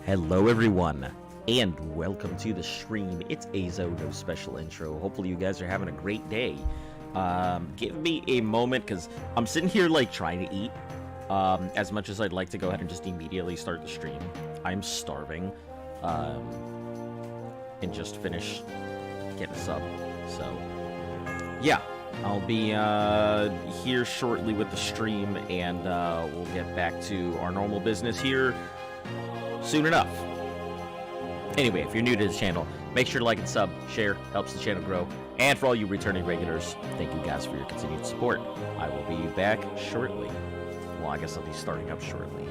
Hello everyone, and welcome to the stream. It's Azo, no special intro. Hopefully you guys are having a great day. Give me a moment, because I'm sitting here, like, trying to eat. As much as I'd like to go ahead and just immediately start the stream, I'm starving. And just finish getting a sub. So, yeah, I'll be here shortly with the stream, and we'll get back to our normal business here soon enough. Anyway, if you're new to this channel, make sure to like and sub, share, helps the channel grow. And for all you returning regulars, thank you guys for your continued support. I will be back shortly. Well, I guess I'll be starting up shortly.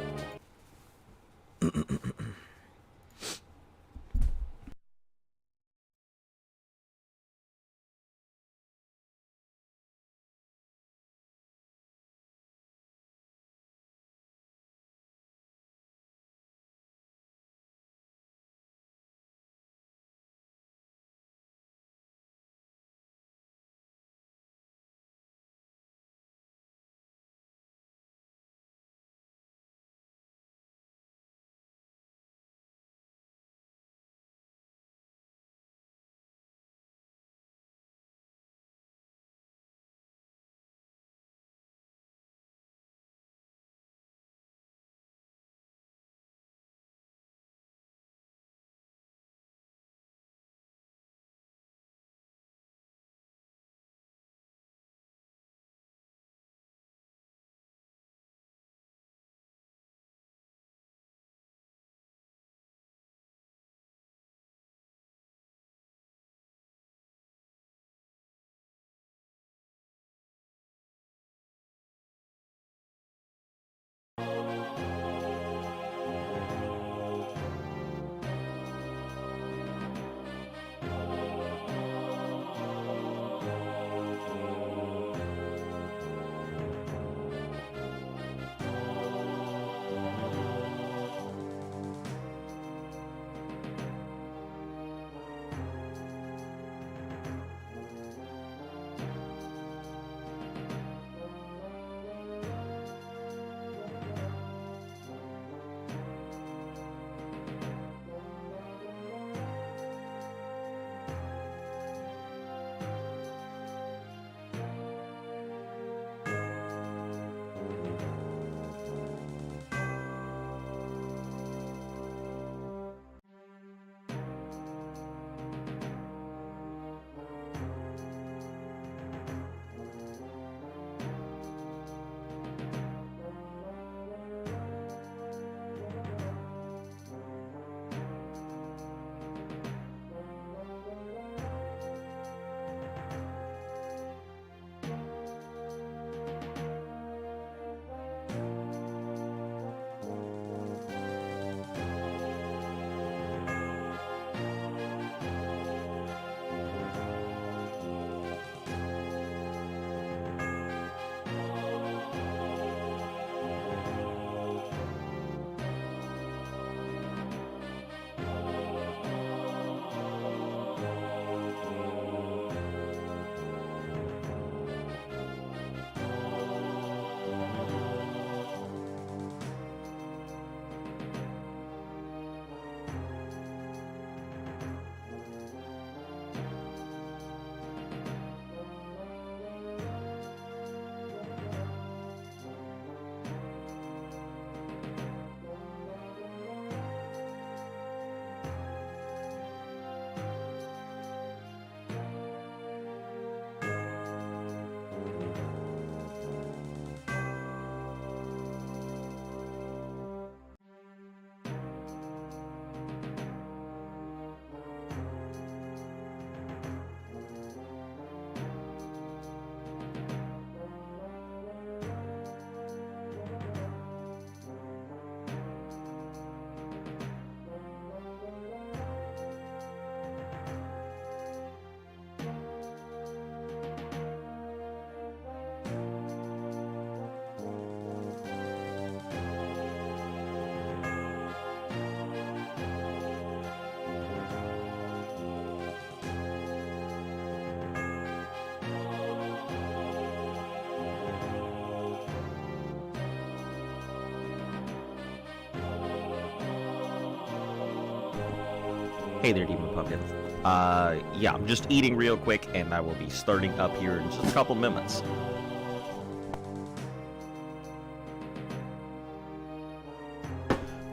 Hey there, Demon Pumpkin. Yeah, I'm just eating real quick, and I will be starting up here in just a couple minutes.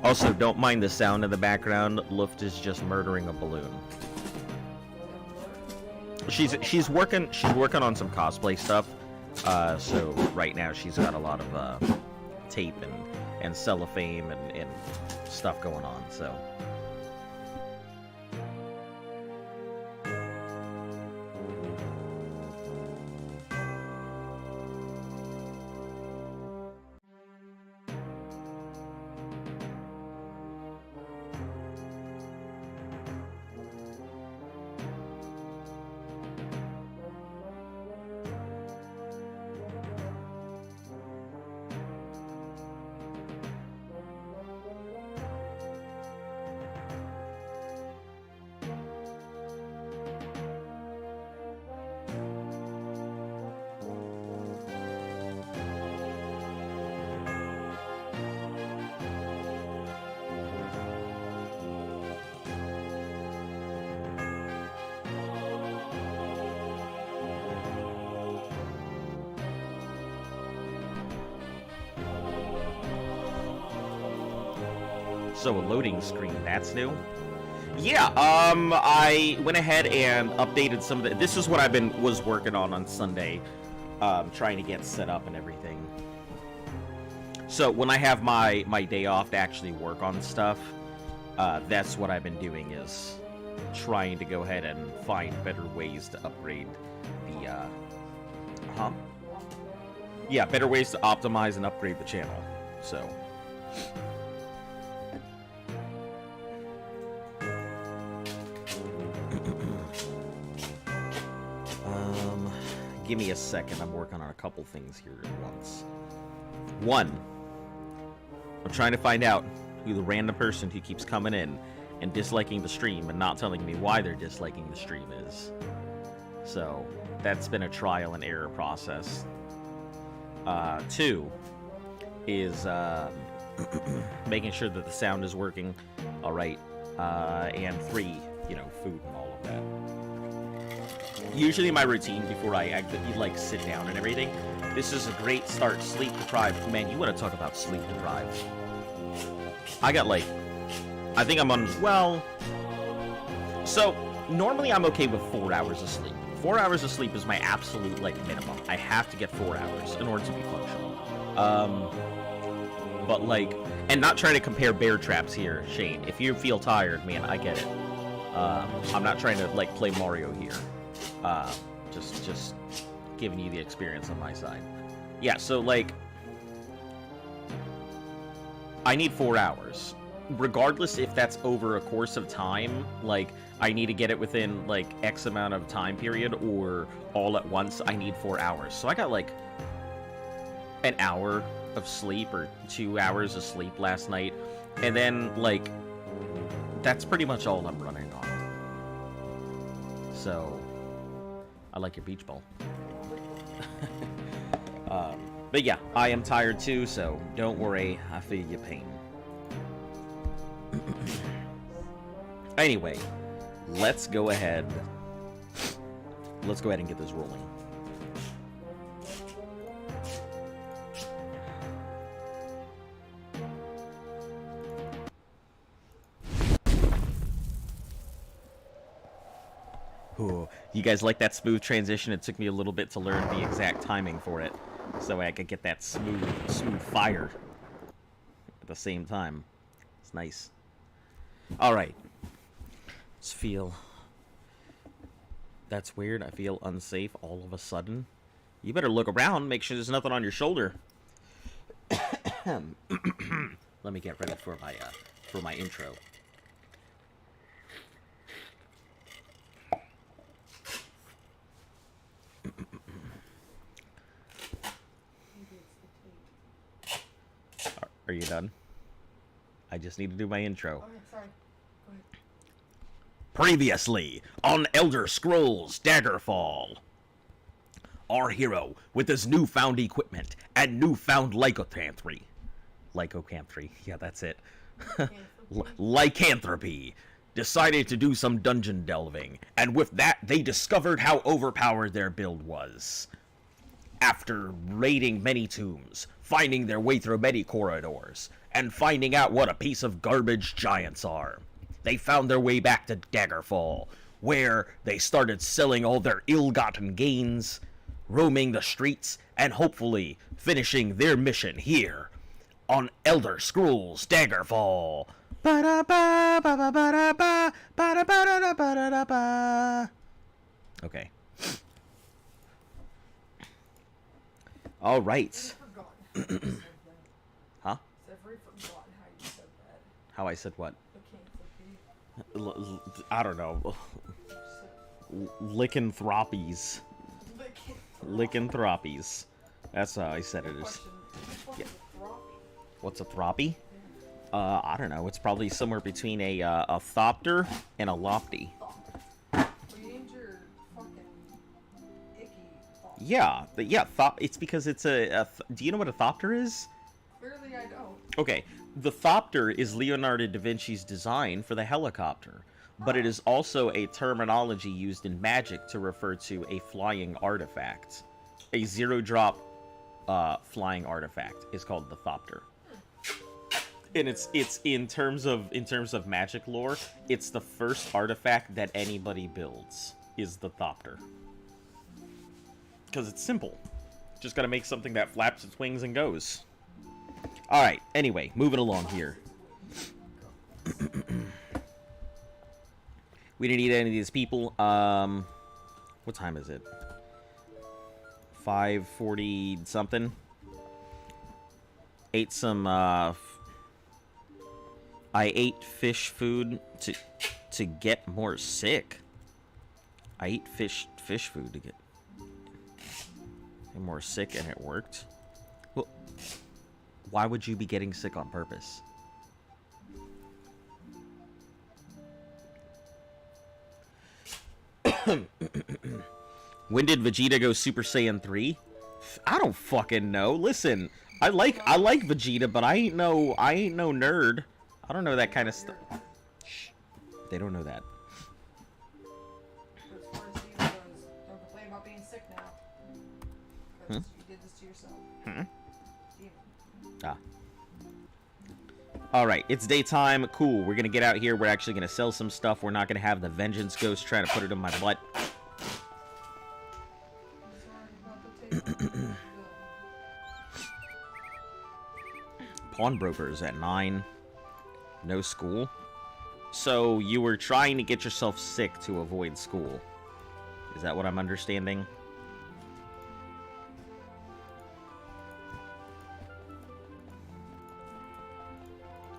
Also, don't mind the sound in the background. Luft is just murdering a balloon. She's working on some cosplay stuff. So right now she's got a lot of tape and cellophane and stuff going on. So. So a loading screen, that's new? Yeah, I went ahead and updated some of the... This is what was working on Sunday, trying to get set up and everything. So when I have my day off to actually work on stuff, that's what I've been doing, is trying to go ahead and find better ways to upgrade the, Yeah, better ways to optimize and upgrade the channel, so... Give me a second, I'm working on a couple things here at once. One, I'm trying to find out who the random person who keeps coming in and disliking the stream and not telling me why they're disliking the stream is. So, that's been a trial and error process. Two is making sure that the sound is working alright. And three, you know, food and all of that. Usually my routine before I actually, like, sit down and everything, this is a great start. Sleep deprived. Man, you want to talk about sleep deprived. I got, like, I think I'm on, well, so normally I'm okay with 4 hours of sleep. 4 hours of sleep is my absolute, like, minimum. I have to get 4 hours in order to be functional. But, like, and not trying to compare bear traps here, Shane. If you feel tired, man, I get it. I'm not trying to, like, play Mario here. Just giving you the experience on my side. Yeah, so, like, I need 4 hours. Regardless if that's over a course of time, like, I need to get it within, like, X amount of time period, or all at once, I need 4 hours. So I got, like, an hour of sleep, or 2 hours of sleep last night, and then, like, that's pretty much all I'm running on. So... I like your beach ball. But yeah, I am tired too, so don't worry, I feel your pain. Anyway, let's go ahead and get this rolling. Ooh, you guys like that smooth transition? It took me a little bit to learn the exact timing for it, so I could get that smooth fire at the same time. It's nice. All right. Let's feel. That's weird. I feel unsafe all of a sudden. You better look around. Make sure there's nothing on your shoulder. Let me get ready for my intro. Are you done? I just need to do my intro. Oh, sorry. Go ahead. Previously on Elder Scrolls Daggerfall. Our hero, with his newfound equipment and newfound lycanthropy. Lycanthropy, yeah, that's it. Lycanthropy. decided to do some dungeon delving, and with that, they discovered how overpowered their build was. After raiding many tombs, finding their way through many corridors, and finding out what a piece of garbage giants are, they found their way back to Daggerfall, where they started selling all their ill-gotten gains, roaming the streets, and hopefully finishing their mission here on Elder Scrolls Daggerfall. Okay. All right. Huh? How I said what? I don't know. Lycanthropies. Lycanthropies. That's how I said it is. Yeah. What's a throppy? I don't know. It's probably somewhere between a thopter and a lofty. Yeah, it's because it's do you know what a thopter is? Clearly I don't. Okay, the thopter is Leonardo da Vinci's design for the helicopter, but it is also a terminology used in magic to refer to a flying artifact. A zero-drop flying artifact is called the thopter. And it's in terms of magic lore, it's the first artifact that anybody builds is the thopter. Because it's simple. Just gotta make something that flaps its wings and goes. Alright, anyway, moving along here. We didn't eat any of these people. What time is it? 5:40 something. Ate some, I ate fish food to get more sick. I ate fish food to get more sick, and it worked. Well, why would you be getting sick on purpose? When did Vegeta go Super Saiyan 3? I don't fucking know. Listen, I like Vegeta, but I ain't no nerd. I don't know that kind of stuff. Shh. They don't know that. As far as Steven goes, don't complain about being sick now. Because you did this to yourself. Steven. Ah. Alright, it's daytime. Cool. We're gonna get out here. We're actually gonna sell some stuff. We're not gonna have the Vengeance Ghost trying to put it in my butt. Pawnbrokers at 9. No school. So you were trying to get yourself sick to avoid school. Is that what I'm understanding?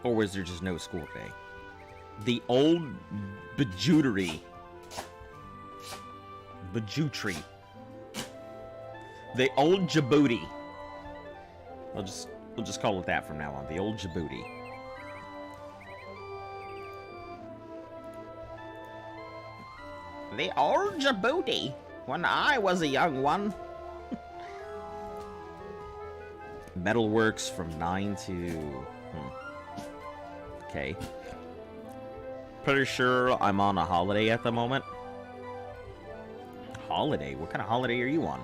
Or was there just no school day? The old Bajutry. Bajutry. The old Djibouti. We'll just call it that from now on. The old Djibouti. The old Djibouti. When I was a young one. Metalworks from 9 to... Okay. Pretty sure I'm on a holiday at the moment. Holiday? What kind of holiday are you on?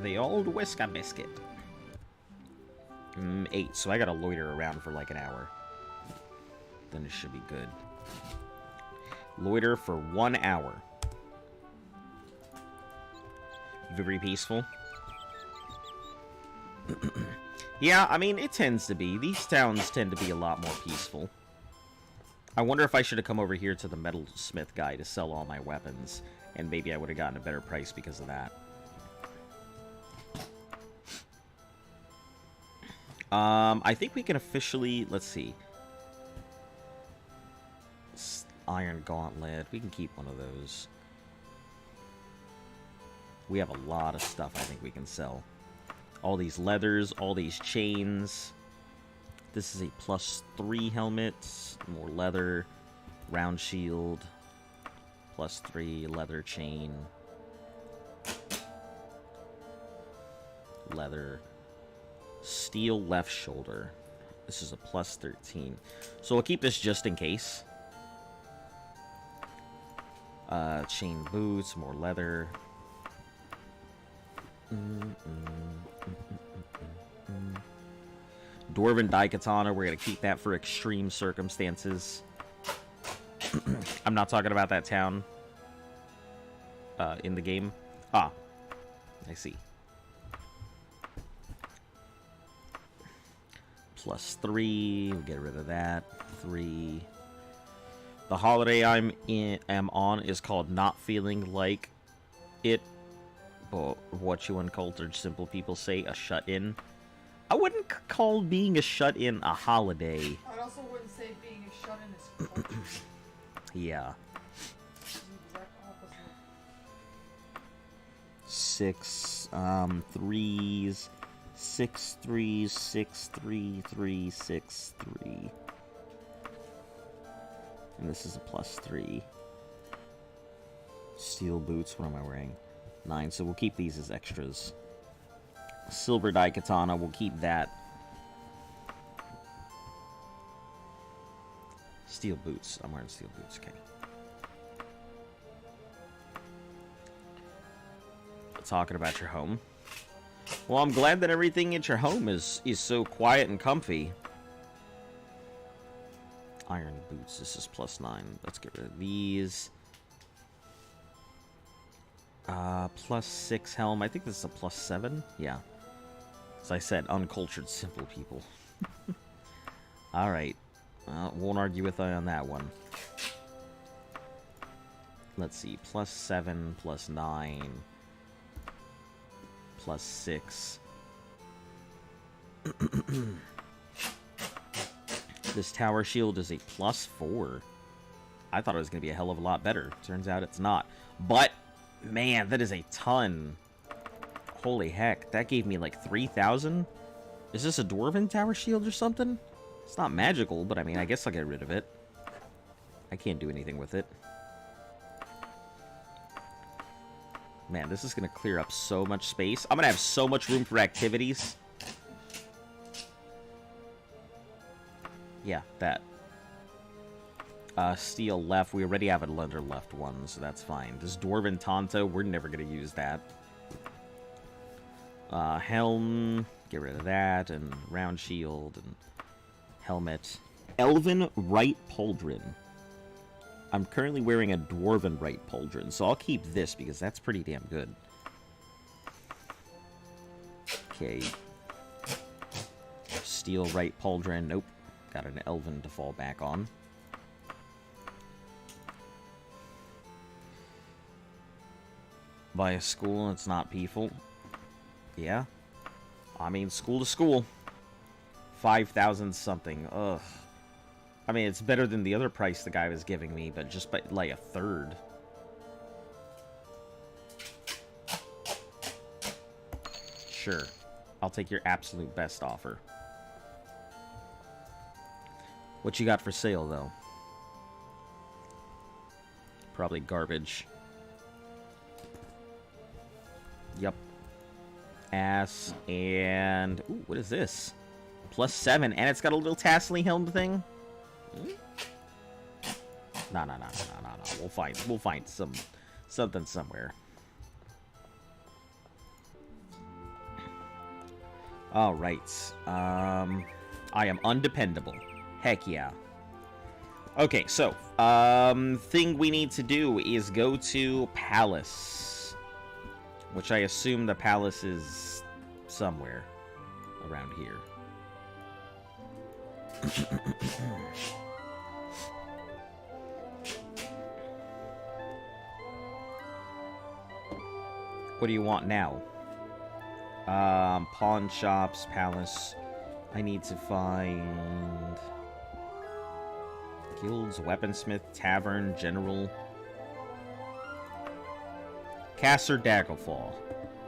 The old Whisker Biscuit. 8, so I gotta loiter around for like an hour. Then it should be good. Loiter for 1 hour. Very peaceful. Yeah, I mean, it tends to be. These towns tend to be a lot more peaceful. I wonder if I should have come over here to the metalsmith guy to sell all my weapons. And maybe I would have gotten a better price because of that. I think we can officially... Let's see. Iron Gauntlet. We can keep one of those. We have a lot of stuff I think we can sell. All these leathers, all these chains. This is a +3 helmet. More leather. Round shield. +3 leather chain. leather. Steel left shoulder. This is a plus 13. So we'll keep this just in case. Chain boots, more leather. Dwarven Daikatana, we're going to keep that for extreme circumstances. I'm not talking about that town in the game. Ah, I see. Plus 3, we'll get rid of that. 3. The holiday am on is called Not Feeling Like It, or what you uncultured simple people say, a shut-in. I wouldn't call being a shut-in a holiday. I also wouldn't say being a shut-in is culture. Yeah. It's the exact opposite. 6 threes. 6 3s, 6 3 3 6 3. And this is a plus 3. Steel boots, what am I wearing? 9, so we'll keep these as extras. Silver Daikatana, we'll keep that. Steel boots, I'm wearing steel boots, okay. Talking about your home. Well, I'm glad that everything at your home is so quiet and comfy. Iron boots, this is plus 9. Let's get rid of these. Plus 6 helm. I think this is a plus 7. Yeah. As I said, uncultured simple people. Alright. Won't argue with you on that one. Let's see. Plus 7, plus 9. Plus 6. This tower shield is a plus 4. I thought it was going to be a hell of a lot better. Turns out it's not. But, man, that is a ton. Holy heck. That gave me like 3,000? Is this a dwarven tower shield or something? It's not magical, but I mean, I guess I'll get rid of it. I can't do anything with it. Man, this is going to clear up so much space. I'm going to have so much room for activities. Yeah, that. Steel left. We already have a leather left one, so that's fine. This Dwarven Tonto, we're never going to use that. Helm. Get rid of that. And round shield. And helmet. Elven right pauldron. I'm currently wearing a Dwarven right pauldron, so I'll keep this because that's pretty damn good. Okay. Steel right pauldron. Nope. Got an Elven to fall back on. By a school, it's not peaceful. Yeah. I mean, school to school. 5,000 something. Ugh. I mean, it's better than the other price the guy was giving me, but just by, like, a third. Sure. I'll take your absolute best offer. What you got for sale, though? Probably garbage. Yep. Ass and... Ooh, what is this? Plus 7, and it's got a little tassely helm thing? No. We'll find something somewhere. All right. I am undependable. Heck yeah. Okay, so thing we need to do is go to Palace, which I assume the palace is somewhere around here. What do you want now? Pawn shops, palace. I need to find guilds, weaponsmith, tavern, general. Caster Daggerfall.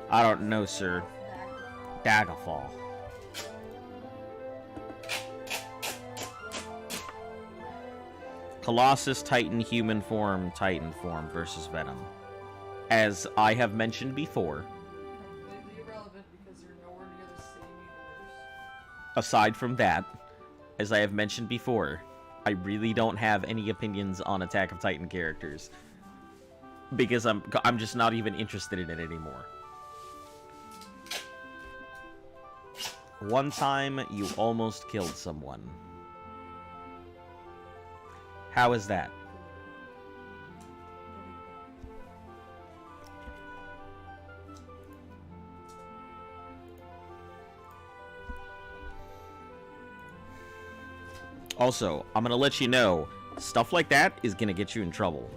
I don't know, sir. Daggerfall. Colossus, Titan, human form, Titan form versus Venom. As I have mentioned before. Completely irrelevant because you're nowhere Aside from that, as I have mentioned before, I really don't have any opinions on Attack of Titan characters. Because I'm just not even interested in it anymore. One time, you almost killed someone. How is that? Also, I'm gonna let you know, stuff like that is gonna get you in trouble.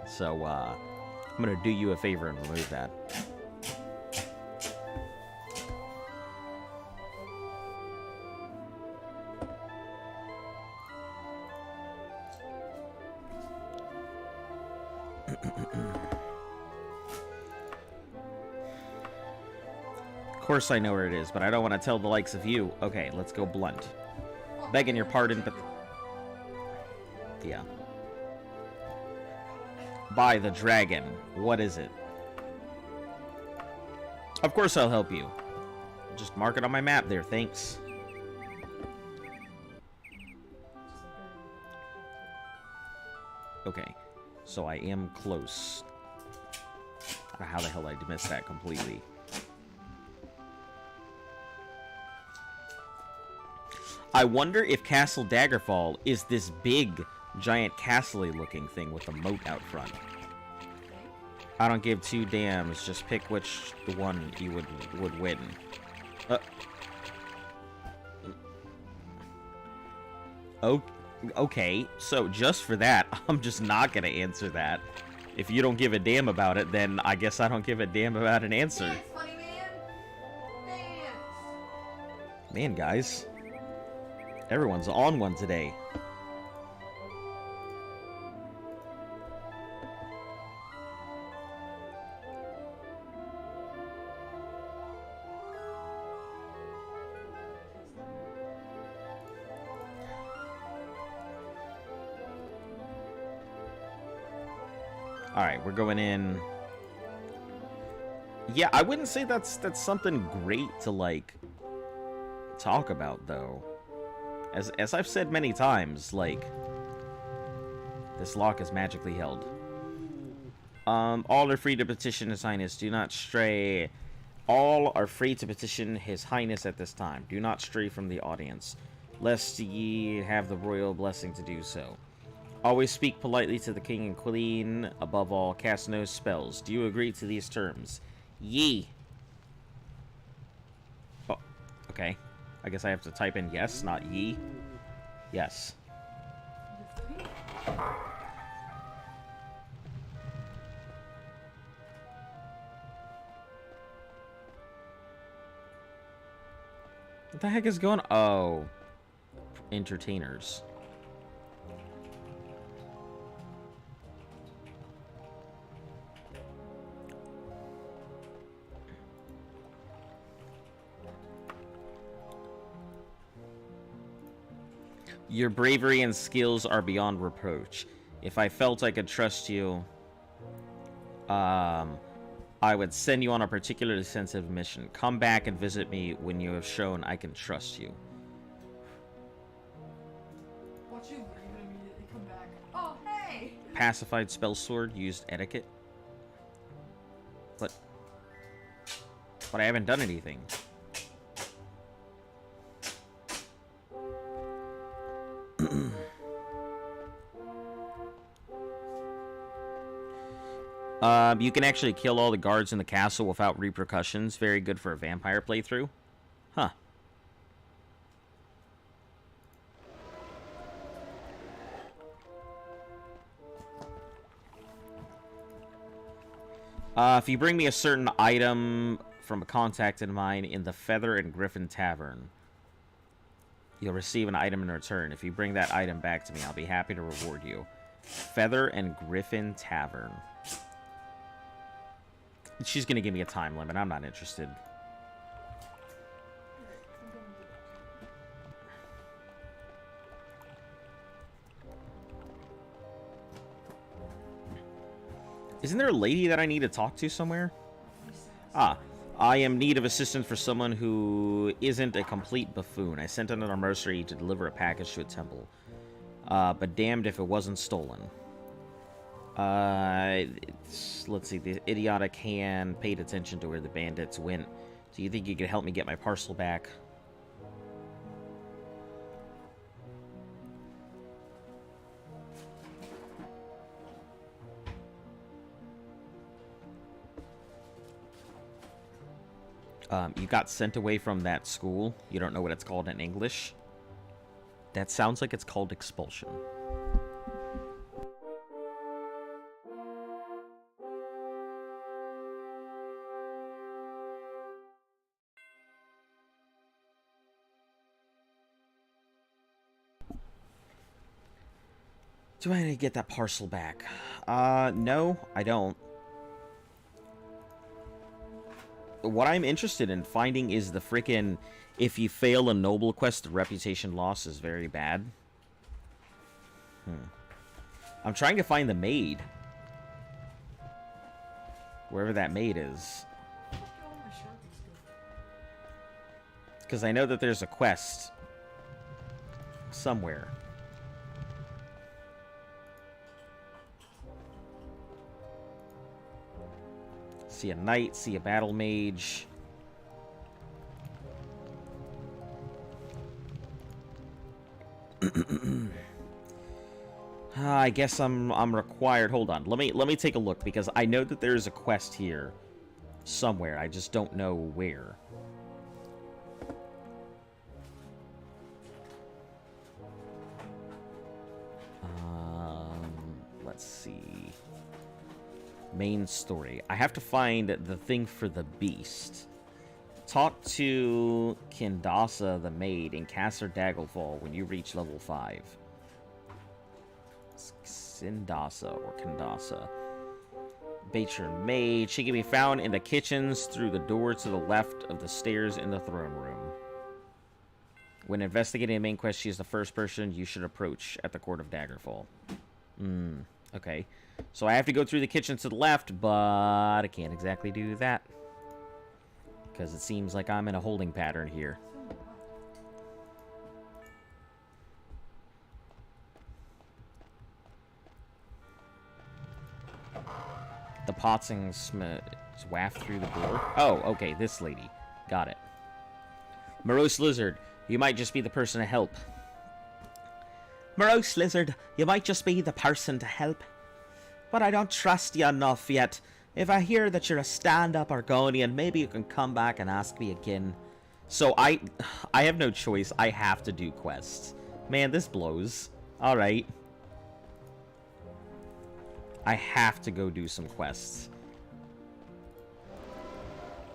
So, I'm gonna do you a favor and remove that. Of course I know where it is, but I don't want to tell the likes of you. Okay, let's go blunt. Begging your pardon, but... yeah. By the dragon. What is it? Of course I'll help you. Just mark it on my map there, thanks. Okay, so I am close. How the hell I missed that completely? I wonder if Castle Daggerfall is this big, giant castle-y looking thing with a moat out front. I don't give two damns. Just pick which the one you would win. Okay, so just for that, I'm just not gonna answer that. If you don't give a damn about it, then I guess I don't give a damn about an answer. Dance, funny man. Dance. Man, guys. Everyone's on one today. Alright, we're going in. Yeah, I wouldn't say that's something great to, like, talk about, though. As I've said many times, like, this lock is magically held. All are free to petition His Highness. Do not stray. All are free to petition His Highness at this time. Do not stray from the audience, lest ye have the royal blessing to do so. Always speak politely to the king and queen. Above all, cast no spells. Do you agree to these terms? Ye. Oh, okay. I guess I have to type in yes, not ye. Yes. What the heck is going on? Oh. Entertainers. Your bravery and skills are beyond reproach. If I felt I could trust you, I would send you on a particularly sensitive mission. Come back and visit me when you have shown I can trust you. Watch you leave and immediately come back. Oh, hey! Pacified spell sword, used etiquette. But I haven't done anything. You can actually kill all the guards in the castle without repercussions. Very good for a vampire playthrough. Huh. If you bring me a certain item from a contact of mine in the Feather and Griffin Tavern, you'll receive an item in return. If you bring that item back to me, I'll be happy to reward you. Feather and Griffin Tavern. She's gonna give me a time limit. I'm not interested. Isn't there a lady that I need to talk to somewhere? Ah, I am in need of assistance for someone who isn't a complete buffoon. I sent another mercenary to deliver a package to a temple. But damned if it wasn't stolen. Let's see. The idiotic hand paid attention to where the bandits went. Do you think you could help me get my parcel back? You got sent away from that school. You don't know what it's called in English. That sounds like it's called expulsion. Do I need to get that parcel back? No, I don't. What I'm interested in finding is the frickin' if you fail a noble quest, the reputation loss is very bad. I'm trying to find the maid. Wherever that maid is. Because I know that there's a quest somewhere. See a knight, see a battle mage. I guess I'm required. Hold on. Let me take a look because I know that there's a quest here somewhere. I just don't know where. Let's see. Main story. I have to find the thing for the beast. Talk to Kindasa the maid in Castle Daggerfall when you reach level 5. Kindasa or Kindasa. Patron maid. She can be found in the kitchens through the door to the left of the stairs in the throne room. When investigating the main quest, she is the first person you should approach at the court of Daggerfall. Okay. So I have to go through the kitchen to the left, but I can't exactly do that. Because it seems like I'm in a holding pattern here. The potsing waft through the door. Oh, okay, this lady. Got it. Morose Lizard, you might just be the person to help. Morose Lizard, you might just be the person to help. But I don't trust you enough yet. If I hear that you're a stand-up Argonian, maybe you can come back and ask me again. So I have no choice. I have to do quests. Man, this blows. Alright. I have to go do some quests.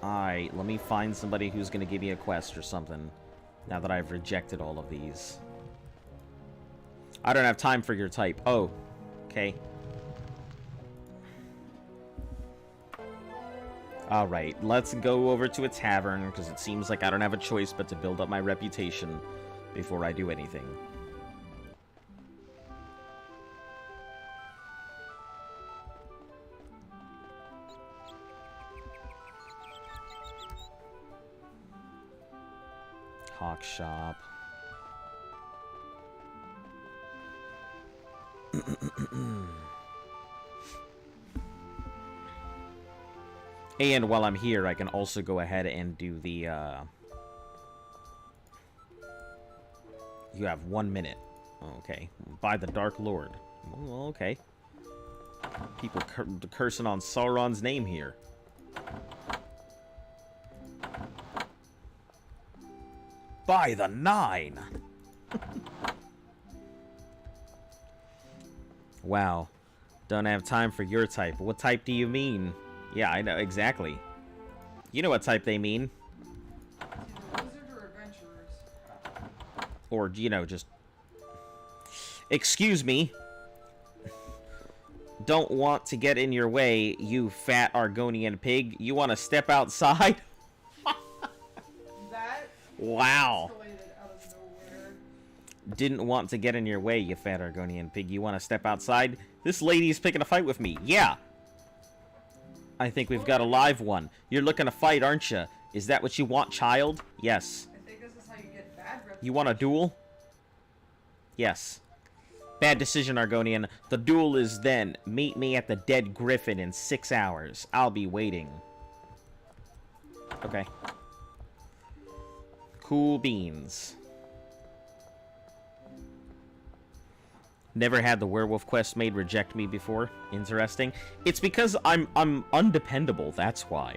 Alright, let me find somebody who's going to give me a quest or something. Now that I've rejected all of these. I don't have time for your type. Oh, okay. Alright, let's go over to a tavern, because it seems like I don't have a choice but to build up my reputation before I do anything. Hawk shop. And while I'm here, I can also go ahead and do the, You have 1 minute. Okay. By the Dark Lord. Oh, okay. People cursing on Sauron's name here. By the 9! Wow. Don't have time for your type. What type do you mean? Yeah, I know, exactly. You know what type they mean. Wizard or adventurers? Or, you know, just... Excuse me. Don't want to get in your way, you fat Argonian pig. You want to step outside? That wow. escalated out of nowhere. Didn't want to get in your way, you fat Argonian pig. You want to step outside? This lady's picking a fight with me. Yeah. I think we've got a live one. You're looking to fight, aren't you? Is that what you want, child? Yes. I think this is how you get bad reputation. You want a duel? Yes. Bad decision, Argonian. The duel is then. Meet me at the Dead Griffin in 6 hours. I'll be waiting. Okay. Cool beans. Never had the werewolf quest made reject me before. Interesting. It's because I'm undependable, that's why.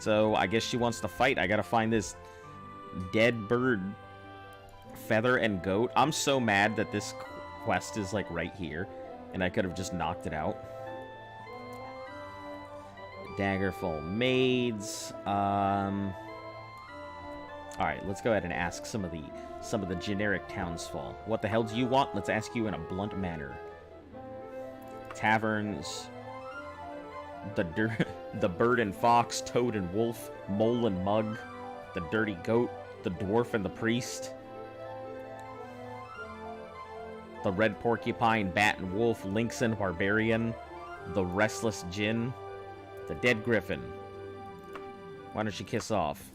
So, I guess she wants to fight. I gotta find this dead bird. Feather and goat. I'm so mad that this quest is, like, right here. And I could have just knocked it out. Daggerfall maids. Alright, let's go ahead and ask some of the generic townsfolk. What the hell do you want? Let's ask you in a blunt manner. Taverns. The bird and fox, toad and wolf, mole and mug, the dirty goat, the dwarf and the priest, the red porcupine, bat and wolf, lynx and barbarian, the restless djinn, the dead griffin. Why don't you kiss off?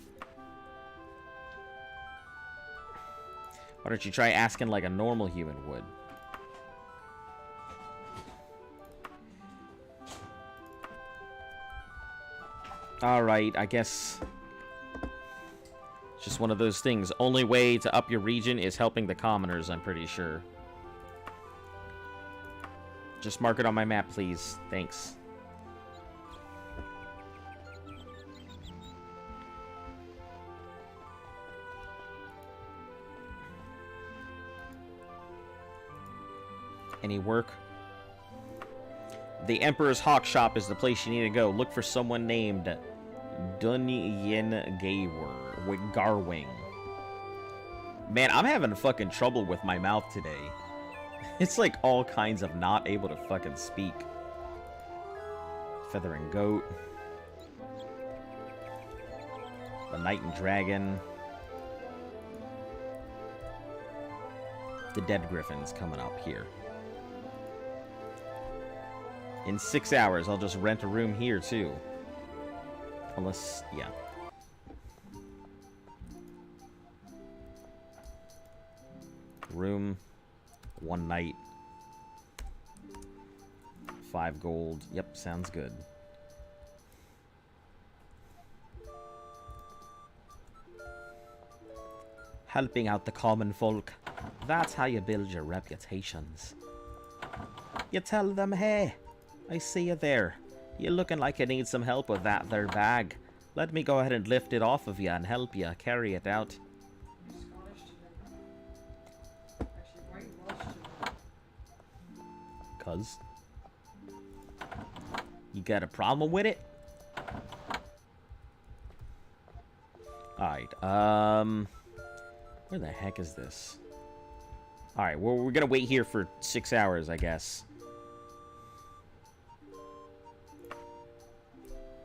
Why don't you try asking like a normal human would? Alright, I guess it's just one of those things. Only way to up your region is helping the commoners, I'm pretty sure. Just mark it on my map, please. Thanks. Any work? The Emperor's Hawk Shop is the place you need to go. Look for someone named Dunyin Garwing. Man, I'm having fucking trouble with my mouth today. It's like all kinds of not able to fucking speak. Feather and goat. The Knight and Dragon. The Dead Griffin's coming up here. In 6 hours, I'll just rent a room here, too. Unless, yeah. Room. 1 night. 5 gold. Yep, sounds good. Helping out the common folk. That's how you build your reputations. You tell them, hey, I see you there. You're looking like you need some help with that there bag. Let me go ahead and lift it off of you and help you carry it out. You're Scottish today. Actually, white Welsh today. 'Cause you got a problem with it? Alright, where the heck is this? Alright, well, we're gonna wait here for 6 hours, I guess.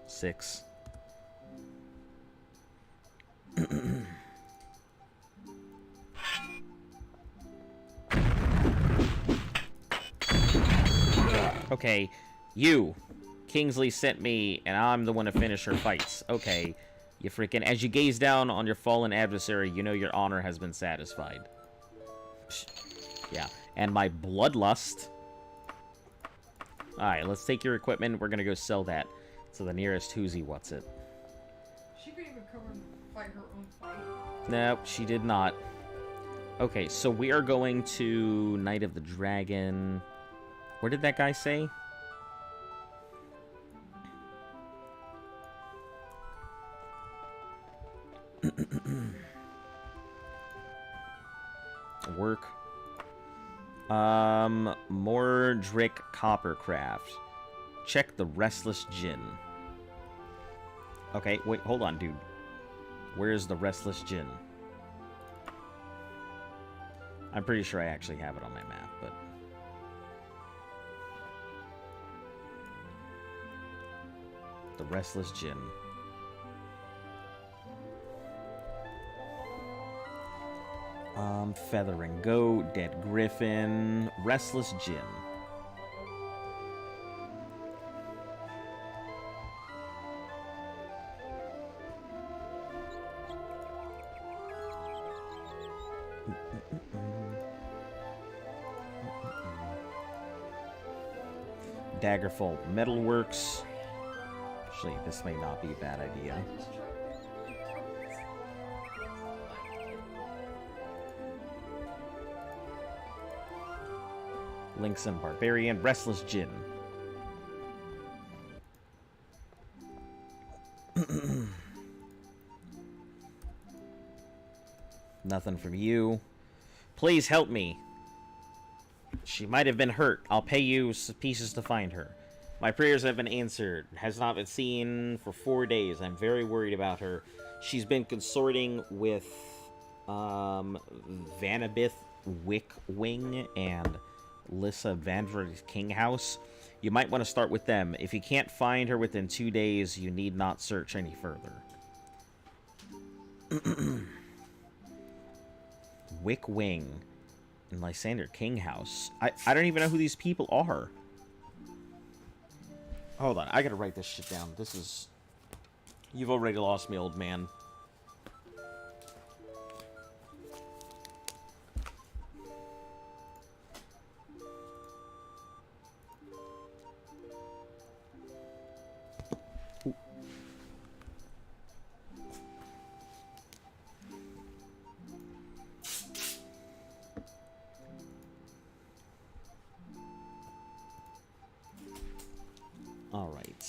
6. Okay, you. Kingsley sent me, and I'm the one to finish her fights. Okay, you freaking... As you gaze down on your fallen adversary, you know your honor has been satisfied. Psh, yeah, and my bloodlust. Alright, let's take your equipment. We're gonna go sell that to the nearest who's-he what's-it. She could even come and fight her own fight. Nope, she did not. Okay, so we are going to Night of the Dragon. Where did that guy say? Work. Mordrick Coppercraft. Check the Restless Djinn. Okay, wait, hold on, dude. Where's the Restless Djinn? I'm pretty sure I actually have it on my map, but... The Restless Djinn. Feather and Goat, Dead Griffin, Restless Djinn. Daggerfall Metalworks. Actually, this may not be a bad idea. Lynx and Barbarian, Restless Djinn. Nothing from you. Please help me. She might have been hurt. I'll pay you pieces to find her. My prayers have been answered. Has not been seen for 4 days. I'm very worried about her. She's been consorting with Vanabith Wickwing and Lissa Vander's King House. You might want to start with them. If you can't find her within 2 days, you need not search any further. Wickwing and Lysander King House. I don't even know who these people are. Hold on, I gotta write this shit down. This is... You've already lost me, old man. Alright.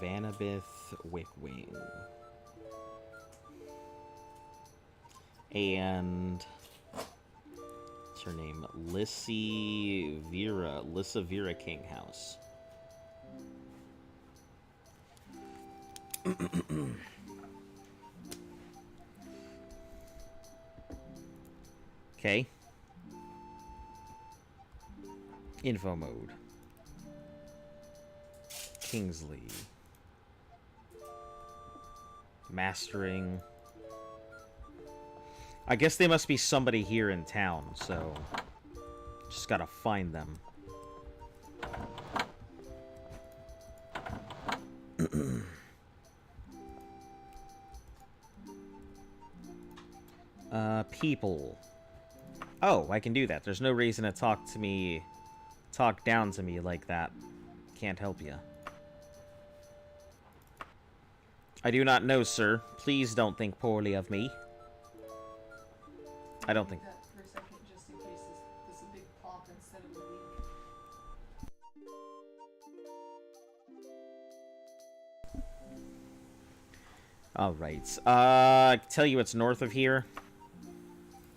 Vanabith Wickwing. And... what's her name? Lissa Vera King House. Okay. Info mode. Kingsley. Mastering. I guess they must be somebody here in town, so... just gotta find them. People. Oh, I can do that. There's no reason to talk down to me like that. Can't help you. I do not know, sir. Please don't think poorly of me. I don't think... that for a second, just in case this is a big pop instead of a week. Alright. Tell you it's north of here.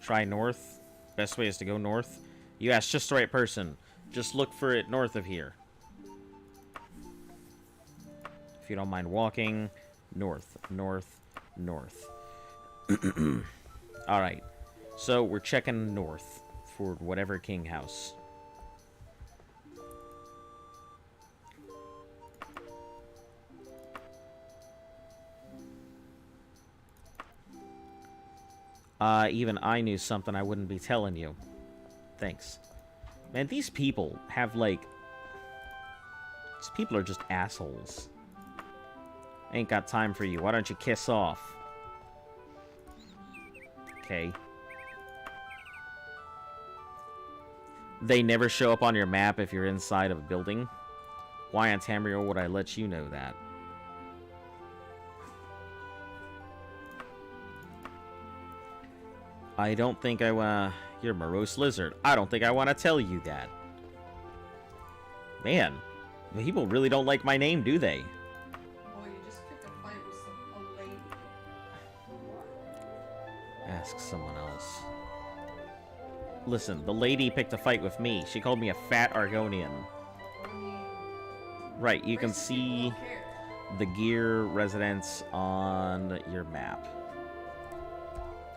Try north. Best way is to go north. You asked just the right person. Just look for it north of here. If you don't mind walking. North, north, north. Alright. So, we're checking north for whatever king house. Even I knew something I wouldn't be telling you. Thanks. Man, these people have, like... these people are just assholes. I ain't got time for you. Why don't you kiss off? Okay. They never show up on your map if you're inside of a building. Why on Tamriel would I let you know that? I don't think I wanna... You're a morose lizard. I don't think I want to tell you that. Man, people really don't like my name, do they? Well, you just picked a fight with a lady. Ask someone else. Listen, the lady picked a fight with me. She called me a fat Argonian. I mean, Right, you can racist people see don't care. the gear residence on your map.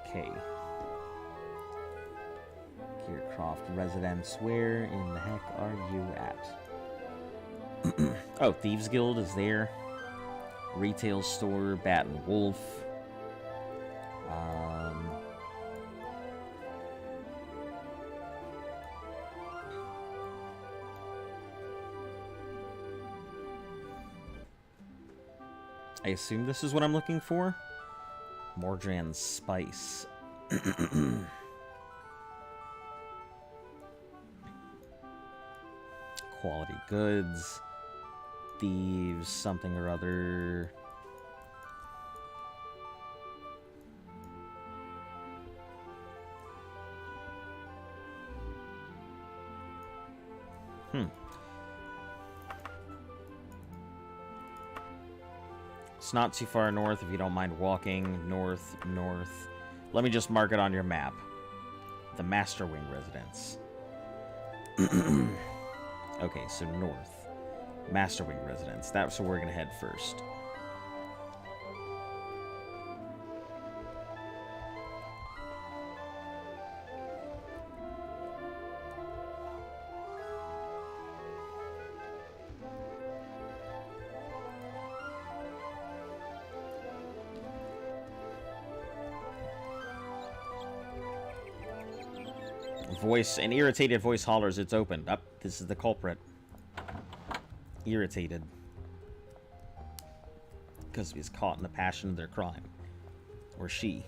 Okay. Gearcroft residence. Where in the heck are you at? Oh, Thieves Guild is there. Retail store, Bat and Wolf. I assume this is what I'm looking for. Mordran's Spice. quality goods. Thieves, something or other. It's not too far north if you don't mind walking. North. Let me just mark it on your map. The Master Wing residence. Okay, so north. Master Wing residence. That's where we're going to head first. An irritated voice hollers, it's opened. Up, this is the culprit. Irritated. Because he's caught in the passion of their crime. Or she.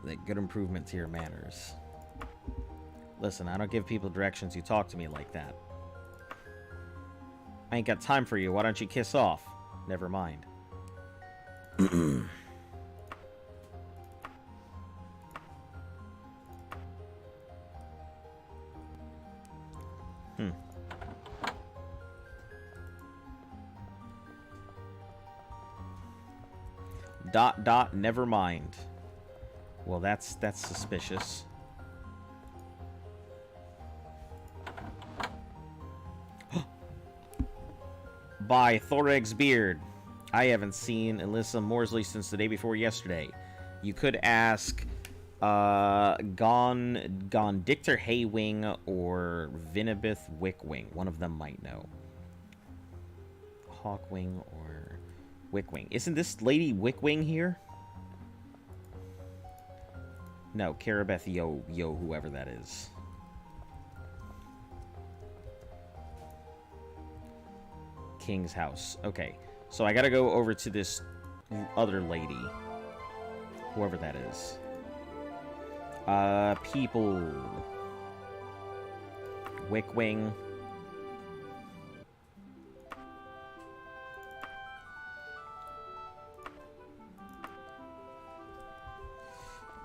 Like, good improvement to your manners. Listen, I don't give people directions. You talk to me like that. I ain't got time for you. Why don't you kiss off? Never mind. Never mind. Well, that's suspicious. By Thoreg's beard. I haven't seen Alyssa Morsley since the day before yesterday. You could ask Gondictor Haywing or Vinibith Wickwing. One of them might know. Hawkwing or Wickwing. Isn't this Lady Wickwing here? No, Karabeth Yo, whoever that is. King's house. Okay, so I gotta go over to this other lady. Whoever that is. People. Wickwing.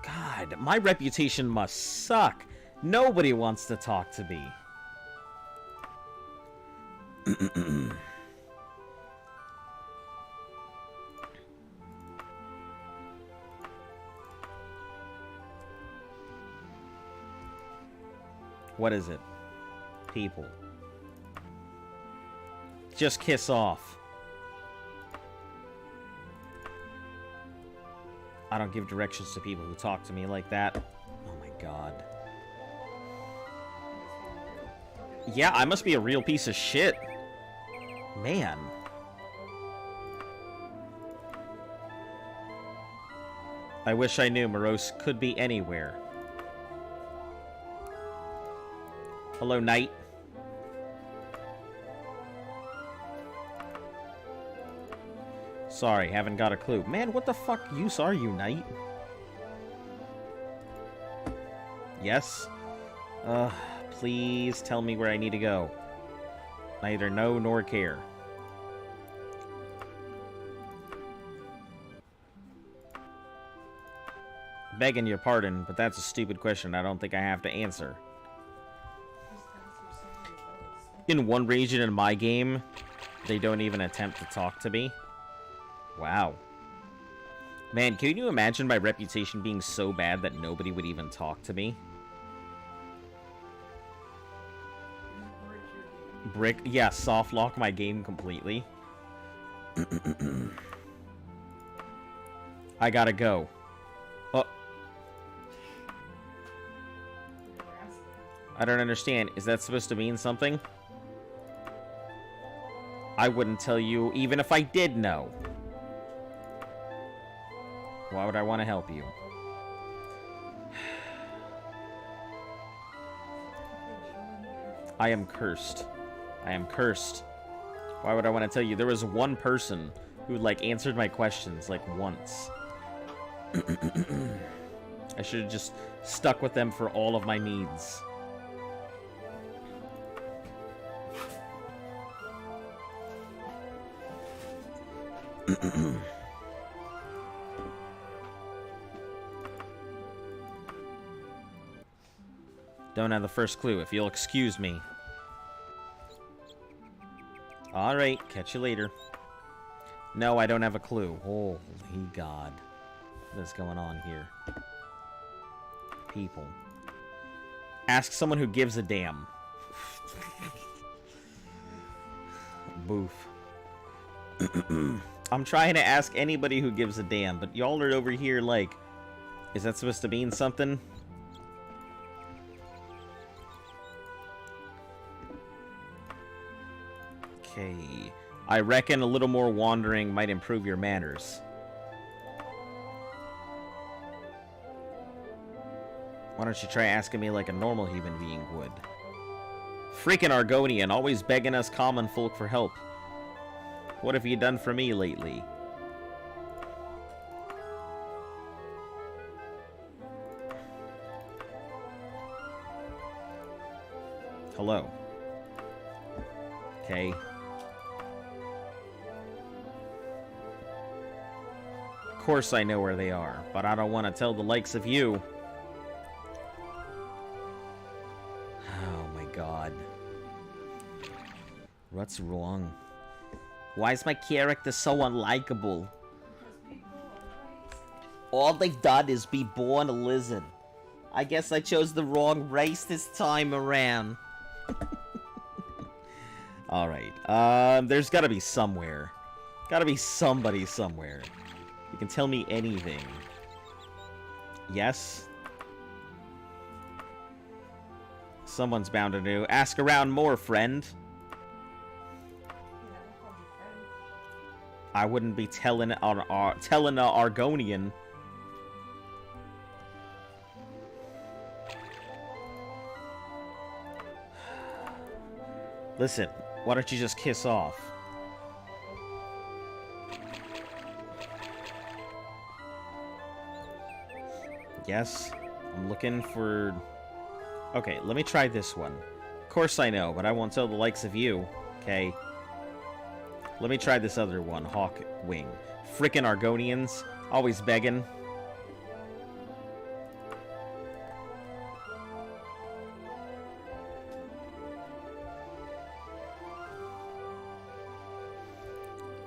God, my reputation must suck. Nobody wants to talk to me. What is it? People. Just kiss off. I don't give directions to people who talk to me like that. Oh my god. Yeah, I must be a real piece of shit. Man. I wish I knew Morose could be anywhere. Hello, Knight. Sorry, haven't got a clue. Man, what the fuck use are you, Knight? Yes? Please tell me where I need to go. Neither know nor care. Begging your pardon, but that's a stupid question I don't think I have to answer. In one region in my game, they don't even attempt to talk to me. Wow. Man, can you imagine my reputation being so bad that nobody would even talk to me? Yeah, soft lock my game completely. I gotta go. Oh. I don't understand. Is that supposed to mean something? I wouldn't tell you even if I did know. Why would I want to help you? I am cursed. I am cursed. Why would I want to tell you? There was one person who, like, answered my questions, like, once. I should have just stuck with them for all of my needs. Don't have the first clue, if you'll excuse me. Alright, catch you later. No, I don't have a clue. Holy God. What is going on here? People. Ask someone who gives a damn. Boof. I'm trying to ask anybody who gives a damn, but y'all are over here like, is that supposed to mean something? Okay. I reckon a little more wandering might improve your manners. Why don't you try asking me like a normal human being would? Freaking Argonian, always begging us common folk for help. What have you done for me lately? Hello. Okay. Of course I know where they are, but I don't want to tell the likes of you. Oh my God. What's wrong? Why is my character so unlikable? All they've done is be born a lizard. I guess I chose the wrong race this time around. Alright, there's gotta be somewhere. Gotta be somebody somewhere. You can tell me anything. Yes? Someone's bound to know. Ask around more, friend. I wouldn't be telling an Argonian. Listen, why don't you just kiss off? Yes, I'm looking for... Okay, let me try this one. Of course I know, but I won't tell the likes of you, okay? Let me try this other one, Hawk Wing. Frickin' Argonians, always begging.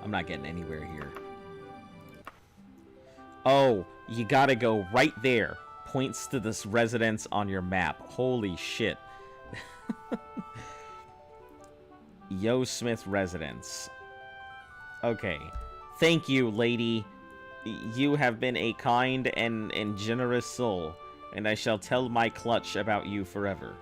I'm not getting anywhere here. Oh, you gotta go right there. Points to this residence on your map. Holy shit. Yo Smith residence. Okay. Thank you, lady. You have been a kind and generous soul, and I shall tell my clutch about you forever.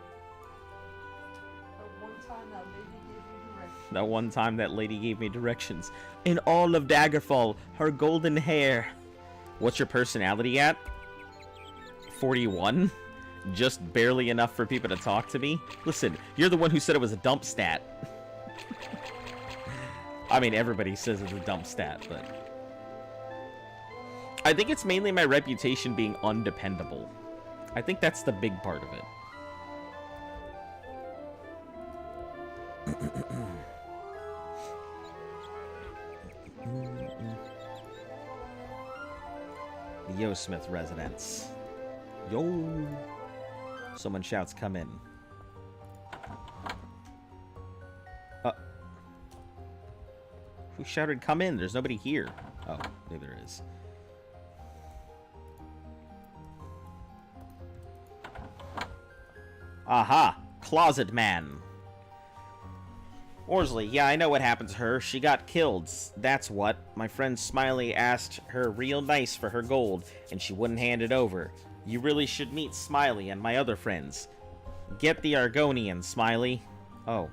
That one time that lady gave me directions. In all of Daggerfall, her golden hair. What's your personality at? 41? Just barely enough for people to talk to me? Listen, you're the one who said it was a dump stat. I mean, everybody says it's a dump stat, but... I think it's mainly my reputation being undependable. I think that's the big part of it. The Yo Smith residence. Yo! Someone shouts, come in. Who shouted, come in? There's nobody here. Oh, maybe there is. Aha! Closet man. Orsley, yeah, I know what happened to her. She got killed. That's what. My friend Smiley asked her real nice for her gold, and she wouldn't hand it over. You really should meet Smiley and my other friends. Get the Argonian, Smiley. Oh.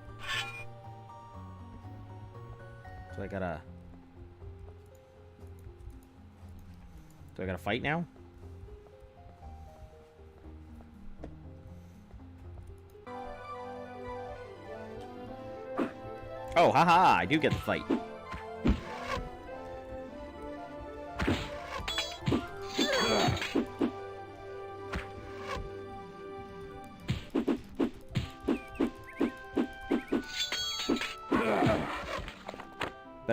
Do I gotta fight now? Oh, haha, I do get the fight.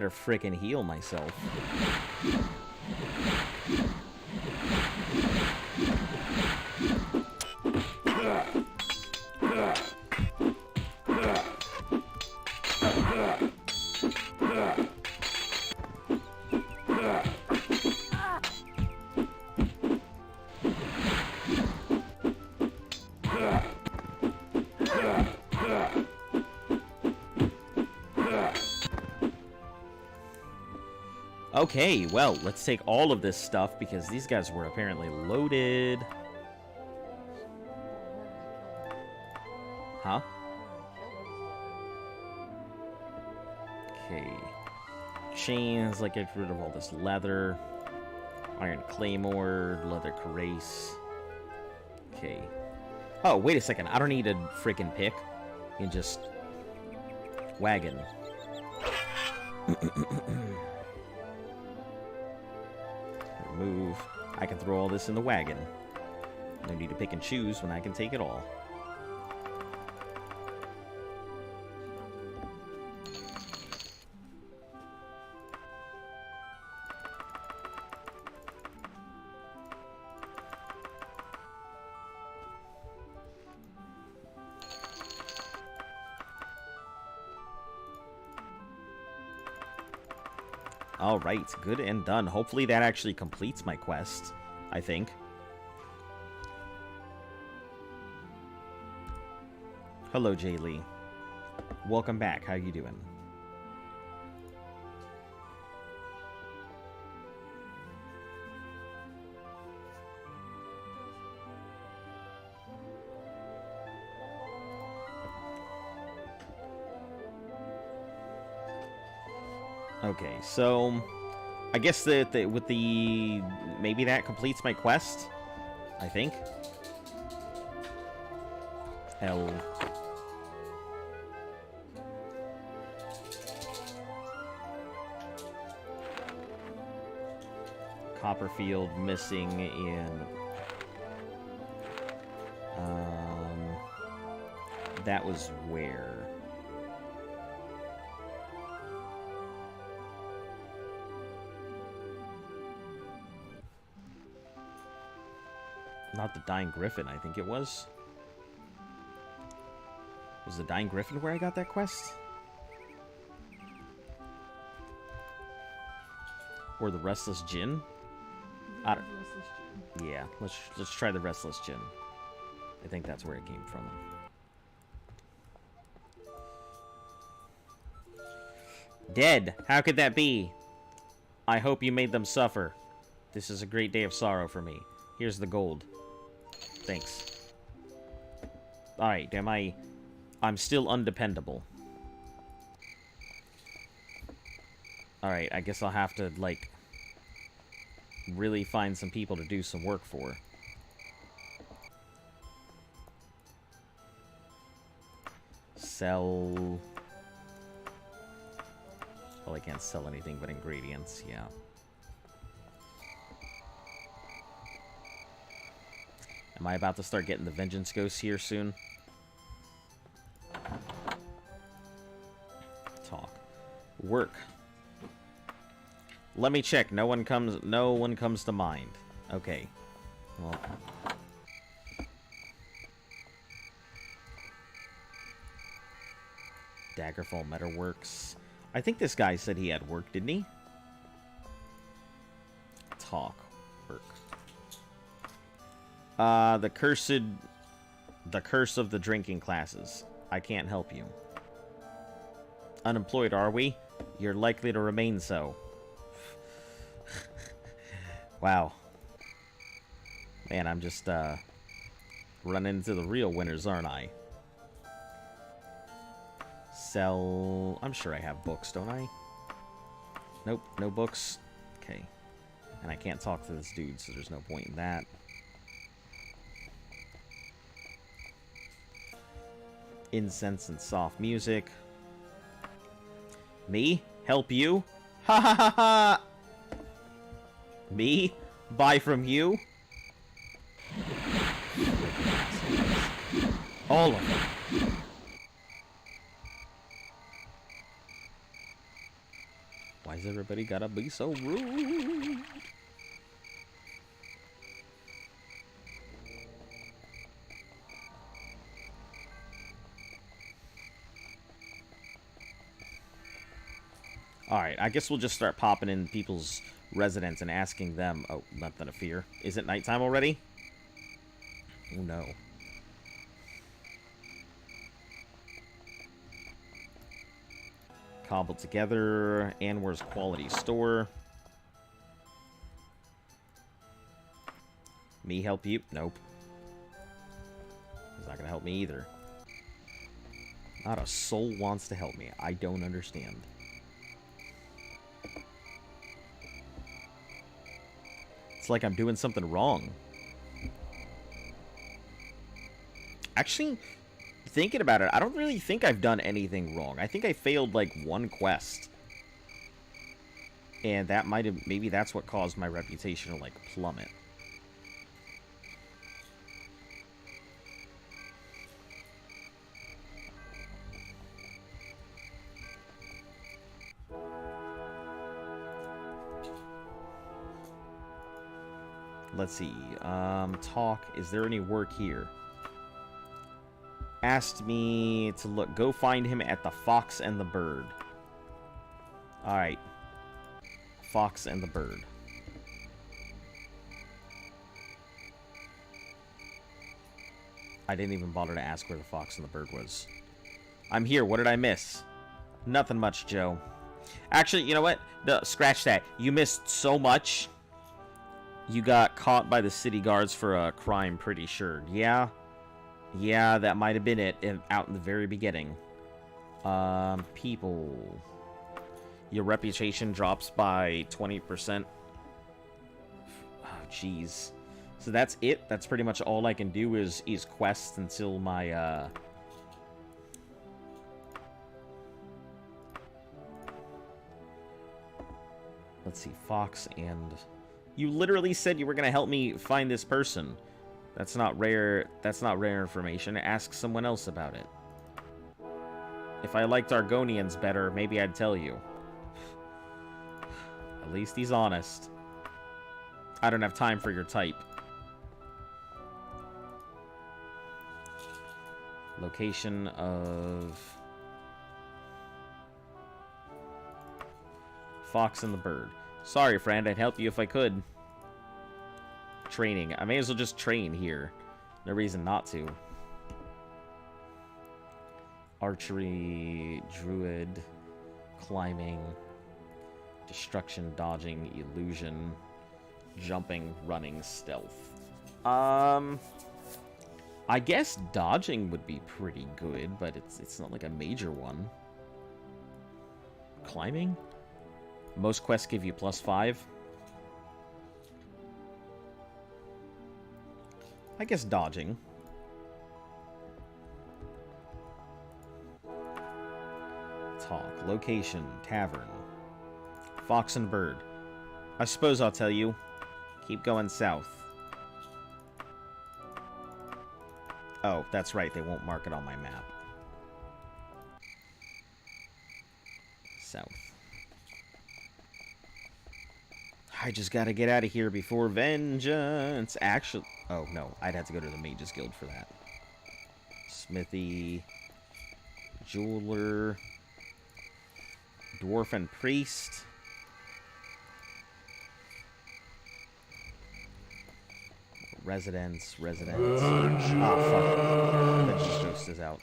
better frickin' heal myself. Okay, well, let's take all of this stuff because these guys were apparently loaded. Huh? Okay. Chains, like, get rid of all this leather. Iron claymore, leather cuirass. Okay. Oh, wait a second. I don't need a freaking pick. You can just... wagon. Remove. I can throw all this in the wagon. No need to pick and choose when I can take it all. Alright, good and done. Hopefully that actually completes my quest, I think. Hello, Jay Lee. Welcome back. How you doing? Okay, so I guess that with the maybe that completes my quest. I think. L. Copperfield missing in. That was where. Not the Dying Griffin, I think it was. Was the Dying Griffin where I got that quest? Or the Restless Djinn? I don't... Yeah, let's try the Restless Djinn. I think that's where it came from. Dead! How could that be? I hope you made them suffer. This is a great day of sorrow for me. Here's the gold. Thanks. Alright, I'm still undependable. Alright, I guess I'll have to, like, really find some people to do some work for. Sell... Well, I can't sell anything but ingredients, yeah. Am I about to start getting the Vengeance Ghosts here soon? Talk. Work. Let me check. No one comes to mind. Okay. Well. Daggerfall Metalworks. I think this guy said he had work, didn't he? Talk. Work. The curse of the drinking classes. I can't help you. Unemployed, are we? You're likely to remain so. Wow. Man, I'm just, running into the real winners, aren't I? Sell... I'm sure I have books, don't I? Nope, no books. Okay. And I can't talk to this dude, so there's no point in that. Incense and soft music. Me? Help you? Ha ha ha ha! Me? Buy from you? All of them. Why's everybody gotta be so rude? Alright, I guess we'll just start popping in people's residence and asking them... Oh, nothing to fear. Is it nighttime already? Oh, no. Cobbled together. Anwar's Quality Store. Me help you? Nope. He's not gonna help me either. Not a soul wants to help me. I don't understand. It's like I'm doing something wrong. Actually, thinking about it, I don't really think I've done anything wrong. I think I failed, like, one quest. And that might have... Maybe that's what caused my reputation to, like, plummet. Let's see. Talk. Is there any work here? Asked me to look. Go find him at the Fox and the Bird. Alright. Fox and the Bird. I didn't even bother to ask where the Fox and the Bird was. I'm here. What did I miss? Nothing much, Joe. Actually, you know what? No, scratch that. You missed so much. You got caught by the city guards for a crime, pretty sure. Yeah? Yeah, that might have been it out in the very beginning. People. Your reputation drops by 20%. Oh, jeez. So that's it? That's pretty much all I can do is quests until my, Let's see, Fox and... You literally said you were going to help me find this person. That's not rare information. Ask someone else about it. If I liked Argonians better, maybe I'd tell you. At least he's honest. I don't have time for your type. Location of... Fox and the Bird. Sorry, friend. I'd help you if I could. Training. I may as well just train here. No reason not to. Archery, druid, climbing, destruction, dodging, illusion, jumping, running, stealth. I guess dodging would be pretty good, but it's not like a major one. Climbing? Most quests give you +5. I guess dodging. Talk. Location. Tavern. Fox and Bird. I suppose I'll tell you. Keep going south. Oh, that's right. They won't mark it on my map. South. I just gotta get out of here before vengeance. Actually... Oh, no. I'd have to go to the Mages Guild for that. Smithy. Jeweler. Dwarf and Priest. Residence. Ah, fuck. That just Ghost is out.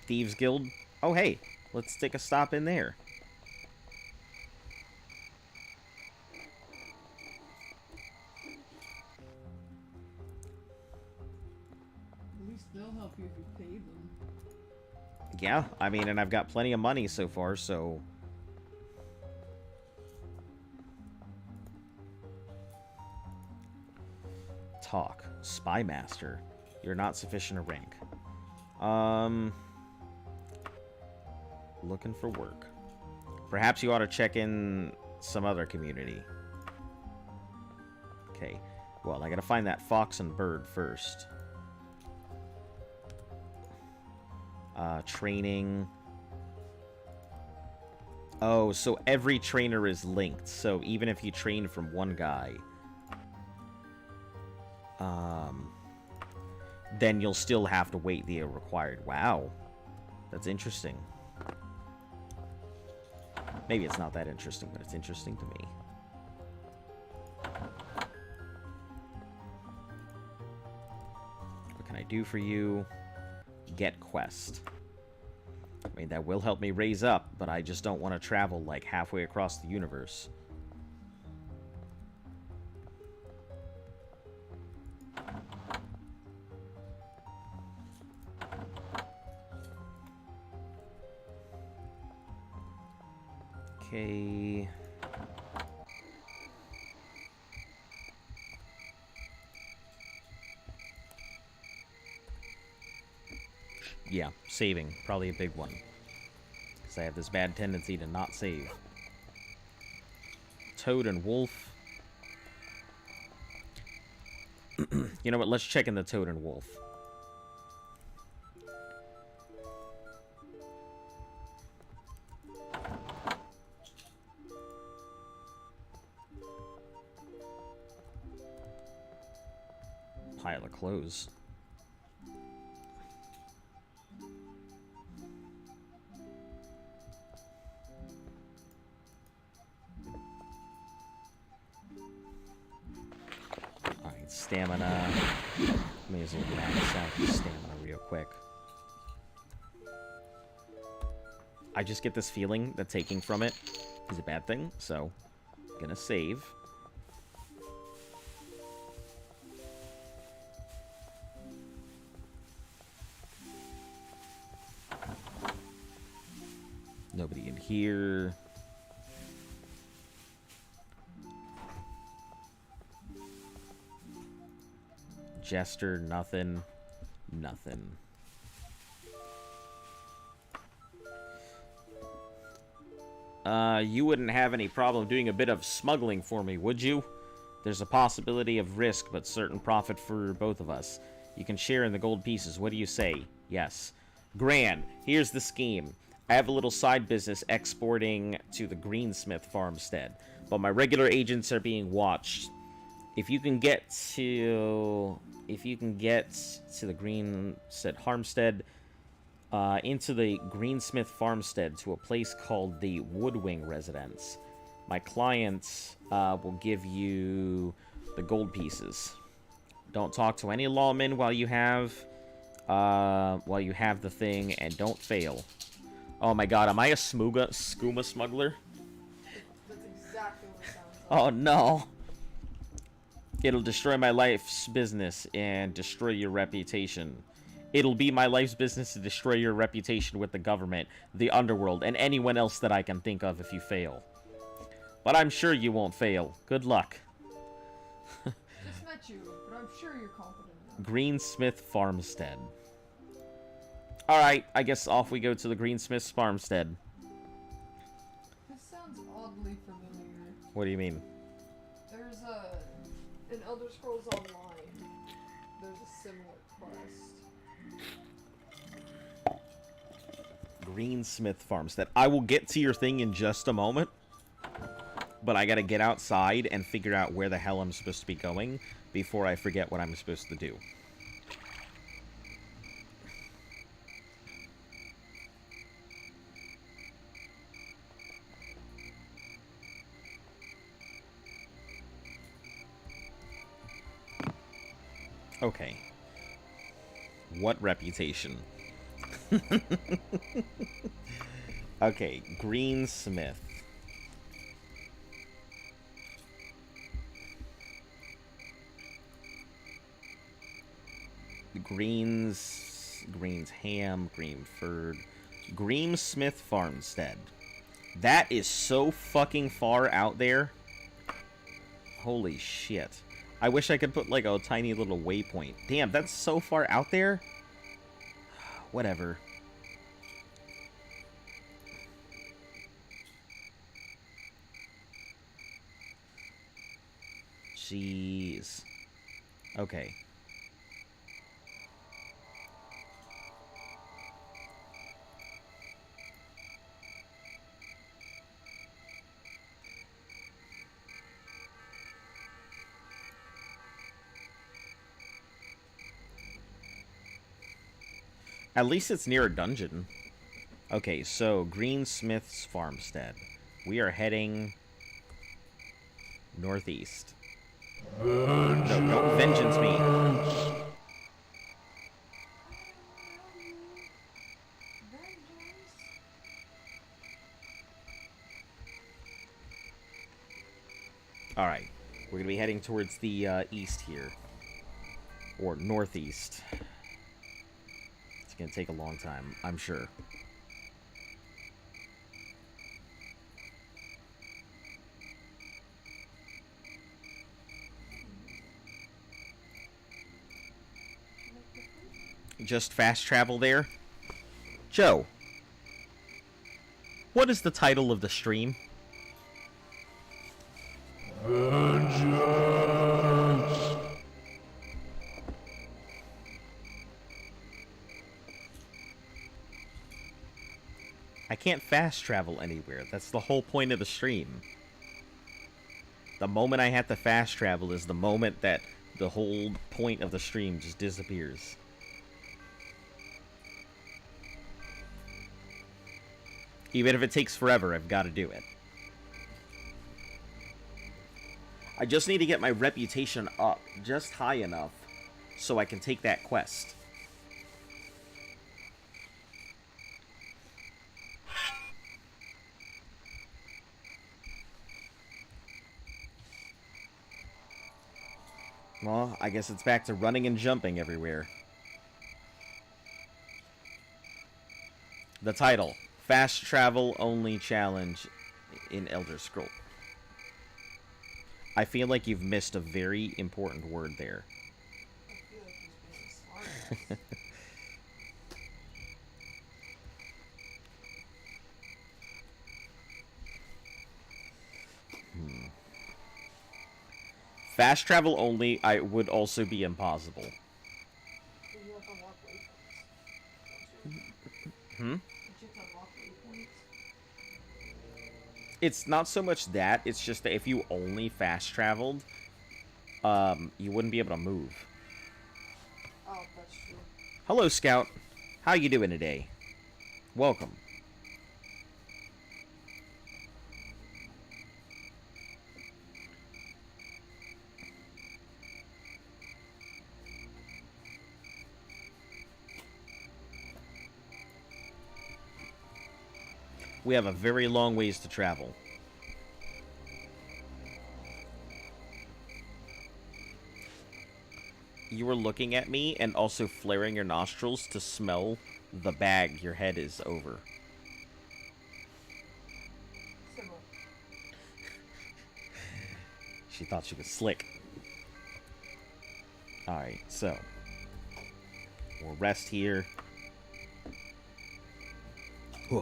Thieves Guild. Oh, hey. Let's take a stop in there. They'll help you if you pay them. Yeah, I mean, and I've got plenty of money so far, so... Talk. Spy Master. You're not sufficient a rank. Looking for work. Perhaps you ought to check in some other community. Okay. Well, I gotta find that Fox and Bird first. Training. Oh, so every trainer is linked. So even if you train from one guy, then you'll still have to wait the required. Wow. That's interesting. Maybe it's not that interesting, but it's interesting to me. What can I do for you? Get quest. I mean, that will help me raise up, but I just don't want to travel, like, halfway across the universe. Okay. Yeah, saving. Probably a big one. Because I have this bad tendency to not save. Toad and Wolf. You know what? Let's check in the Toad and Wolf. Pile of clothes. Alright, stamina. May as well max out the stamina real quick. I just get this feeling that taking from it is a bad thing, so I'm gonna save. Nobody in here. Jester, nothing. Nothing. You wouldn't have any problem doing a bit of smuggling for me, would you? There's a possibility of risk, but certain profit for both of us. You can share in the gold pieces. What do you say? Yes. Gran, here's the scheme. I have a little side business exporting to the Greensmith farmstead, but my regular agents are being watched. If you can get to the Greensmith farmstead, into the Greensmith farmstead to a place called the Woodwing Residence, my client will give you the gold pieces. Don't talk to any lawmen while you have the thing, and don't fail. Oh my god, am I a skooma smuggler? That's exactly what it sounds like. Oh no. It'll destroy my life's business and destroy your reputation. It'll be my life's business to destroy your reputation with the government, the underworld, and anyone else that I can think of if you fail. But I'm sure you won't fail. Good luck. Just met you, but I'm sure you're confident enough. Greensmith Farmstead. Alright, I guess off we go to the Greensmith's farmstead. This sounds oddly familiar. What do you mean? There's in Elder Scrolls Online, there's a similar quest. Greensmith Farmstead. I will get to your thing in just a moment, but I gotta get outside and figure out where the hell I'm supposed to be going before I forget what I'm supposed to do. Okay. What reputation? Okay, Greensmith. Greens Ham, Greenford. Greensmith Farmstead. That is so fucking far out there. Holy shit. I wish I could put, like, a tiny little waypoint. Damn, that's so far out there? Whatever. Jeez. Okay. At least it's near a dungeon. Okay, so Greensmith's Farmstead. We are heading northeast. No, don't vengeance me. Alright, we're going to be heading towards the east here. Or northeast. It's going to take a long time, I'm sure. Just fast travel there? Joe, what is the title of the stream? I can't fast travel anywhere. That's the whole point of the stream. The moment I have to fast travel is the moment that the whole point of the stream just disappears. Even if it takes forever, I've got to do it. I just need to get my reputation up just high enough so I can take that quest. Well, I guess it's back to running and jumping everywhere. The title: Fast Travel Only Challenge in Elder Scrolls. I feel like you've missed a very important word there. I feel like he's being smart. Fast travel only, I would also be impossible. You have to unlock waypoints. Don't you? Hmm? Don't you have to unlock waypoints? It's not so much that, it's just that if you only fast traveled, you wouldn't be able to move. Oh, that's true. Hello, Scout. How you doing today? Welcome. We have a very long ways to travel. You were looking at me and also flaring your nostrils to smell the bag your head is over. Similar. She thought she was slick. Alright, so. We'll rest here. Huh.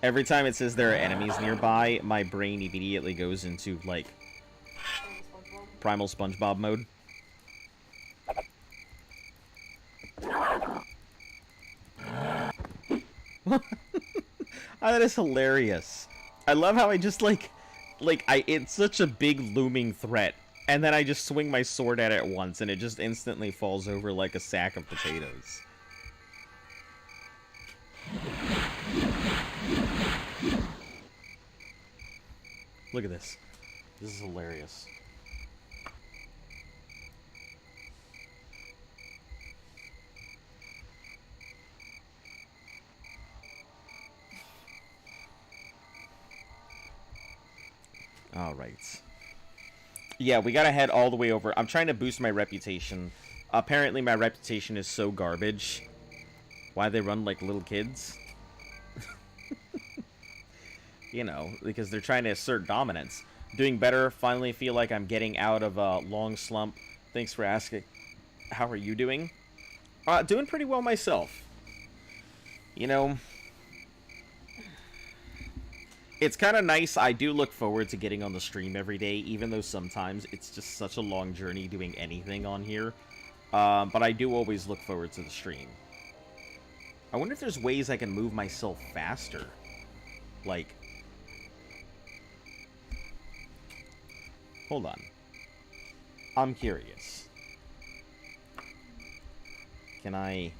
Every time it says there are enemies nearby, my brain immediately goes into, like, Primal SpongeBob mode. That is hilarious. I love how I just, it's such a big looming threat, and then I just swing my sword at it once, and it just instantly falls over like a sack of potatoes. Look at this. This is hilarious. Alright. Yeah, we gotta head all the way over. I'm trying to boost my reputation. Apparently my reputation is so garbage. Why they run like little kids? You know, because they're trying to assert dominance. Doing better, finally feel like I'm getting out of a long slump. Thanks for asking. How are you doing? Doing pretty well myself. You know, it's kind of nice. I do look forward to getting on the stream every day, even though sometimes it's just such a long journey doing anything on here. But I do always look forward to the stream. I wonder if there's ways I can move myself faster. Like, hold on. I'm curious. Can I...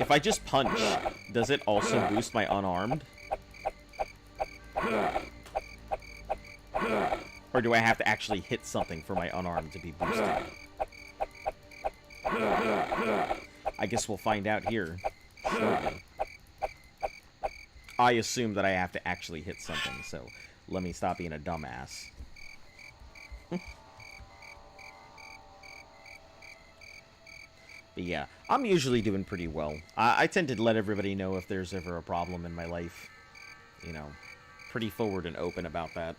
If I just punch, does it also boost my unarmed? Or do I have to actually hit something for my unarmed to be boosted? I guess we'll find out here shortly. I assume that I have to actually hit something, so let me stop being a dumbass. But yeah, I'm usually doing pretty well. I tend to let everybody know if there's ever a problem in my life. You know, pretty forward and open about that.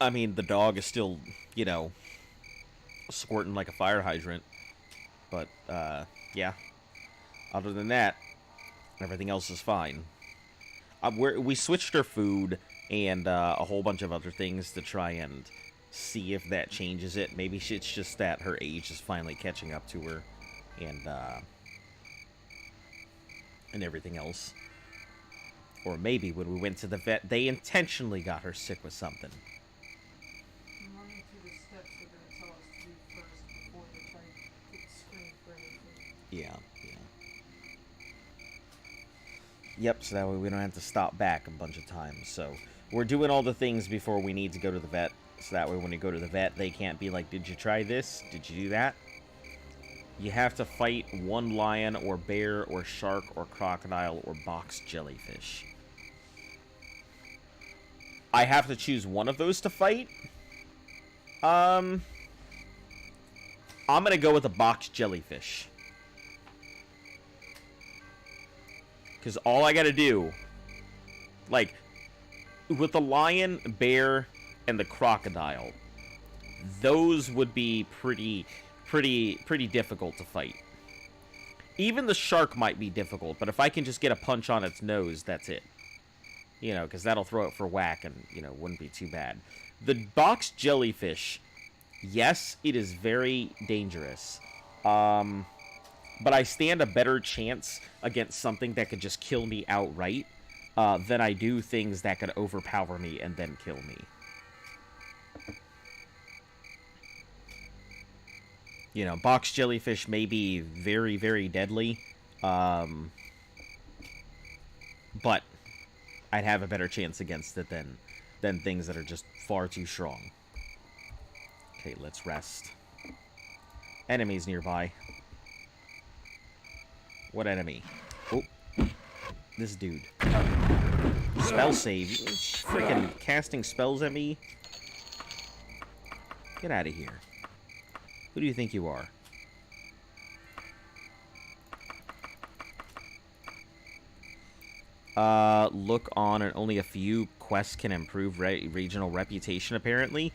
I mean, the dog is still, you know, squirting like a fire hydrant. But, yeah. Other than that, everything else is fine. We switched her food and a whole bunch of other things to try and see if that changes it. Maybe it's just that her age is finally catching up to her, and everything else. Or maybe when we went to the vet, they intentionally got her sick with something. I'm running through the steps they're going to tell us to do first before they try to screen for anything. Yeah. Yep, so that way we don't have to stop back a bunch of times. So we're doing all the things before we need to go to the vet. So that way when we go to the vet, they can't be like, did you try this? Did you do that? You have to fight one lion or bear or shark or crocodile or box jellyfish. I have to choose one of those to fight? I'm gonna go with a box jellyfish. Because all I gotta do, like, with the lion, bear, and the crocodile, those would be pretty difficult to fight. Even the shark might be difficult, but if I can just get a punch on its nose, that's it. You know, because that'll throw it for whack and, you know, wouldn't be too bad. The box jellyfish, yes, it is very dangerous. But I stand a better chance against something that could just kill me outright than I do things that could overpower me and then kill me. You know, box jellyfish may be very, very deadly, but I'd have a better chance against it than things that are just far too strong. Okay, let's rest. Enemies nearby. What enemy? Oh, this dude. Spell save. Freaking casting spells at me. Get out of here. Who do you think you are? Look on and only a few quests can improve regional reputation, apparently.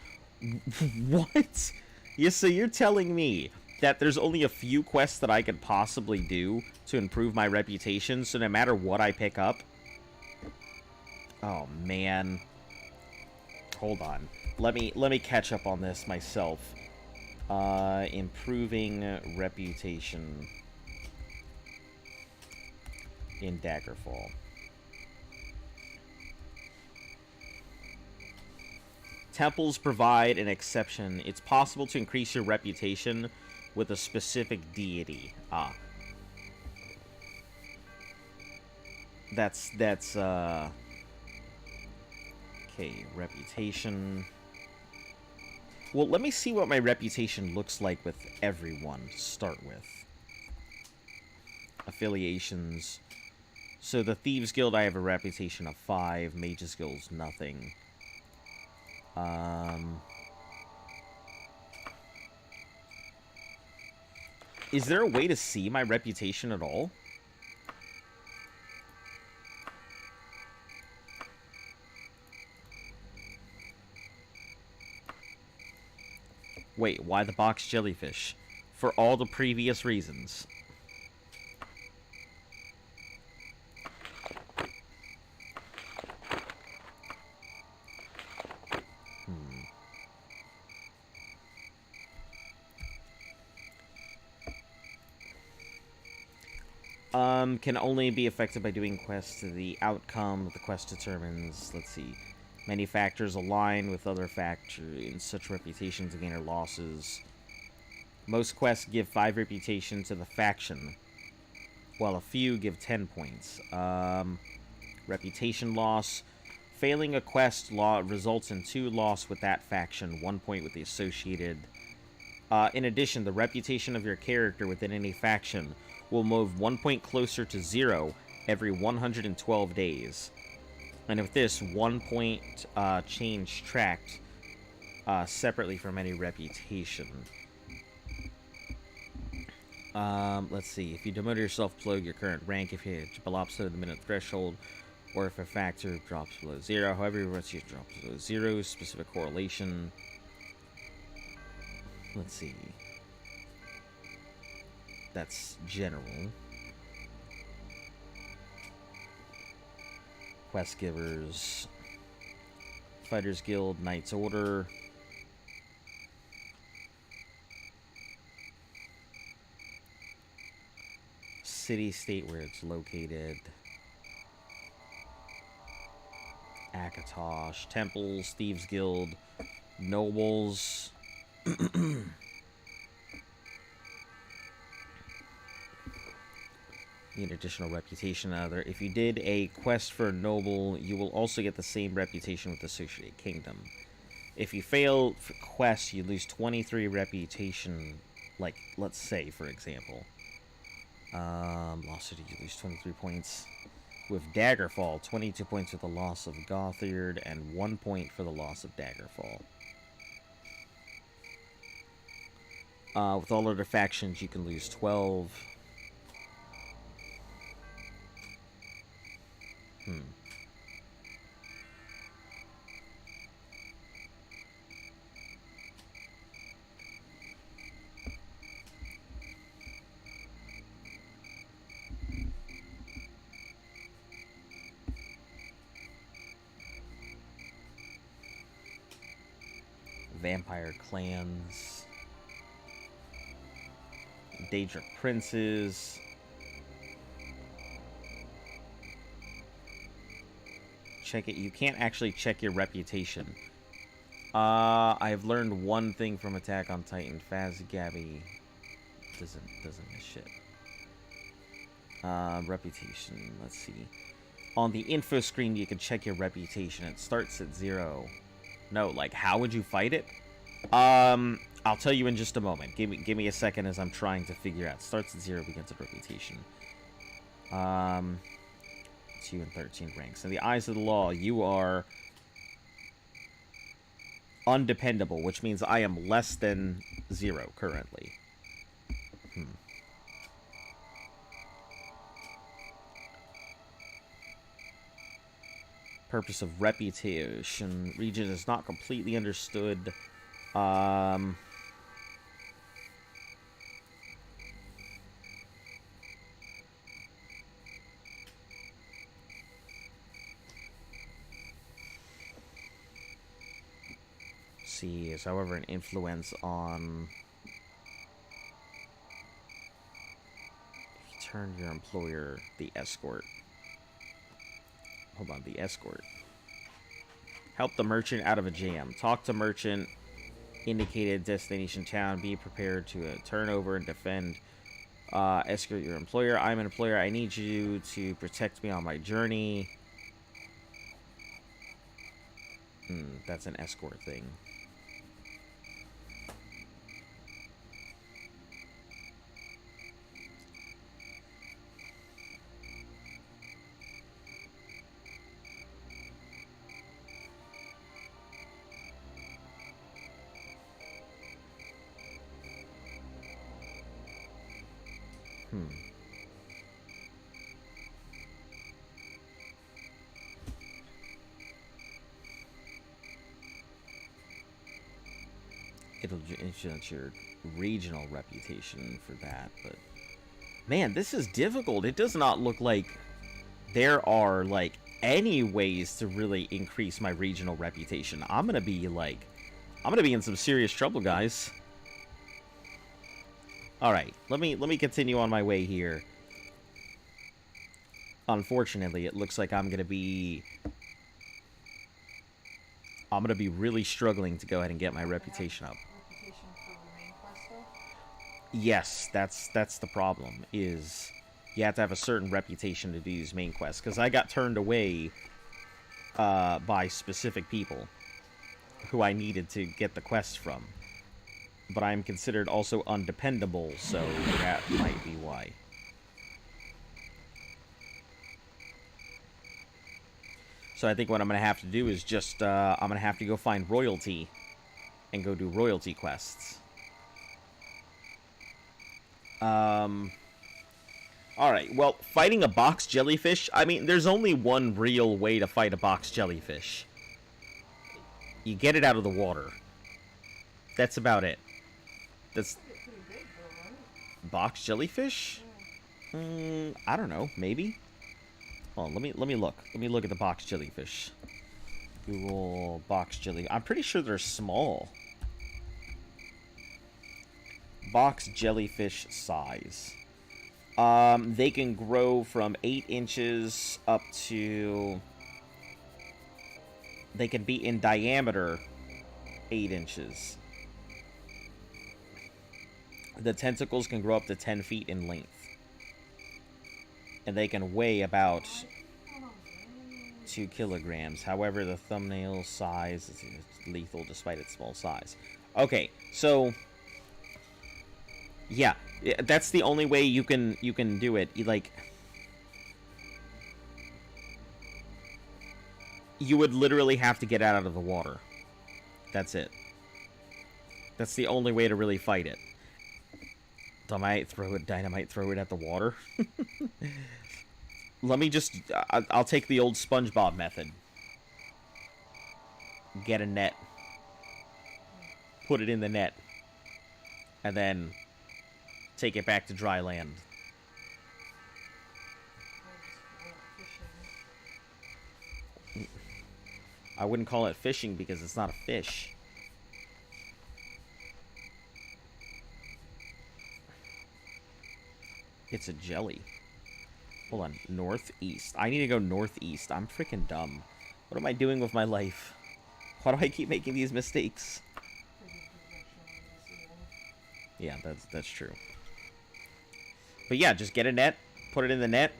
What? Yeah, so you're telling me that there's only a few quests that I could possibly do to improve my reputation, so no matter what I pick up... Oh, man. Hold on. Let me catch up on this myself. Improving reputation in Daggerfall. Temples provide an exception. It's possible to increase your reputation with a specific deity. Ah. That's okay, reputation. Well, let me see what my reputation looks like with everyone to start with. Affiliations. So the Thieves Guild, I have a reputation of 5. Mages Guild's nothing. Is there a way to see my reputation at all? Wait, why the box jellyfish? For all the previous reasons. Can only be affected by doing quests. The outcome of the quest determines, let's see, many factors align with other factors in such reputation to gain or losses. Most quests give 5 reputation to the faction, while a few give 10 points. Reputation loss. Failing a quest results in 2 loss with that faction, 1 point with the associated. In addition, the reputation of your character within any faction will move 1 point closer to 0 every 112 days. And with this, 1 point change tracked separately from any reputation. Let's see. If you demote yourself below your current rank, if you hit below the minute threshold, or if a factor drops below 0, however, once you drop below 0, specific correlation. Let's see. That's general. Quest givers. Fighters Guild, Knights Order. City, state where it's located. Akatosh, Temples, Thieves Guild, Nobles. Need additional reputation. If you did a quest for a noble, you will also get the same reputation with the associated kingdom. If you fail for quests, you lose 23 reputation. Like, let's say, for example, Lost City, you lose 23 points. With Daggerfall, 22 points with the loss of Gothard, and 1 point for the loss of Daggerfall. With all other factions, you can lose 12. Vampire clans. Daedric princes. Check it. You can't actually check your reputation. I've learned one thing from Attack on Titan. Fazgabi doesn't miss shit. Reputation. Let's see. On the info screen, you can check your reputation. It starts at 0. No, like, how would you fight it? I'll tell you in just a moment. Give me a second as I'm trying to figure out. It starts at 0, begins at reputation. 2 and 13 ranks. In the eyes of the law, you are undependable, which means I am less than 0 currently. Purpose of reputation. Region is not completely understood. See, is however an influence on... If you turn your employer, the escort. Hold on, the escort. Help the merchant out of a jam. Talk to merchant. Indicated destination town. Be prepared to turn over and defend. Escort your employer. I'm an employer. I need you to protect me on my journey. That's an escort thing. It'll influence your regional reputation for that, but... Man, this is difficult. It does not look like there are, like, any ways to really increase my regional reputation. I'm gonna be in some serious trouble, guys. Alright, let me continue on my way here. unfortunately, it looks like I'm gonna be really struggling to go ahead and get my reputation up. Reputation for the main quest stuff? Yes, that's the problem, is you have to have a certain reputation to do these main quests, because I got turned away by specific people who I needed to get the quest from. But I'm considered also undependable, so that might be why. So I think what I'm going to have to do is just, I'm going to have to go find royalty and go do royalty quests. Alright, well, fighting a box jellyfish, I mean, there's only one real way to fight a box jellyfish. You get it out of the water. That's about it. That's... Pretty big though, right? Box jellyfish? I don't know, maybe? Hold on, let me look. Let me look at the box jellyfish. Google box jelly. I'm pretty sure they're small. Box jellyfish size. They can grow from 8 inches up to... They can be in diameter 8 inches. The tentacles can grow up to 10 feet in length. And they can weigh about 2 kilograms. However, the thumbnail size is lethal despite its small size. Okay, so... Yeah, that's the only way you can do it. You would literally have to get out of the water. That's it. That's the only way to really fight it. Dynamite throw it at the water. Let me just... I'll take the old SpongeBob method. Get a net. Put it in the net. And then take it back to dry land. I wouldn't call it fishing because it's not a fish. It's a jelly. Hold on. Northeast. I need to go northeast. I'm freaking dumb. What am I doing with my life? Why do I keep making these mistakes? Yeah, that's true. But yeah, just get a net, put it in the net,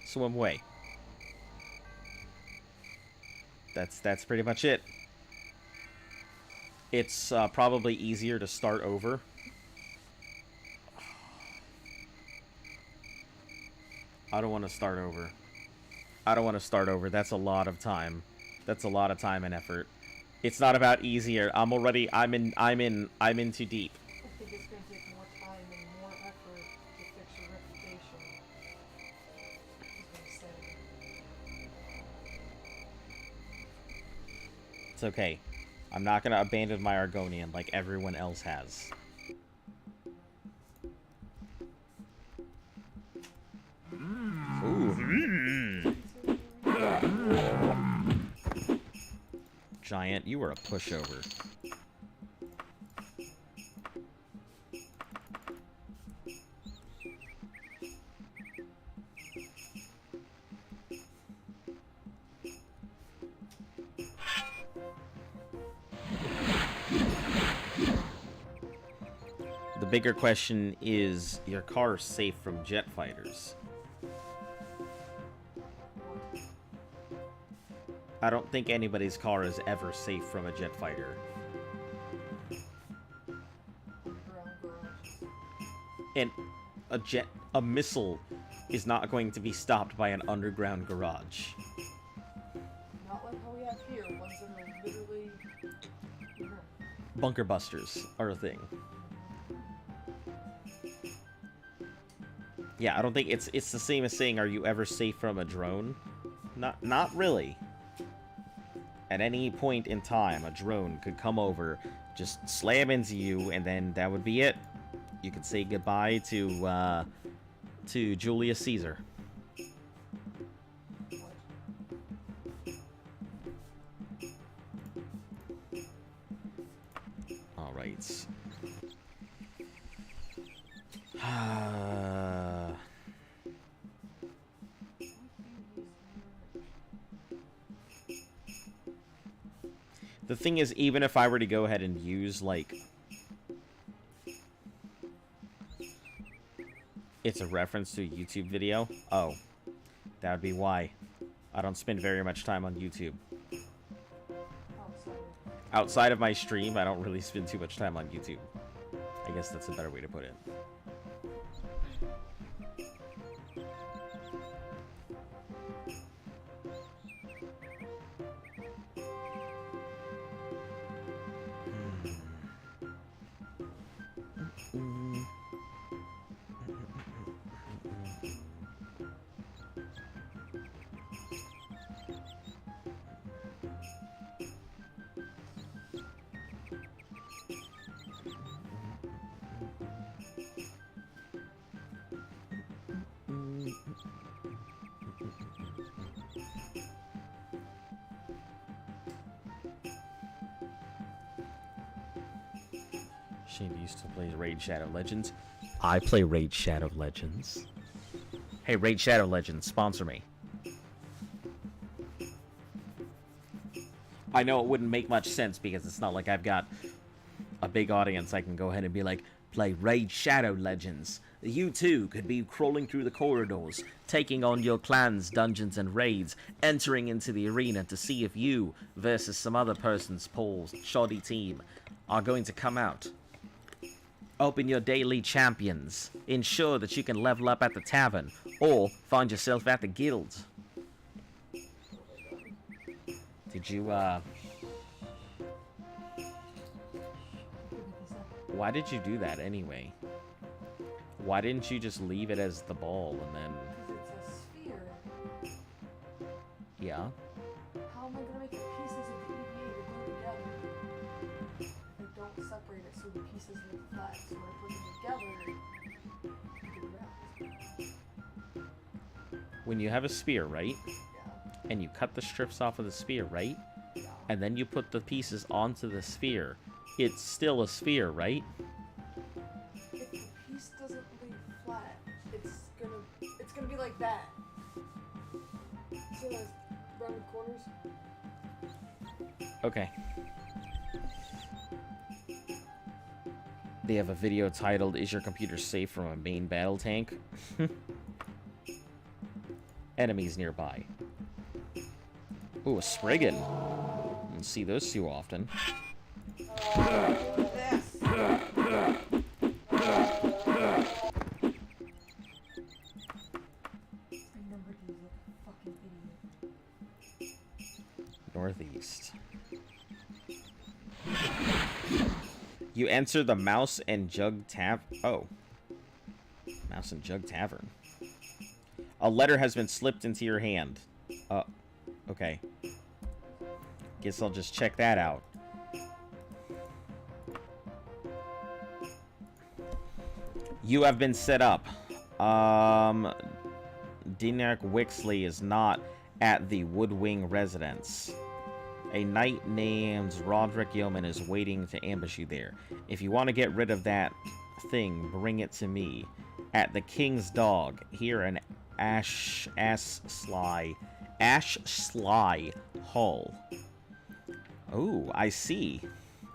swim away. That's pretty much it. It's probably easier to start over. I don't want to start over. I don't want to start over. That's a lot of time. That's a lot of time and effort. It's not about easier. I'm in too deep. I think it's going to take more time and more effort to fix your reputation. Is what I'm saying. It's okay. I'm not gonna abandon my Argonian like everyone else has. Ooh. Giant, you were a pushover. The bigger question is, your car safe from jet fighters? I don't think anybody's car is ever safe from a jet fighter. And a missile is not going to be stopped by an underground garage. Not like how we have here, ones that are literally... Bunker busters are a thing. Yeah, I don't think it's the same as saying, are you ever safe from a drone? Not really. At any point in time, a drone could come over, just slam into you, and then that would be it. You could say goodbye to Julius Caesar. All right. The thing is, even if I were to go ahead and use, like... It's a reference to a YouTube video? Oh. That would be why. I don't spend very much time on YouTube. Outside of my stream, I don't really spend too much time on YouTube. I guess that's a better way to put it. Shane used to play Raid Shadow Legends. I play Raid Shadow Legends. Hey, Raid Shadow Legends, sponsor me. I know it wouldn't make much sense because it's not like I've got a big audience. I can go ahead and be like, play Raid Shadow Legends. You too could be crawling through the corridors, taking on your clan's dungeons and raids, entering into the arena to see if you versus some other person's shoddy team are going to come out. Open your daily champions. Ensure that you can level up at the tavern, or find yourself at the guild. Did you, Why did you do that anyway? Why didn't you just leave it as the ball and then... Because it's a sphere. Yeah? How am I gonna make the pieces of the EVA to glue together? I don't separate it so the pieces make flat. So when I put them together, they wrap. When you have a spear, right? Yeah. And you cut the strips off of the spear, right? Yeah. And then you put the pieces onto the sphere. It's still a sphere, right? If the piece doesn't lay flat, it's gonna be like that. So those rounded corners. Okay. They have a video titled, "Is your computer safe from a main battle tank?" Enemies nearby. Ooh, a Spriggan. Don't see those too often. Northeast. You enter the Mouse and Jug Oh. Mouse and Jug Tavern. A letter has been slipped into your hand. Okay. Guess I'll just check that out. You have been set up. Dinerik Wixley is not at the Woodwing residence. A knight named Roderick Yeoman is waiting to ambush you there. If you want to get rid of that thing, bring it to me. At the King's Dog, here in Ash Sly Hall. Oh, I see.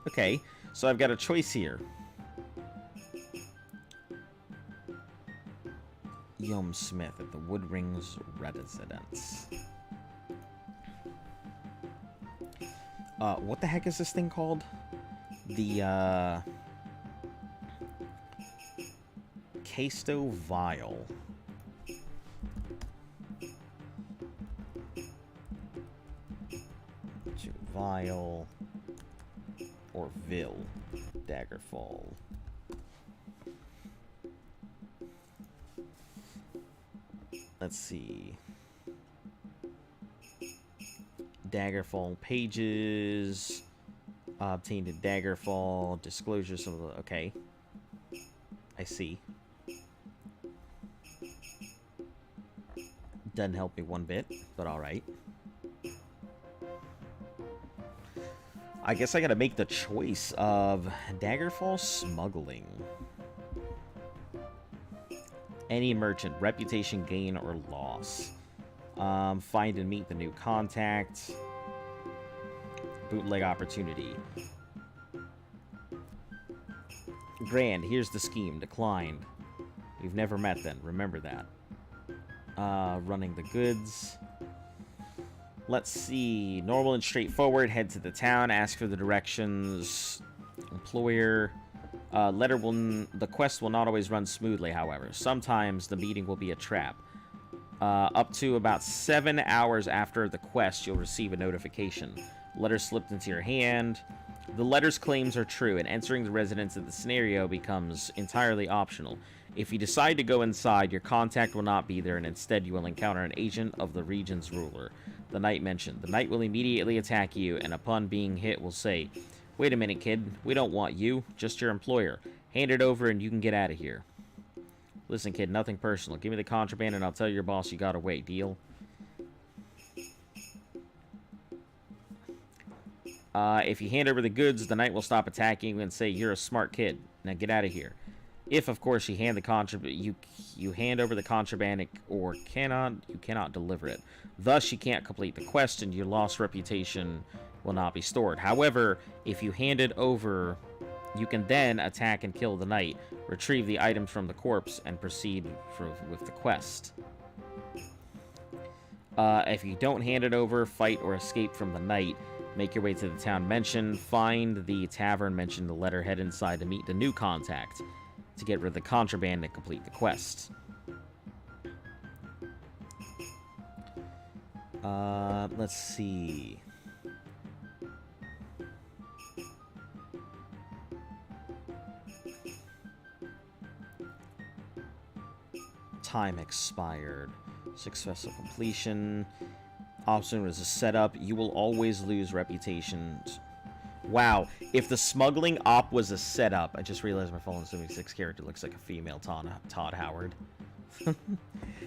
Okay, so I've got a choice here. Yom Smith at the Woodring's residence. What the heck is this thing called? The, Casto Vial. Vial. Or Vil. Daggerfall. Let's see. Daggerfall pages. Obtained at Daggerfall. Disclosures of the... Okay. I see. Doesn't help me one bit, but alright. I guess I gotta make the choice of Daggerfall smuggling. Any merchant, reputation gain or loss. Find and meet the new contact. bootleg opportunity. Grand, here's the scheme. Declined. We've never met then. Remember that. Running the goods. Let's see. Normal and straightforward. Head to the town. Ask for the directions. Employer. The quest will not always run smoothly, however. Sometimes the meeting will be a trap. Up to about 7 hours after the quest, you'll receive a notification. Letter slipped into your hand. The letter's claims are true, and entering the residence of the scenario becomes entirely optional. If you decide to go inside, your contact will not be there, and instead you will encounter an agent of the region's ruler, the knight mentioned. The knight will immediately attack you, and upon being hit will say, "Wait a minute, kid. We don't want you, just your employer. Hand it over and you can get out of here." Listen, kid, nothing personal. Give me the contraband and I'll tell your boss you got away. Deal? If you hand over the goods, the knight will stop attacking you and say, "You're a smart kid. Now get out of here." If, of course, you hand over the contraband or you cannot deliver it. Thus, you can't complete the quest and your lost reputation will not be stored. However, if you hand it over, you can then attack and kill the knight, retrieve the items from the corpse, and proceed with the quest. If you don't hand it over, fight or escape from the knight, make your way to the town mentioned, find the tavern mentioned in the letter, head inside to meet the new contact to get rid of the contraband and complete the quest. Let's see. Time expired. Successful completion. Option was a setup. You will always lose reputation. Wow. If the smuggling op was a setup, I just realized my Fallen 76 character looks like a female Todd Howard.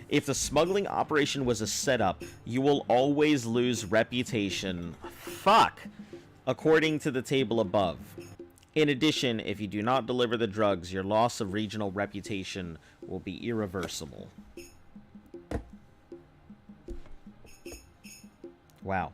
If the smuggling operation was a setup, you will always lose reputation. Fuck. According to the table above. In addition, if you do not deliver the drugs, your loss of regional reputation will be irreversible. Wow.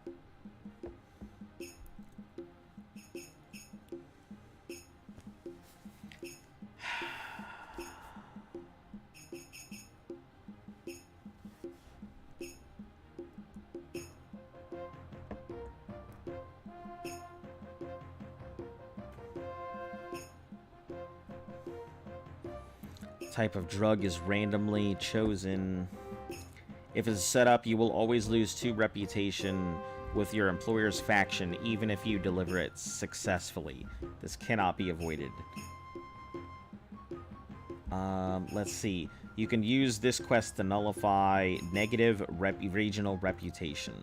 Type of drug is randomly chosen. If it's set up, you will always lose 2 reputation with your employer's faction, even if you deliver it successfully. This cannot be avoided. Let's see. You can use this quest to nullify negative regional reputation.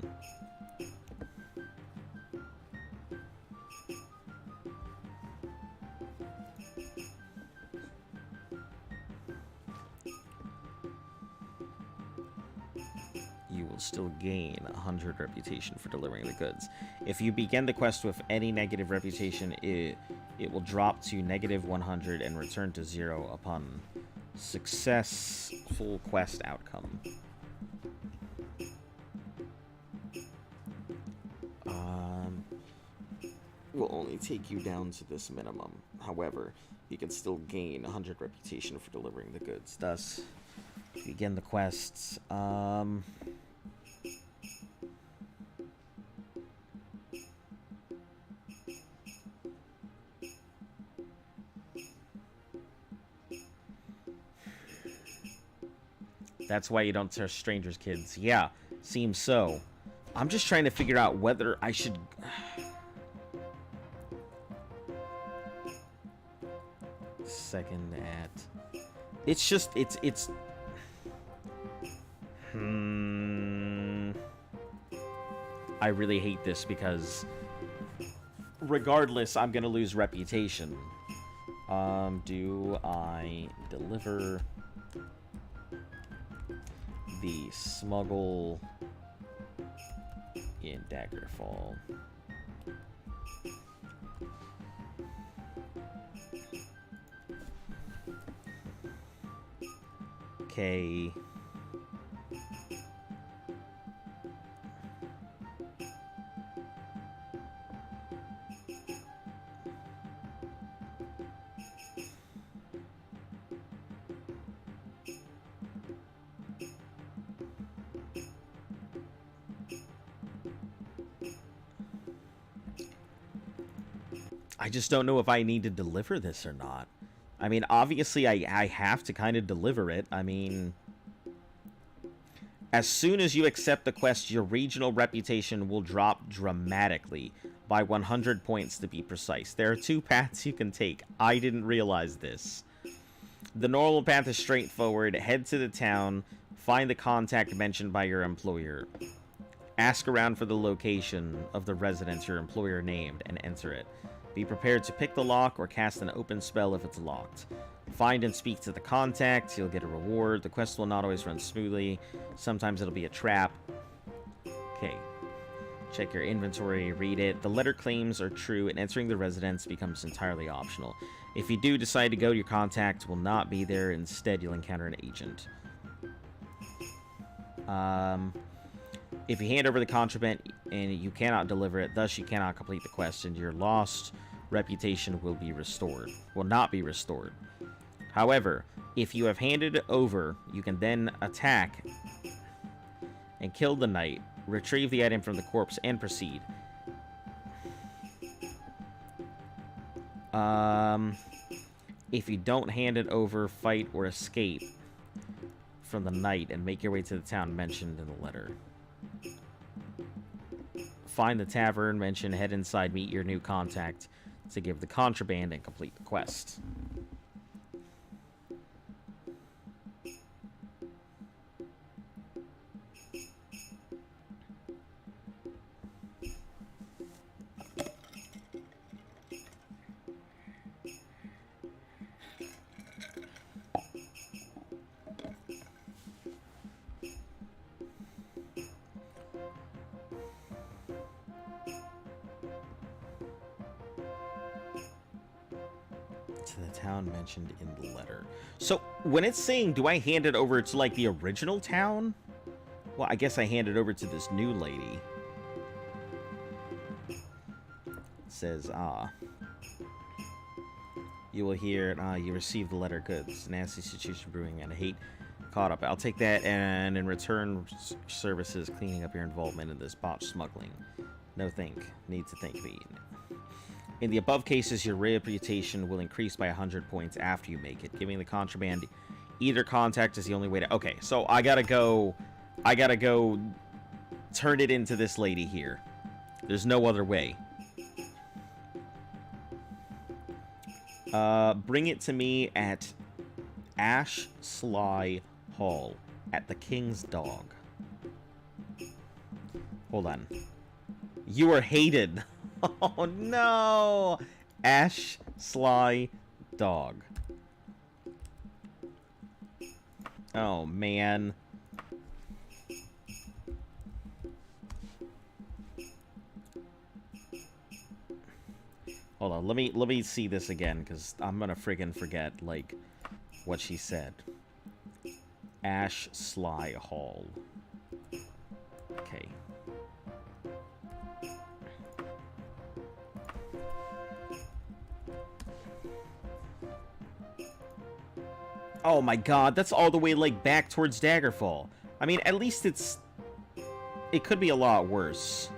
Still gain 100 reputation for delivering the goods. If you begin the quest with any negative reputation, it will drop to negative 100 and return to 0 upon successful quest outcome. Will only take you down to this minimum. However, you can still gain 100 reputation for delivering the goods. Thus, begin the quests. That's why you don't trust strangers, kids. Yeah, seems so. I'm just trying to figure out whether I should... Second at... It's just... It's... I really hate this because... Regardless, I'm gonna lose reputation. Do I deliver... the smuggle in Daggerfall? Okay. I just don't know if I need to deliver this or not. I mean, obviously, I have to kind of deliver it. I mean, as soon as you accept the quest, your regional reputation will drop dramatically, by 100 points to be precise. There are 2 paths you can take. I didn't realize this. The normal path is straightforward. Head to the town, find the contact mentioned by your employer. Ask around for the location of the residence your employer named and enter it. Be prepared to pick the lock or cast an open spell if it's locked. Find and speak to the contact. You'll get a reward. The quest will not always run smoothly. Sometimes it'll be a trap. Okay. Check your inventory, read it. The letter claims are true, and entering the residence becomes entirely optional. If you do decide to go, your contact will not be there. Instead, you'll encounter an agent. If you hand over the contraband and you cannot deliver it, thus you cannot complete the quest, and your lost reputation will be restored. Will not be restored. However, if you have handed it over, you can then attack and kill the knight. Retrieve the item from the corpse and proceed. If you don't hand it over, fight or escape from the knight and make your way to the town mentioned in the letter. Find the tavern mentioned, head inside, meet your new contact to give the contraband and complete the quest. To the town mentioned in the letter. So, when it's saying, do I hand it over to, like, the original town? Well, I guess I hand it over to this new lady. It says, you will hear, you received the letter. Good. It's a nasty situation brewing, and I hate caught up. I'll take that, and in return, services cleaning up your involvement in this botched smuggling. No think. Need to think me. In the above cases, your reputation will increase by 100 points after you make it. Giving the contraband either contact is the only way to... Okay, so I gotta go turn it into this lady here. There's no other way. Bring it to me at Ash Sly Hall at the King's Dog. Hold on. You are hated. Oh no! Ash Sly Dog. Oh man. Hold on, let me see this again, because I'm gonna friggin' forget, like, what she said. Ash Sly Hall. Okay. Oh my god, that's all the way, like, back towards Daggerfall. I mean, at least it's... It could be a lot worse.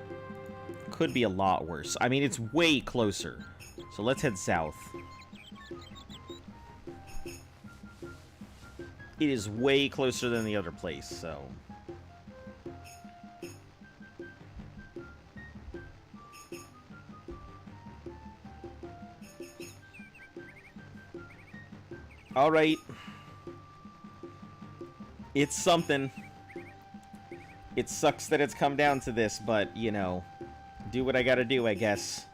Could be a lot worse. I mean, it's way closer. So let's head south. It is way closer than the other place, so... Alright. It's something. It sucks that it's come down to this, but, you know, do what I gotta do, I guess.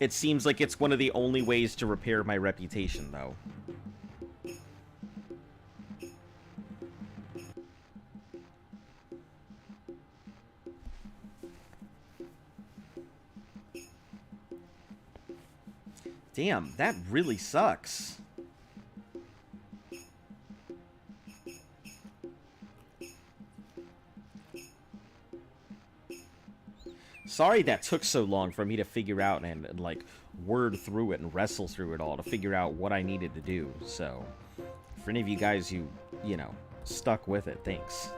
It seems like it's one of the only ways to repair my reputation, though. Damn, that really sucks. Sorry that took so long for me to figure out and like, word through it and wrestle through it all to figure out what I needed to do. So, for any of you guys who, you know, stuck with it, thanks.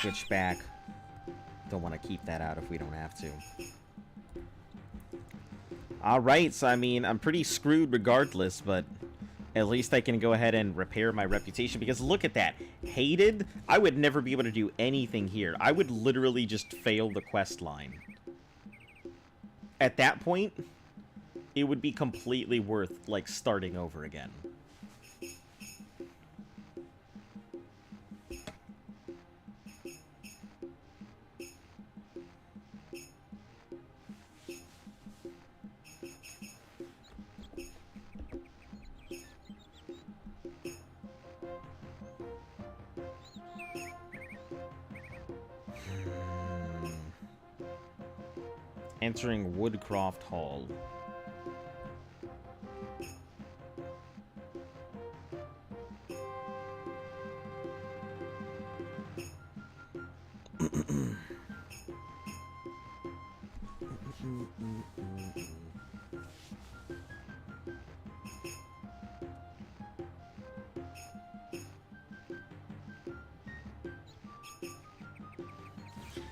switch back. Don't want to keep that out if we don't have to. Alright, so I mean, I'm pretty screwed regardless, but at least I can go ahead and repair my reputation, because look at that. Hated? I would never be able to do anything here. I would literally just fail the quest line. At that point, it would be completely worth, like, starting over again. Entering Woodcroft Hall.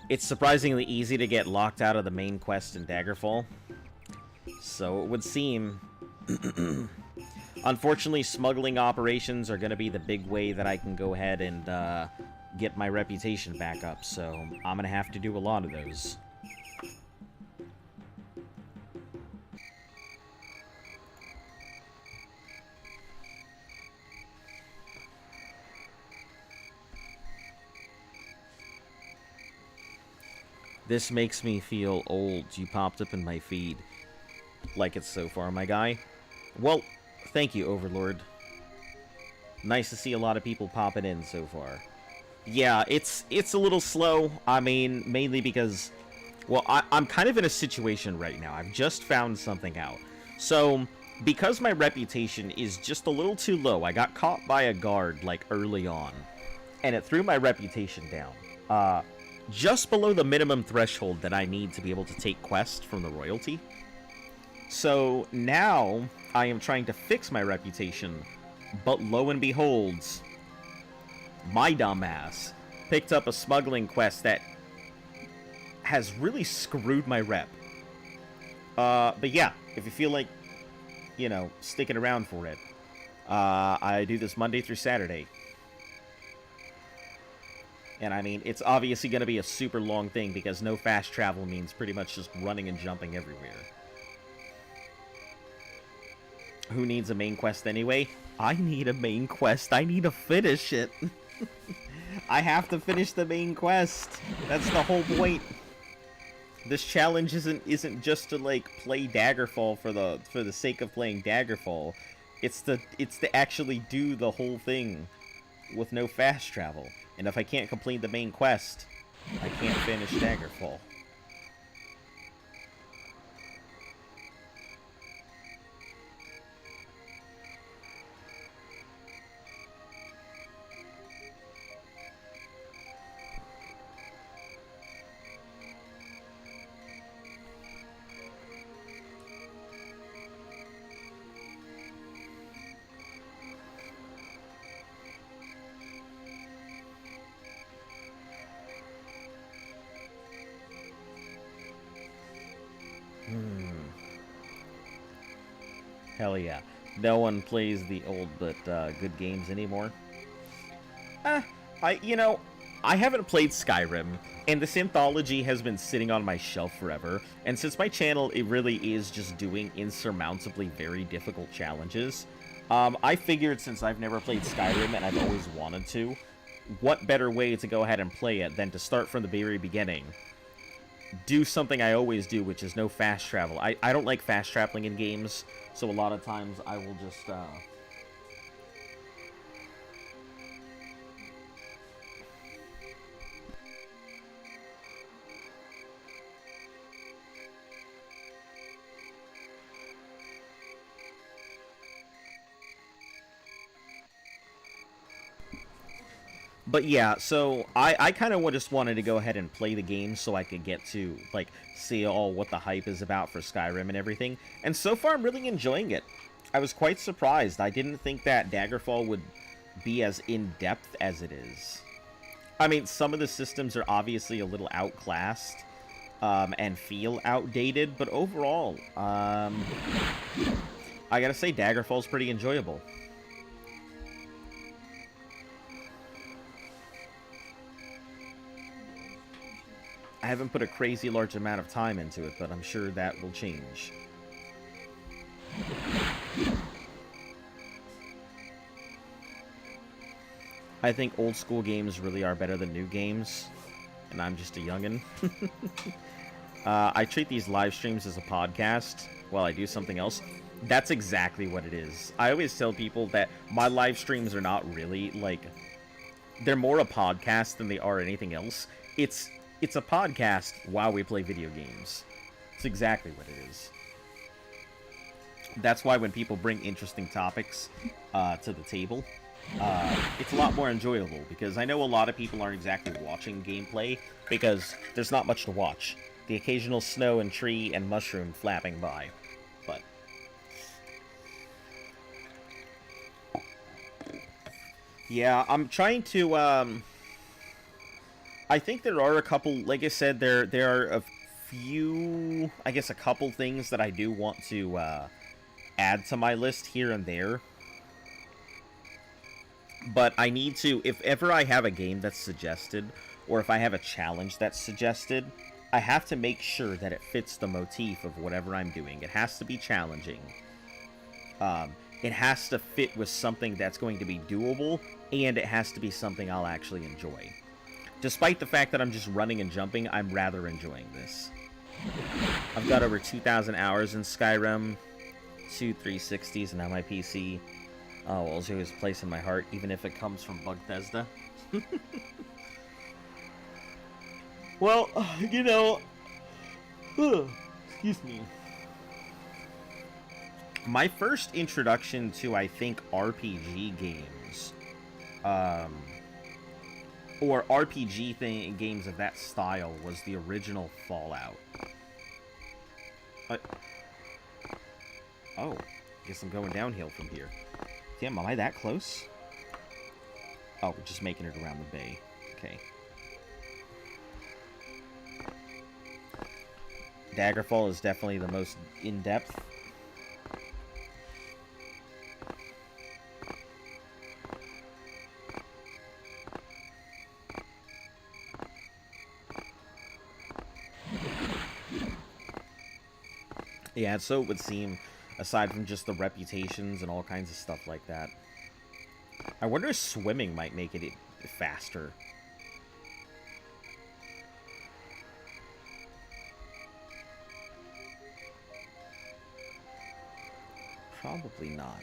It's surprisingly easy to get locked out of the main quest in Daggerfall. So it would seem. Unfortunately, smuggling operations are going to be the big way that I can go ahead and get my reputation back up. So I'm going to have to do a lot of those. This makes me feel old. You popped up in my feed. Like it so far, my guy. Well, thank you, Overlord. Nice to see a lot of people popping in so far. Yeah, it's a little slow. I mean, mainly because, well, I'm kind of in a situation right now. I've just found something out. So, because my reputation is just a little too low, I got caught by a guard, like, early on. And it threw my reputation down. Just below the minimum threshold that I need to be able to take quests from the royalty. So now I am trying to fix my reputation, but lo and behold, my dumbass picked up a smuggling quest that has really screwed my rep. But yeah, if you feel like, you know, sticking around for it, I do this Monday through Saturday. And I mean, it's obviously going to be a super long thing because no fast travel means pretty much just running and jumping everywhere. Who needs a main quest anyway? I need a main quest. I need to finish it. I have to finish the main quest. That's the whole point. This challenge isn't just to like play Daggerfall for the sake of playing Daggerfall. It's to actually do the whole thing with no fast travel. And if I can't complete the main quest, I can't finish Daggerfall. Hell yeah. No one plays the old but good games anymore. I haven't played Skyrim, and this anthology has been sitting on my shelf forever, and since my channel, it really is just doing insurmountably very difficult challenges, I figured since I've never played Skyrim and I've always wanted to, what better way to go ahead and play it than to start from the very beginning. Do something I always do, which is no fast travel. I don't like fast traveling in games, so a lot of times I will just, But yeah, so I kind of just wanted to go ahead and play the game so I could get to, like, see all what the hype is about for Skyrim and everything. And so far, I'm really enjoying it. I was quite surprised. I didn't think that Daggerfall would be as in-depth as it is. I mean, some of the systems are obviously a little outclassed and feel outdated, but overall, I gotta say, Daggerfall's pretty enjoyable. I haven't put a crazy large amount of time into it, but I'm sure that will change. I think old school games really are better than new games, and I'm just a youngin'. I treat these live streams as a podcast while I do something else. That's exactly what it is. I always tell people that my live streams are not really, like... They're more a podcast than they are anything else. It's a podcast while we play video games. It's exactly what it is. That's why when people bring interesting topics to the table... it's a lot more enjoyable, because I know a lot of people aren't exactly watching gameplay, because there's not much to watch. The occasional snow and tree and mushroom flapping by. But... yeah, I'm trying to, I think there are a couple, like I said, there are a few, I guess a couple things that I do want to, add to my list here and there. But I need to, if ever I have a game that's suggested, or if I have a challenge that's suggested, I have to make sure that it fits the motif of whatever I'm doing. It has to be challenging. It has to fit with something that's going to be doable, and it has to be something I'll actually enjoy. Despite the fact that I'm just running and jumping, I'm rather enjoying this. I've got over 2,000 hours in Skyrim, 2 360s, and now my PC. Oh, well, I'll always place in my heart, even if it comes from Bethesda. Well, you know... excuse me. My first introduction to, I think, RPG games, or RPG games of that style, was the original Fallout. Oh, guess I'm going downhill from here. Damn, am I that close? Oh, we're just making it around the bay. Okay. Daggerfall is definitely the most in-depth. Yeah, so it would seem, aside from just the reputations and all kinds of stuff like that. I wonder if swimming might make it faster. Probably not.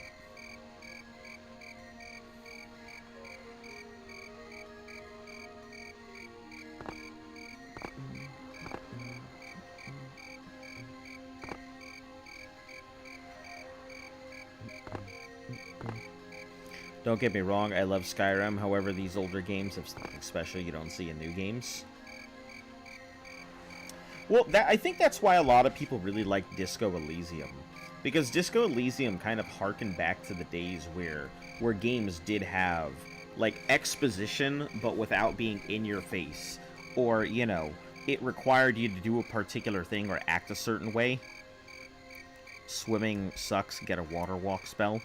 Don't get me wrong, I love Skyrim, however these older games have something special you don't see in new games. Well, I think that's why a lot of people really like Disco Elysium. Because Disco Elysium kind of harkened back to the days where games did have, like, exposition, but without being in your face. Or, you know, it required you to do a particular thing or act a certain way. Swimming sucks, get a water walk spell.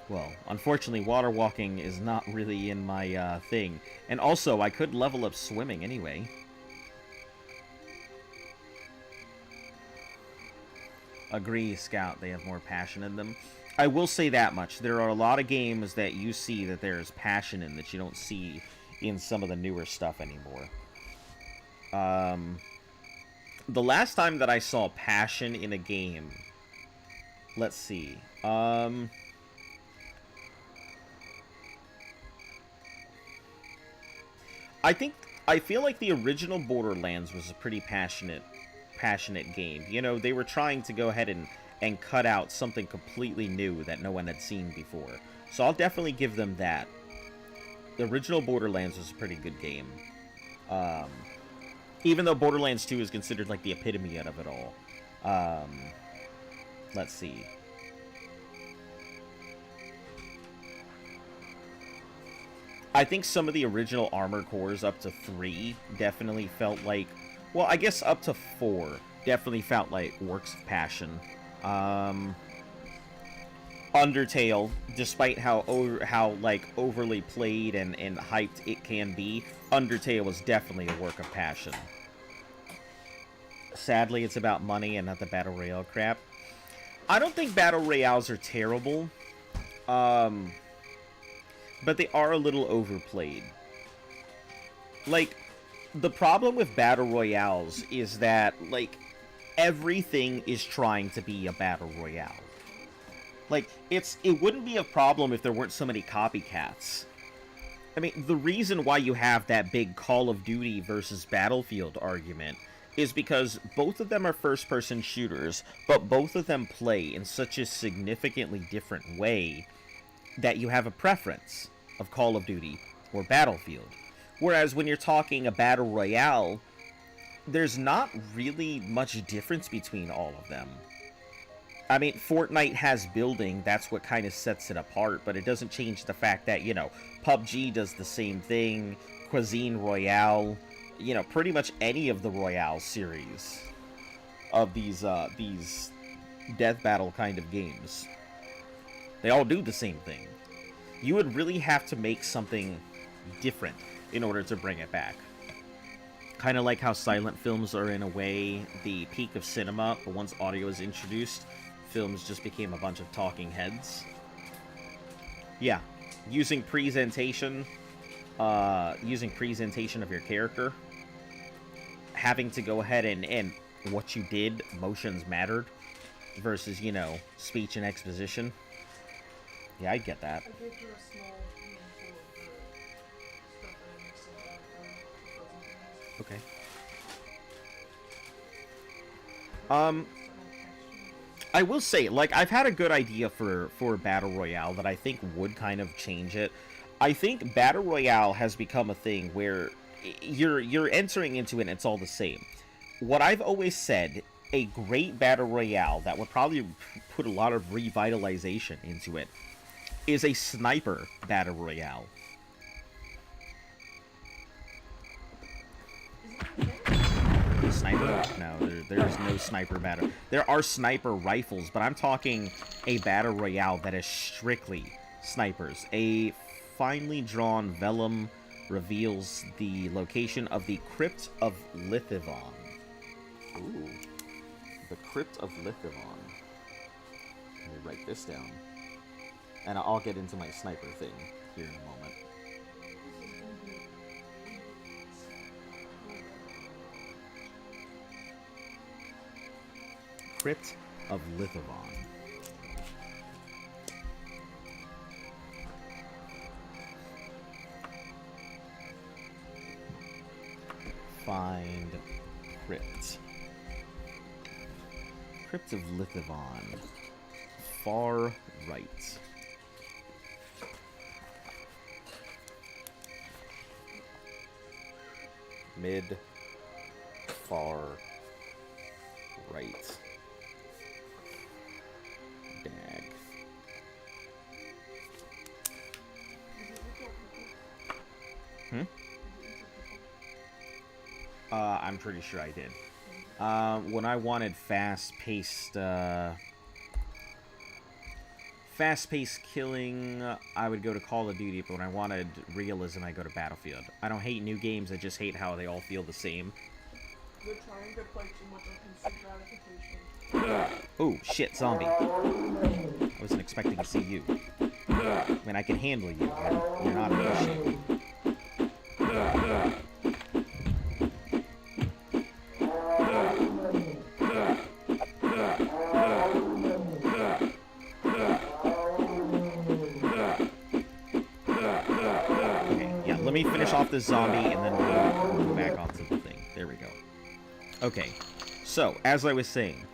Well, unfortunately, water walking is not really in my thing. And also, I could level up swimming anyway. Agree, Scout, they have more passion in them. I will say that much. There are a lot of games that you see that there's passion in that you don't see in some of the newer stuff anymore. The last time that I saw passion in a game... Let's see. I feel like the original Borderlands was a pretty passionate game. You know, they were trying to go ahead and cut out something completely new that no one had seen before. So I'll definitely give them that. The original Borderlands was a pretty good game. Even though Borderlands 2 is considered like the epitome of it all. Let's see. I think some of the original Armored Cores up to 3 definitely felt like, well, I guess up to 4 definitely felt like works of passion. Undertale, despite how like overly played and hyped it can be, Undertale was definitely a work of passion. Sadly, it's about money and not the Battle Royale crap. I don't think Battle Royales are terrible. But they are a little overplayed. Like, the problem with Battle Royales is that, like, everything is trying to be a Battle Royale. Like, it wouldn't be a problem if there weren't so many copycats. I mean, the reason why you have that big Call of Duty versus Battlefield argument is because both of them are first-person shooters, but both of them play in such a significantly different way that you have a preference of Call of Duty or Battlefield. Whereas when you're talking a Battle Royale, there's not really much difference between all of them. I mean, Fortnite has building, that's what kind of sets it apart, but it doesn't change the fact that, you know, PUBG does the same thing, Cuisine Royale, you know, pretty much any of the Royale series of these death battle kind of games. They all do the same thing. You would really have to make something different in order to bring it back. Kind of like how silent films are, in a way, the peak of cinema, but once audio is introduced, films just became a bunch of talking heads. Yeah, using presentation of your character, having to go ahead and what you did, motions mattered, versus, you know, speech and exposition. Yeah, I get that. I gave her a small handful of the stuff that I mixed in Okay. I will say, like, I've had a good idea for Battle Royale that I think would kind of change it. I think Battle Royale has become a thing where you're entering into it and it's all the same. What I've always said, a great Battle Royale that would probably put a lot of revitalization into it is a sniper Battle Royale. Sniper? No, there's no sniper battle. There are sniper rifles, but I'm talking a Battle Royale that is strictly snipers. A finely drawn vellum reveals the location of the Crypt of Lithivon. Ooh. The Crypt of Lithivon. Let me write this down. And I'll get into my sniper thing here in a moment. Crypt of Lithivon. Find Crypt. Crypt of Lithivon. Far right. Mid. Far right. Dag. I'm pretty sure I did. When I wanted fast-paced killing, I would go to Call of Duty, but when I wanted realism, I go to Battlefield. I don't hate new games, I just hate how they all feel the same. They're trying to play too much on instant gratification. Oh, shit, zombie. I wasn't expecting to see you. I mean, I can handle you, but you're not an issue. Let me finish off this zombie, and then we'll go back onto the thing. There we go. Okay, so, as I was saying,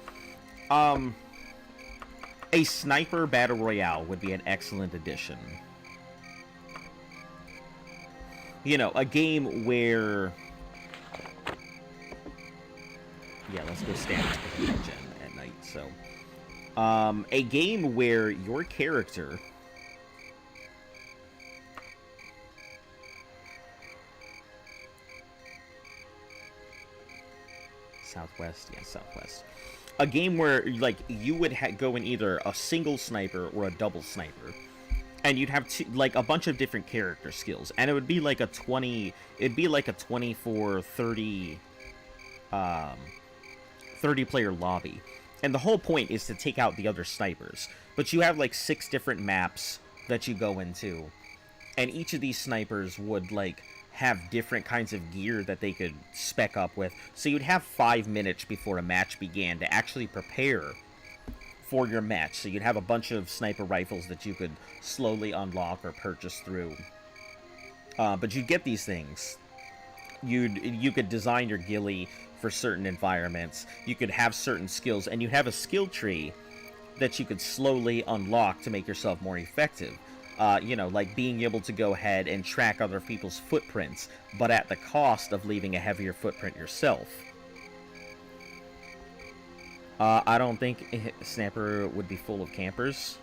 a sniper battle royale would be an excellent addition. You know, a game where... Yeah, let's go stand at the hedge at night, so... a game where your character... Southwest? Yeah, Southwest. A game where, like, you would go in either a single sniper or a double sniper. And you'd have, like, a bunch of different character skills. And it would be like a 20... It'd be like a 24, 30... 30-player lobby. And the whole point is to take out the other snipers. But you have, like, 6 different maps that you go into. And each of these snipers would, like, have different kinds of gear that they could spec up with. So you'd have 5 minutes before a match began to actually prepare for your match. So you'd have a bunch of sniper rifles that you could slowly unlock or purchase through. But you'd get these things. You could design your ghillie for certain environments. You could have certain skills, and you have a skill tree that you could slowly unlock to make yourself more effective. You know, like being able to go ahead and track other people's footprints, but at the cost of leaving a heavier footprint yourself. I don't think Snapper would be full of campers.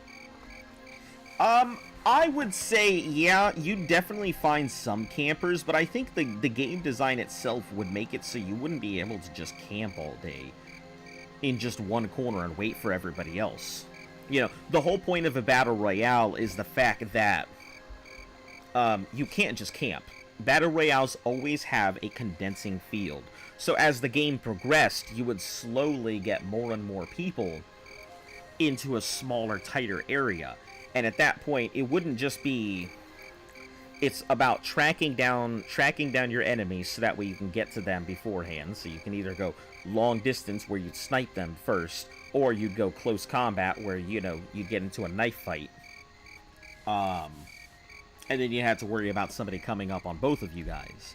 I would say, yeah, you'd definitely find some campers, but I think the game design itself would make it so you wouldn't be able to just camp all day in just one corner and wait for everybody else. You know, the whole point of a battle royale is the fact that you can't just camp. Battle royales always have a condensing field. So as the game progressed, you would slowly get more and more people into a smaller, tighter area. And at that point, it wouldn't just be... It's about tracking down your enemies so that way you can get to them beforehand. So you can either go long distance where you'd snipe them first, or you'd go close combat where, you know, you'd get into a knife fight. And then you had to worry about somebody coming up on both of you guys.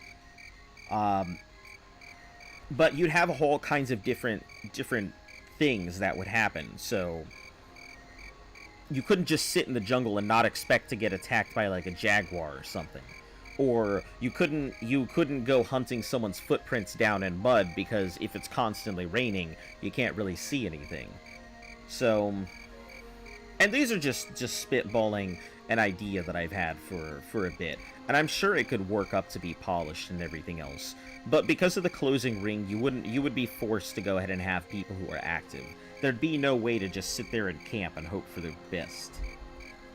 But you'd have all kinds of different things that would happen. So you couldn't just sit in the jungle and not expect to get attacked by, like, a jaguar or something. Or you couldn't go hunting someone's footprints down in mud, because if it's constantly raining, you can't really see anything. So, and these are just spitballing an idea that I've had for a bit, and I'm sure it could work up to be polished and everything else. But because of the closing ring, you would be forced to go ahead and have people who are active. There'd be no way to just sit there and camp and hope for the best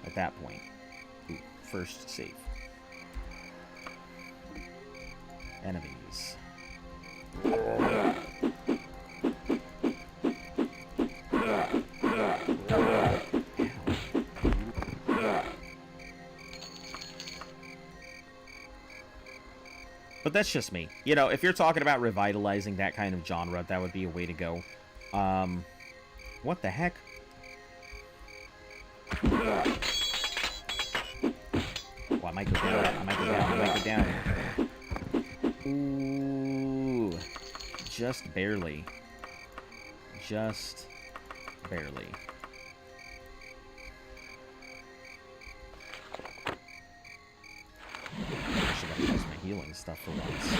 at that point. Ooh, first save. Enemies. But that's just me. You know, if you're talking about revitalizing that kind of genre, that would be a way to go. What the heck? Oh, I might go down. I might go down. Ooh. Just barely. Just barely. I should have used my healing stuff for once.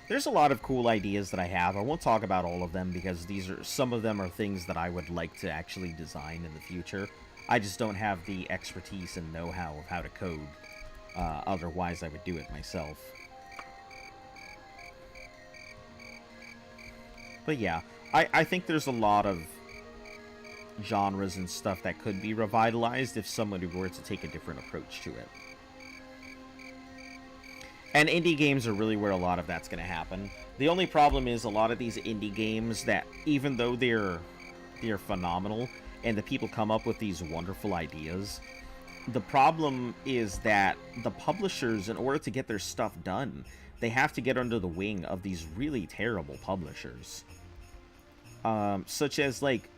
There's a lot of cool ideas that I have. I won't talk about all of them because some of them are things that I would like to actually design in the future. I just don't have the expertise and know-how of how to code. Otherwise, I would do it myself. But yeah, I think there's a lot of genres and stuff that could be revitalized if somebody were to take a different approach to it. And indie games are really where a lot of that's going to happen. The only problem is a lot of these indie games that, even though they're phenomenal, and the people come up with these wonderful ideas, the problem is that the publishers, in order to get their stuff done, they have to get under the wing of these really terrible publishers. Such as, like,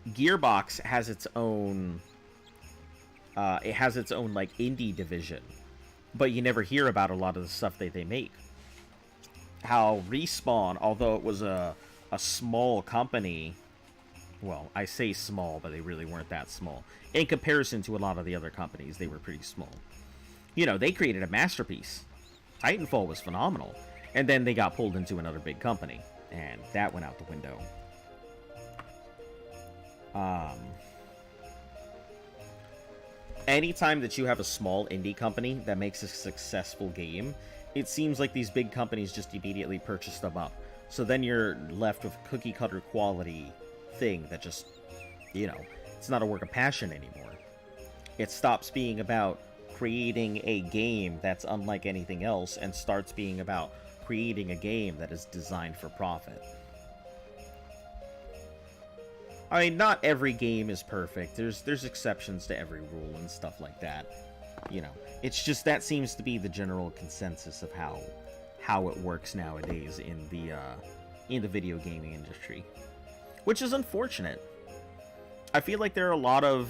Gearbox has its own... it has its own, like, indie division. But you never hear about a lot of the stuff that they make. How Respawn, although it was a small company... Well, I say small, but they really weren't that small. In comparison to a lot of the other companies, they were pretty small. You know, they created a masterpiece. Titanfall was phenomenal. And then they got pulled into another big company. And that went out the window. anytime that you have a small indie company that makes a successful game, it seems like these big companies just immediately purchase them up. So then you're left with a cookie-cutter quality thing that just, you know, it's not a work of passion anymore. It stops being about creating a game that's unlike anything else and starts being about creating a game that is designed for profit. I mean, not every game is perfect. There's exceptions to every rule and stuff like that. You know, it's just that seems to be the general consensus of how it works nowadays in the video gaming industry, which is unfortunate. I feel like there are a lot of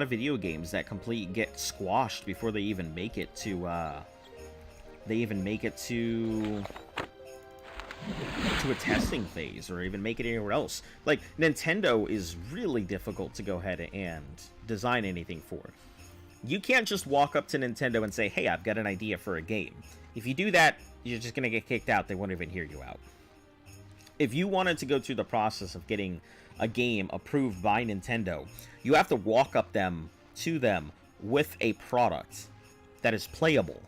video games that get squashed before they even make it to a testing phase or even make it anywhere else. Like, Nintendo is really difficult to go ahead and design anything for. You can't just walk up to Nintendo and say, hey, I've got an idea for a game. If you do that, you're just going to get kicked out. They won't even hear you out. If you wanted to go through the process of getting a game approved by Nintendo, you have to walk up to them with a product that is playable,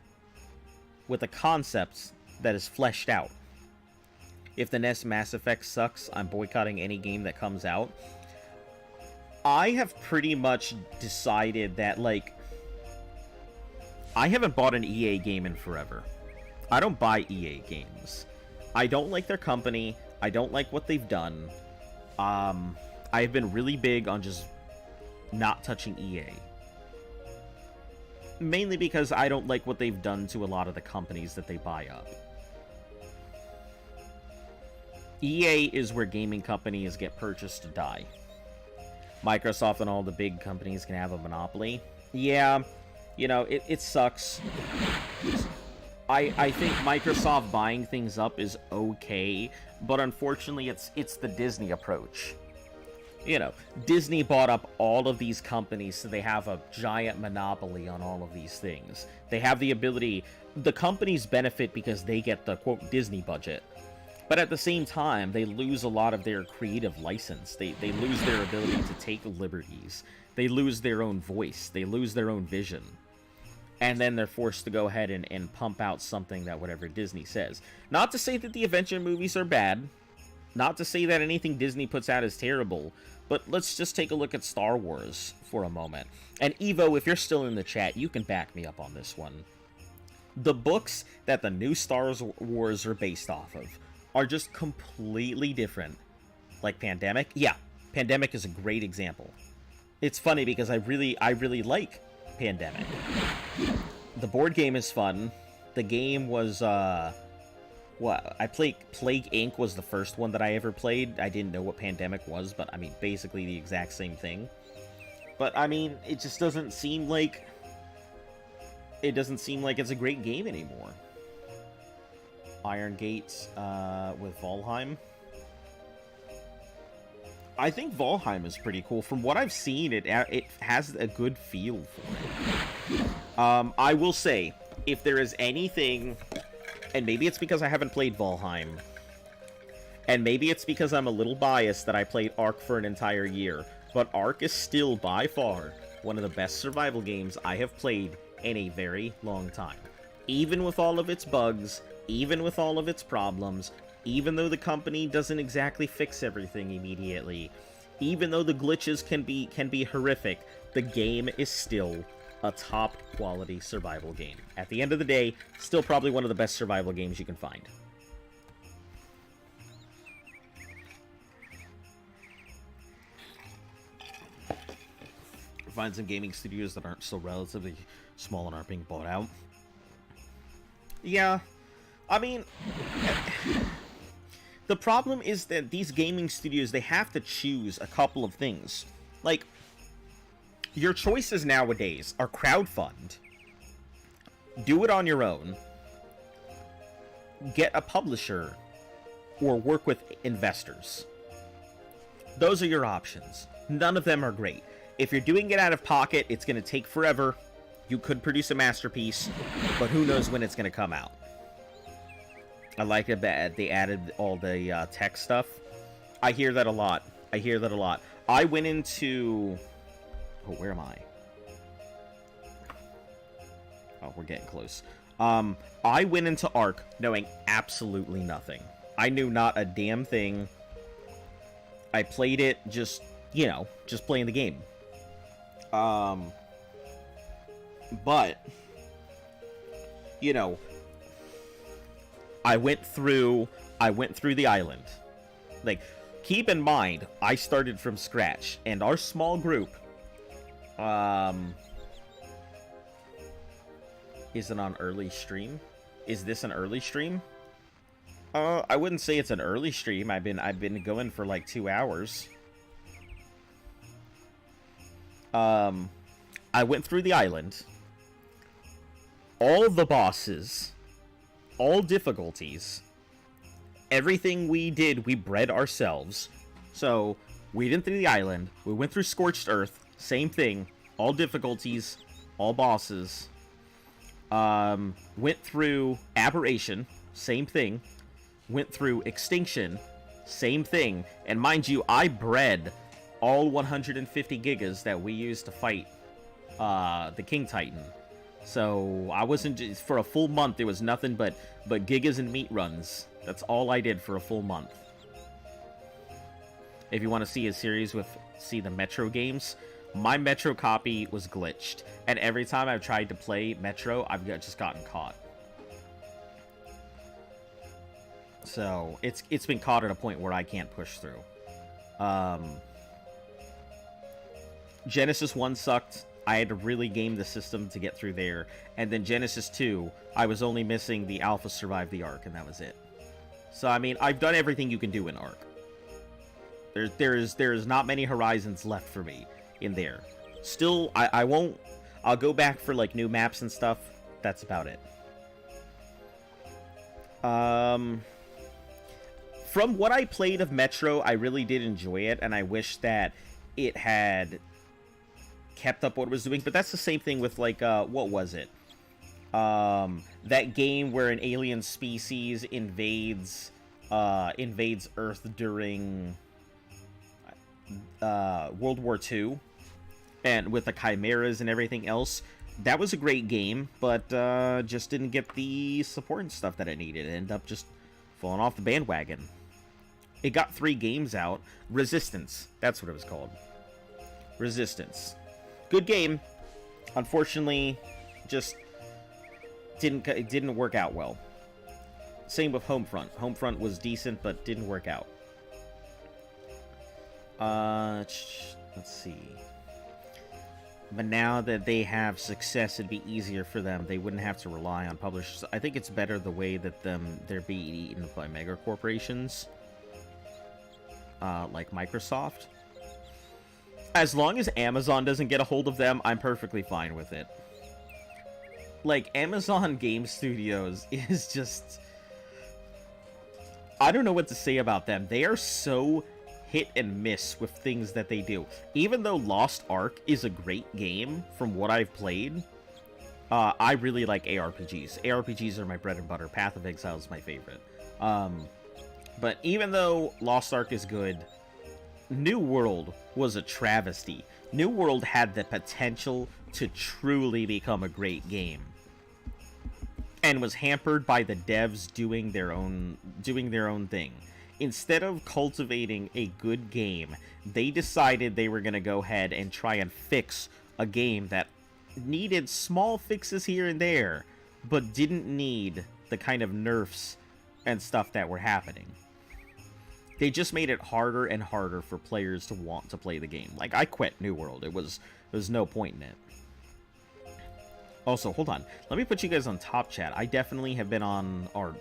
with a concept that is fleshed out. If the next Mass Effect sucks, I'm boycotting any game that comes out. I have pretty much decided that, like, I haven't bought an EA game in forever. I don't buy EA games. I don't like their company. I don't like what they've done. I've been really big on just not touching EA. Mainly because I don't like what they've done to a lot of the companies that they buy up. EA is where gaming companies get purchased to die. Microsoft and all the big companies can have a monopoly. Yeah, you know, it sucks. I think Microsoft buying things up is okay, but unfortunately it's the Disney approach. You know, Disney bought up all of these companies, so they have a giant monopoly on all of these things. They have the ability... The companies benefit because they get the, quote, Disney budget. But at the same time, they lose a lot of their creative license. They lose their ability to take liberties. They lose their own voice. They lose their own vision. And then they're forced to go ahead and pump out something that whatever Disney says. Not to say that the Avenger movies are bad. Not to say that anything Disney puts out is terrible. But let's just take a look at Star Wars for a moment. And Evo, if you're still in the chat, you can back me up on this one. The books that the new Star Wars are based off of are just completely different. Like Pandemic. Yeah, Pandemic is a great example. It's funny because I really like Pandemic. The board game is fun. The game was, I played Plague Inc. was the first one that I ever played. I didn't know what Pandemic was, but I mean, basically the exact same thing. But I mean, it just doesn't seem like... It doesn't seem like it's a great game anymore. Iron Gate with Valheim. I think Valheim is pretty cool. From what I've seen, it has a good feel for it. I will say, if there is anything, and maybe it's because I haven't played Valheim, and maybe it's because I'm a little biased that I played Ark for an entire year, but Ark is still by far one of the best survival games I have played in a very long time. Even with all of its bugs, even with all of its problems, even though the company doesn't exactly fix everything immediately, even though the glitches can be horrific, the game is still a top quality survival game. At the end of the day, still probably one of the best survival games you can find. Find some gaming studios that aren't so relatively small and aren't being bought out. Yeah, I mean, the problem is that these gaming studios, they have to choose a couple of things. Like, your choices nowadays are crowdfund, do it on your own, get a publisher, or work with investors. Those are your options. None of them are great. If you're doing it out of pocket, it's going to take forever. You could produce a masterpiece, but who knows when it's going to come out. I like it that they added all the tech stuff. I hear that a lot. I hear that a lot. I went into... Oh, where am I? Oh, we're getting close. I went into Ark knowing absolutely nothing. I knew not a damn thing. I played it just, you know, just playing the game. But, you know, I went through the island. Like, keep in mind, I started from scratch, and our small group, is it on early stream? Is this an early stream? I wouldn't say it's an early stream. I've been going for like 2 hours. I went through the island. All the bosses, all difficulties, everything we did, we bred ourselves. So, we went through the island, we went through Scorched Earth, same thing, all difficulties, all bosses. Went through Aberration, same thing. Went through Extinction, same thing. And mind you, I bred all 150 gigas that we used to fight the King Titan. So I wasn't just, for a full month. It was nothing but gigas and meat runs. That's all I did for a full month. If you want to see a series with the Metro games, my Metro copy was glitched, and every time I've tried to play Metro, I've just gotten caught. So it's been caught at a point where I can't push through. Genesis 1 sucked. I had to really game the system to get through there. And then Genesis 2, I was only missing the Alpha Survive the Ark, and that was it. So, I mean, I've done everything you can do in Ark. There's not many horizons left for me in there. Still, I'll go back for, like, new maps and stuff. That's about it. From what I played of Metro, I really did enjoy it, and I wish that it had kept up what it was doing. But that's the same thing with, like, what was it? That game where an alien species invades Earth during World War II, and with the chimeras and everything else. That was a great game, but just didn't get the support and stuff that it needed. It ended up just falling off the bandwagon. It got 3 games out. Resistance, that's what it was called. Resistance. Good game. Unfortunately, just didn't work out well. Same with Homefront. Homefront was decent, but didn't work out. Let's see. But now that they have success, it'd be easier for them. They wouldn't have to rely on publishers. I think it's better the way that they're being eaten by mega corporations, like Microsoft. As long as Amazon doesn't get a hold of them, I'm perfectly fine with it. Like, Amazon Game Studios is just... I don't know what to say about them. They are so hit and miss with things that they do. Even though Lost Ark is a great game from what I've played, I really like ARPGs. ARPGs are my bread and butter. Path of Exile is my favorite. But even though Lost Ark is good, New World was a travesty. New World had the potential to truly become a great game, and was hampered by the devs doing their own thing. Instead of cultivating a good game, they decided they were going to go ahead and try and fix a game that needed small fixes here and there, but didn't need the kind of nerfs and stuff that were happening. They just made it harder and harder for players to want to play the game. Like, I quit New World. There was no point in it. Also, hold on. Let me put you guys on top chat. I definitely have been on our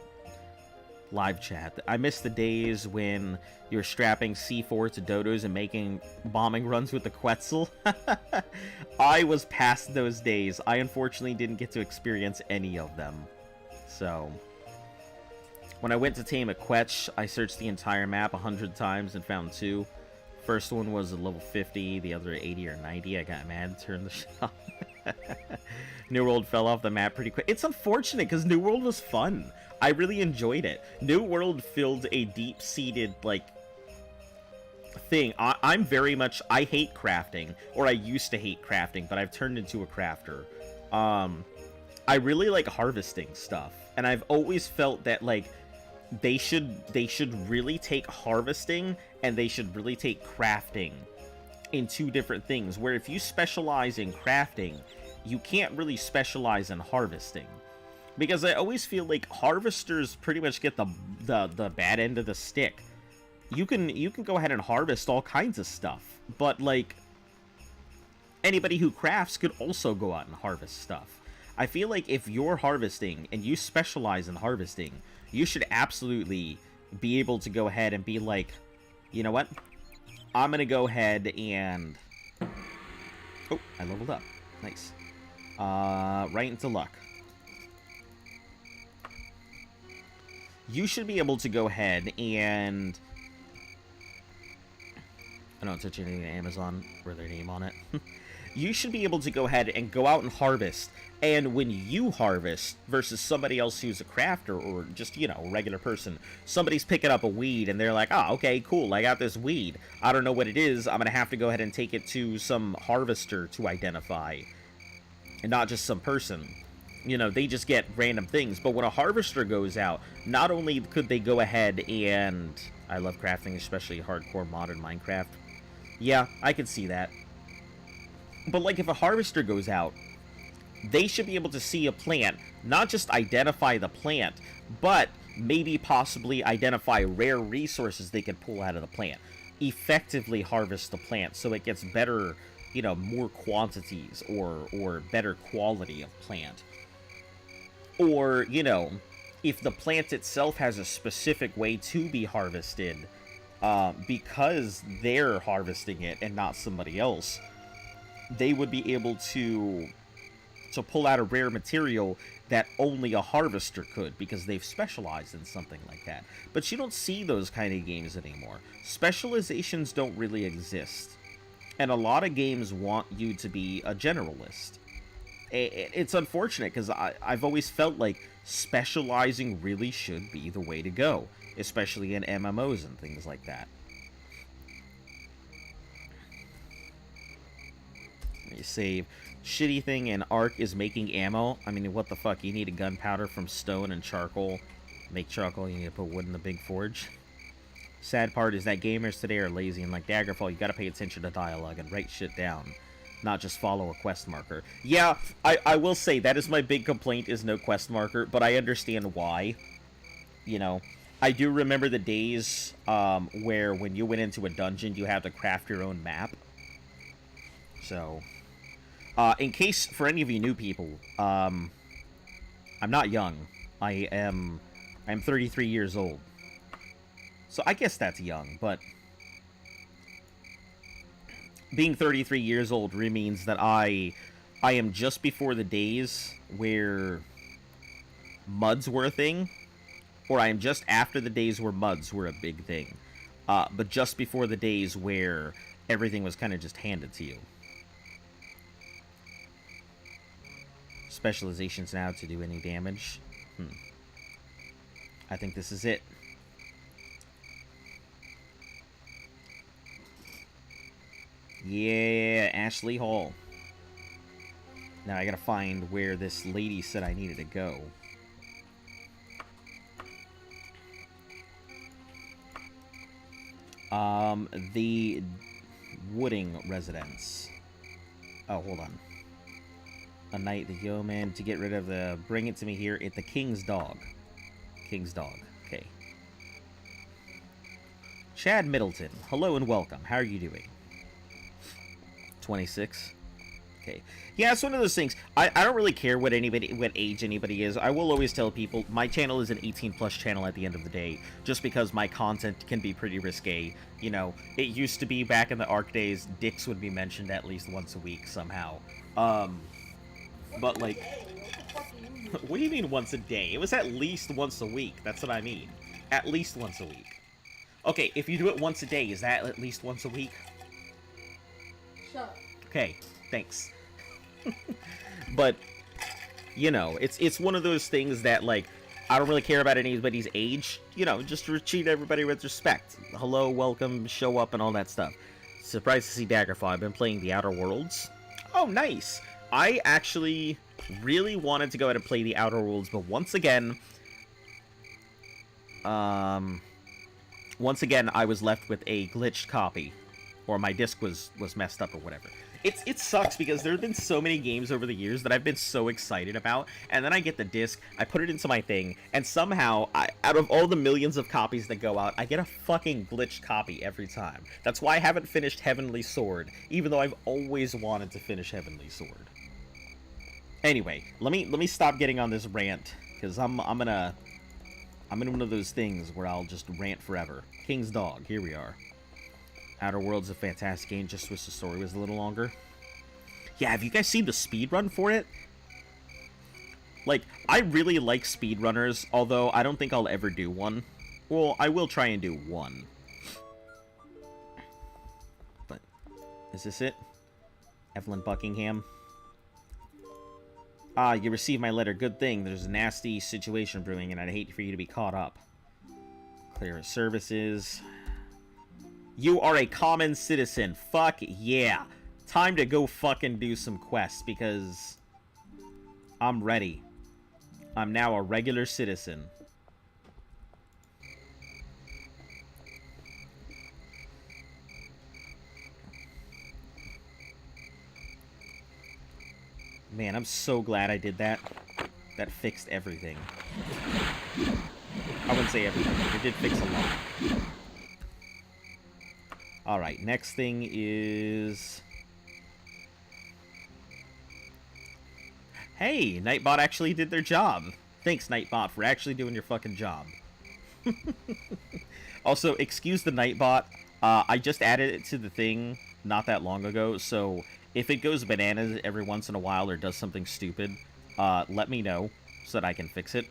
live chat. I miss the days when you're strapping C4 to dodos and making bombing runs with the Quetzal. I was past those days. I unfortunately didn't get to experience any of them. So, when I went to tame a Quetch, I searched the entire map 100 times and found 2. First one was a level 50, the other 80 or 90. I got mad, turned the shit off. New World fell off the map pretty quick. It's unfortunate because New World was fun. I really enjoyed it. New World filled a deep-seated, like, thing. I'm very much... I hate crafting, or I used to hate crafting, but I've turned into a crafter. I really like harvesting stuff, and I've always felt that, like, they should really take harvesting and they should really take crafting in two different things, where if you specialize in crafting, you can't really specialize in harvesting. Because I always feel like harvesters pretty much get the bad end of the stick. You can go ahead and harvest all kinds of stuff, but like anybody who crafts could also go out and harvest stuff. I feel like if you're harvesting and you specialize in harvesting, you should absolutely be able to go ahead and be like, you know what? I'm gonna go ahead and... Oh, I leveled up. Nice. Right into luck. You should be able to go ahead and... I don't touch anything on Amazon or their name on it. You should be able to go ahead and go out and harvest. And when you harvest versus somebody else who's a crafter or just, you know, a regular person, somebody's picking up a weed and they're like, oh, okay, cool, I got this weed. I don't know what it is. I'm going to have to go ahead and take it to some harvester to identify. And not just some person. You know, they just get random things. But when a harvester goes out, not only could they go ahead and... I love crafting, especially hardcore modern Minecraft. Yeah, I can see that. But, like, if a harvester goes out, they should be able to see a plant, not just identify the plant, but maybe possibly identify rare resources they can pull out of the plant. Effectively harvest the plant so it gets better, you know, more quantities or better quality of plant. Or, you know, if the plant itself has a specific way to be harvested, because they're harvesting it and not somebody else, they would be able to pull out a rare material that only a harvester could, because they've specialized in something like that. But you don't see those kind of games anymore. Specializations don't really exist. And a lot of games want you to be a generalist. It's unfortunate, because I've always felt like specializing really should be the way to go, especially in MMOs and things like that. Let me save. Shitty thing in Ark is making ammo. I mean, what the fuck? You need a gunpowder from stone and charcoal. Make charcoal, you need to put wood in the big forge. Sad part is that gamers today are lazy, and like Daggerfall, you gotta pay attention to dialogue and write shit down. Not just follow a quest marker. Yeah, I will say, that is my big complaint, is no quest marker, but I understand why. You know, I do remember the days where when you went into a dungeon, you had to craft your own map. So... in case, for any of you new people, I'm not young. I'm 33 years old. So I guess that's young, but... being 33 years old really means that I am just before the days where MUDs were a thing, or I am just after the days where MUDs were a big thing. But just before the days where everything was kind of just handed to you. Specializations now to do any damage. I think this is it. Yeah, Ashley Hall. Now I gotta find where this lady said I needed to go. The Wooding residence. Oh, hold on. A knight, the yeoman, to get rid of the... Bring it to me here. It's the King's Dog. King's Dog. Okay. Chad Middleton. Hello and welcome. How are you doing? 26. Okay. Yeah, it's one of those things. I don't really care what age anybody is. I will always tell people my channel is an 18+ channel at the end of the day, just because my content can be pretty risque. You know, it used to be back in the Ark days, dicks would be mentioned at least once a week somehow. But like, what do you mean once a day? It was at least once a week. That's what I mean. At least once a week. Okay, if you do it once a day, is that at least once a week? Shut up. Okay, thanks. But, you know, it's one of those things that, like, I don't really care about anybody's age. You know, just treat everybody with respect. Hello, welcome, show up, and all that stuff. Surprised to see Daggerfall. I've been playing The Outer Worlds. Oh, nice. I actually Really wanted to go ahead and play the Outer Worlds, but once again, I was left with a glitched copy, or my disc was messed up or whatever. It sucks because there have been so many games over the years that I've been so excited about, and then I get the disc, I put it into my thing, and somehow, out of all the millions of copies that go out, I get a fucking glitched copy every time. That's why I haven't finished Heavenly Sword, even though I've always wanted to finish Heavenly Sword. Anyway, let me stop getting on this rant, because I'm in one of those things where I'll just rant forever. King's Dog, here we are. Outer Worlds is a fantastic game, just wish the story was a little longer. Yeah, have you guys seen the speedrun for it? Like, I really like speedrunners, although I don't think I'll ever do one. Well, I will try and do one. But, is this it? Evelyn Buckingham? Ah, you received my letter. Good thing. There's a nasty situation brewing, and I'd hate for you to be caught up. Clear services. You are a common citizen. Fuck yeah. Time to go fucking do some quests, because I'm ready. I'm now a regular citizen. Man, I'm so glad I did that. That fixed everything. I wouldn't say everything, but it did fix a lot. Alright, next thing is... Hey, Nightbot actually did their job. Thanks, Nightbot, for actually doing your fucking job. Also, excuse the Nightbot. I just added it to the thing not that long ago, so if it goes bananas every once in a while or does something stupid, let me know so that I can fix it.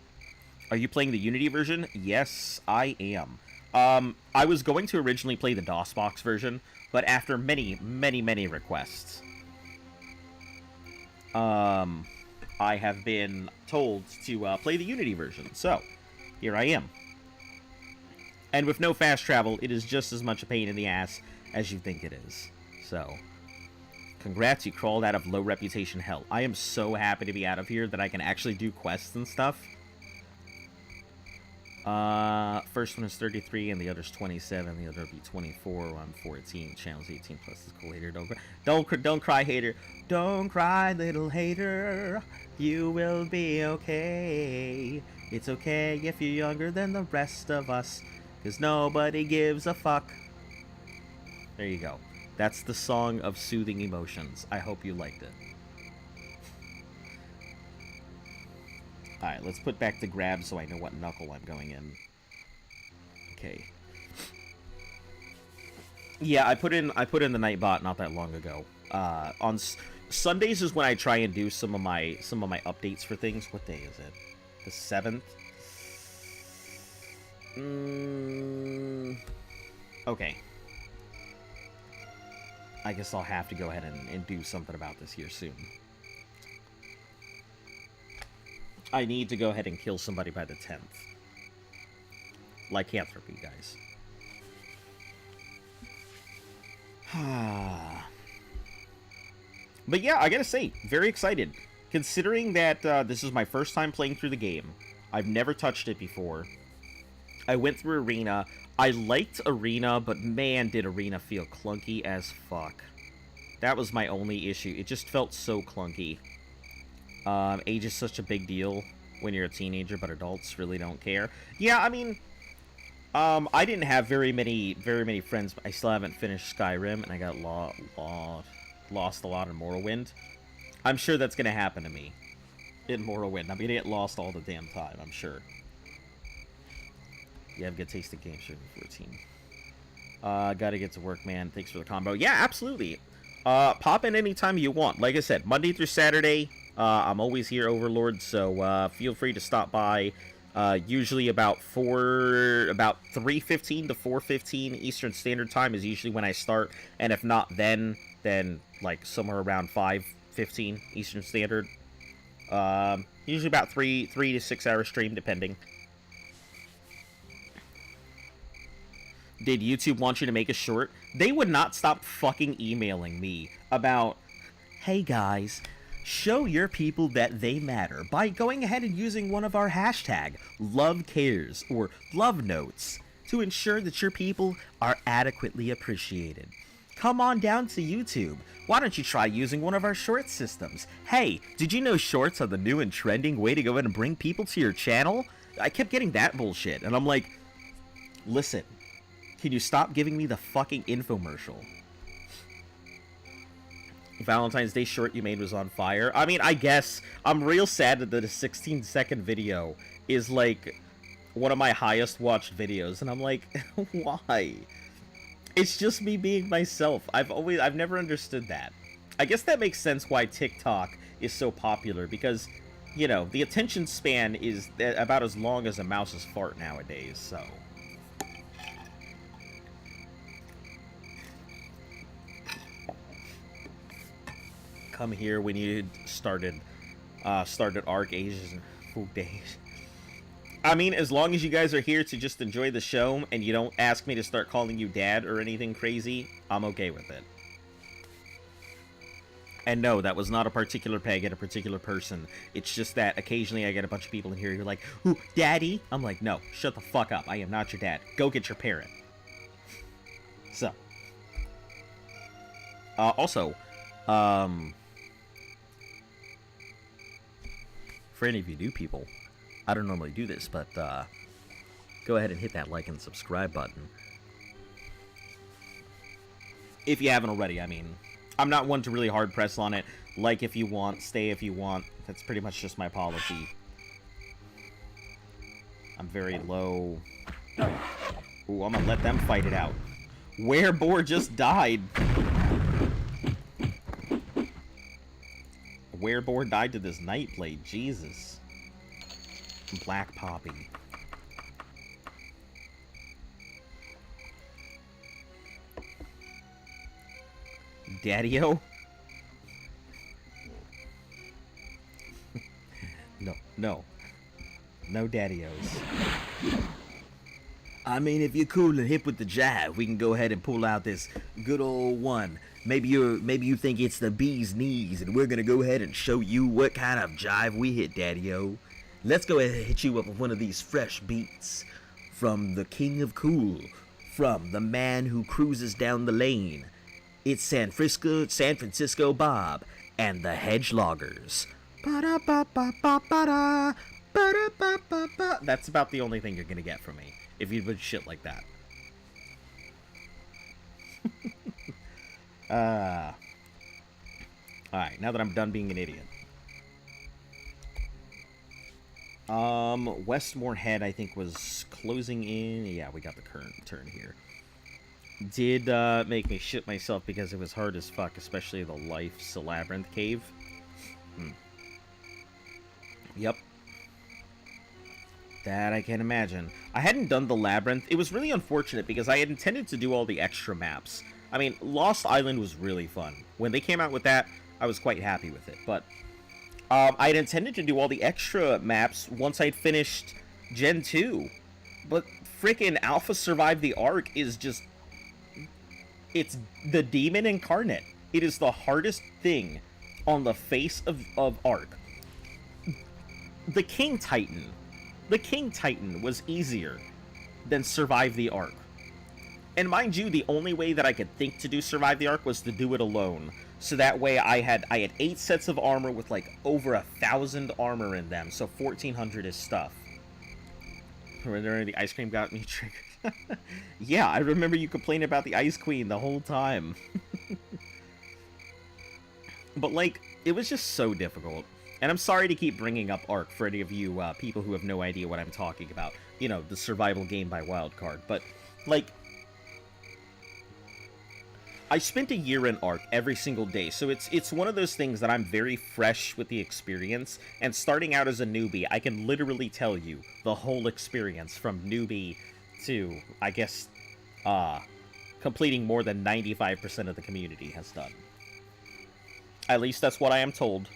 Are you playing the Unity version? Yes, I am. I was going to originally play the DOSBox version, but after many requests, I have been told to play the Unity version, so here I am. And with no fast travel, it is just as much a pain in the ass as you think it is. So, congrats, you crawled out of low reputation hell. I am so happy to be out of here that I can actually do quests and stuff. First one is 33 and the other's 27. The other will be 24. I'm 14. Channel's 18 plus is cool. Hater, don't cry, hater. Don't cry, little hater. You will be okay. It's okay if you're younger than the rest of us, 'cause nobody gives a fuck. There you go. That's the song of soothing emotions. I hope you liked it. Alright, let's put back the grab so I know what knuckle I'm going in. Okay. Yeah, I put in the Nightbot not that long ago. On Sundays is when I try and do some of my updates for things. What day is it? The 7th? Okay. I guess I'll have to go ahead and do something about this here soon. I need to go ahead and kill somebody by the 10th. Lycanthropy, guys. But yeah, I gotta say, very excited. Considering that this is my first time playing through the game. I've never touched it before. I went through Arena. I liked Arena, but man, did Arena feel clunky as fuck. That was my only issue. It just felt so clunky. Age is such a big deal when you're a teenager, but adults really don't care. Yeah, I mean, I didn't have very many friends. I still haven't finished Skyrim, and I got lost a lot in Morrowind. I'm sure that's gonna happen to me in Morrowind. I'm gonna get lost all the damn time, I'm sure. You have good taste in games, 14. Gotta get to work, man. Thanks for the combo. Yeah, absolutely. Pop in anytime you want. Like I said, Monday through Saturday, I'm always here, Overlord, so feel free to stop by. Usually about 3:15 to 4:15 Eastern Standard Time is usually when I start, and if not then like somewhere around 5:15 Eastern Standard. Usually about 3 to 6 hour stream, depending. Did YouTube want you to make a short? They would not stop fucking emailing me about, hey guys, Show your people that they matter by going ahead and using one of our hashtag love cares or love notes to ensure that your people are adequately appreciated. Come on down to YouTube. Why don't you try using one of our short systems? Hey, did you know shorts are the new and trending way to go ahead and bring people to your channel? I kept getting that bullshit, and I'm like, listen, can you stop giving me the fucking infomercial? Valentine's Day short you made was on fire. I mean, I guess I'm real sad that the 16-second video is like one of my highest watched videos, and I'm like, why? It's just me being myself. I've never understood that. I guess that makes sense why TikTok is so popular, because, you know, the attention span is about as long as a mouse's fart nowadays, so. Come here when you started Arc Asian food days. I mean, as long as you guys are here to just enjoy the show and you don't ask me to start calling you dad or anything crazy, I'm okay with it. And no, that was not a particular peg at a particular person. It's just that occasionally I get a bunch of people in here who are like, ooh, daddy? I'm like, no, shut the fuck up. I am not your dad. Go get your parent. So. Also, for any of you new people, I don't normally do this, but go ahead and hit that like and subscribe button. If you haven't already, I mean. I'm not one to really hard press on it. Like if you want, stay if you want. That's pretty much just my policy. I'm very low. Ooh, I'm gonna let them fight it out. Wereboar just died. Wereboar died to this Nightblade. Jesus. Black Poppy. Daddy-o? No. No daddy-os. I mean, if you're cool and hip with the jive, we can go ahead and pull out this good old one. Maybe you think it's the bee's knees, and we're gonna go ahead and show you what kind of jive we hit, Daddy-o. Let's go ahead and hit you up with one of these fresh beats. From the King of Cool. From the man who cruises down the lane. It's San Francisco Bob and the Hedge Loggers. That's about the only thing you're gonna get from me if you put shit like that. Alright, now that I'm done being an idiot. Westmore Head, I think, was closing in. Yeah, we got the current turn here. Did make me shit myself because it was hard as fuck, especially the Life's Labyrinth cave. Yep. That I can imagine. I hadn't done the Labyrinth. It was really unfortunate because I had intended to do all the extra maps. I mean, Lost Island was really fun. When they came out with that, I was quite happy with it. But I had intended to do all the extra maps once I'd finished Gen 2. But frickin' Alpha Survive the Ark is just... It's the demon incarnate. It is the hardest thing on the face of Ark. The King Titan. The King Titan was easier than Survive the Ark. And mind you, the only way that I could think to do Survive the Ark was to do it alone. So that way I had 8 sets of armor with like over 1,000 armor in them. So 1,400 is stuff. Remember the ice cream got me triggered? Yeah, I remember you complaining about the Ice Queen the whole time. But, like, it was just so difficult. And I'm sorry to keep bringing up Ark for any of you people who have no idea what I'm talking about. You know, the survival game by Wildcard. But, like, I spent a year in Ark every single day. So it's one of those things that I'm very fresh with the experience. And starting out as a newbie, I can literally tell you the whole experience from newbie to, I guess, completing more than 95% of the community has done. At least that's what I am told.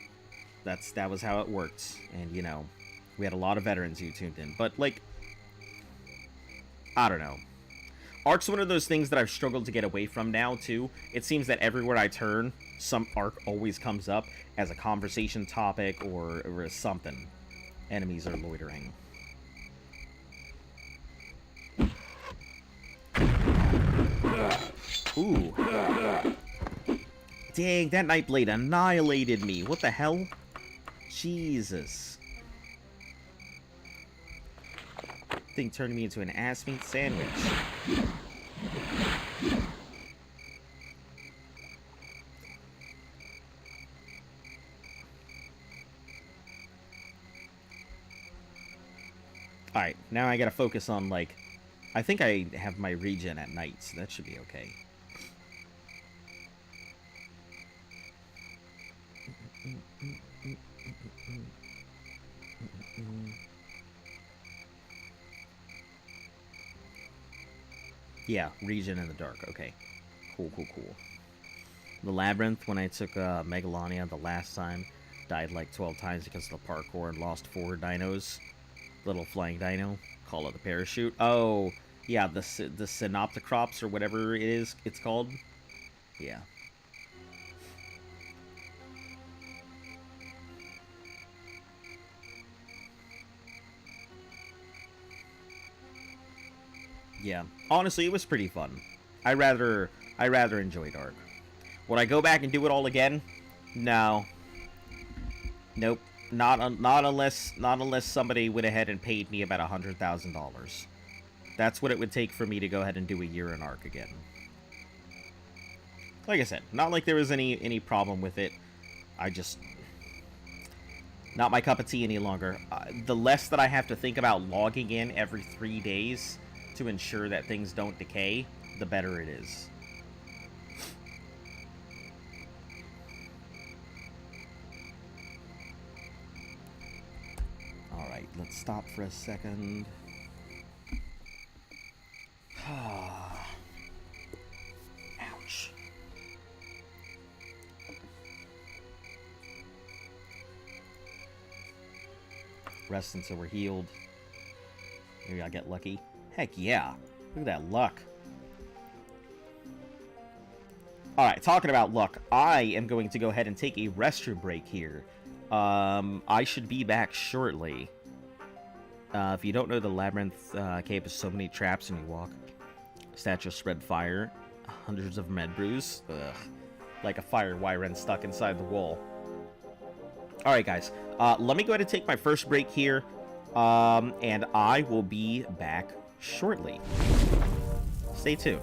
That was how it worked. And, you know, we had a lot of veterans who tuned in. But, like, I don't know. Ark's one of those things that I've struggled to get away from now, too. It seems that everywhere I turn, some arc always comes up as a conversation topic or as something. Enemies are loitering. Ooh. Dang, that Nightblade annihilated me. What the hell? Jesus. Thing turned me into an ass meat sandwich. Alright, now I gotta focus on, like... I think I have my regen at night, so that should be okay. Yeah, regen in the dark. Okay. Cool, cool, cool. The Labyrinth, when I took Megalania the last time, died like 12 times because of the parkour and lost 4 dinos. Little flying dino. Call it the parachute. Oh, yeah, the Synopticrops or whatever it is it's called. Yeah. Yeah. Honestly, it was pretty fun. I rather enjoy Dark. Would I go back and do it all again? No. Nope. Not unless somebody went ahead and paid me about $100,000. That's what it would take for me to go ahead and do a year in Ark again. Like I said, not like there was any problem with it. I just... Not my cup of tea any longer. The less that I have to think about logging in every 3 days to ensure that things don't decay, the better it is. Alright, let's stop for a second. Ouch. Rest until we're healed. Maybe I'll get lucky. Heck yeah. Look at that luck. Alright, talking about luck, I am going to go ahead and take a restroom break here. I should be back shortly. If you don't know, the Labyrinth cave has so many traps when you walk. Statues spread fire. Hundreds of med brews. Ugh. Like a fire wyvern stuck inside the wall. Alright, guys. Let me go ahead and take my first break here. And I will be back shortly. Stay tuned.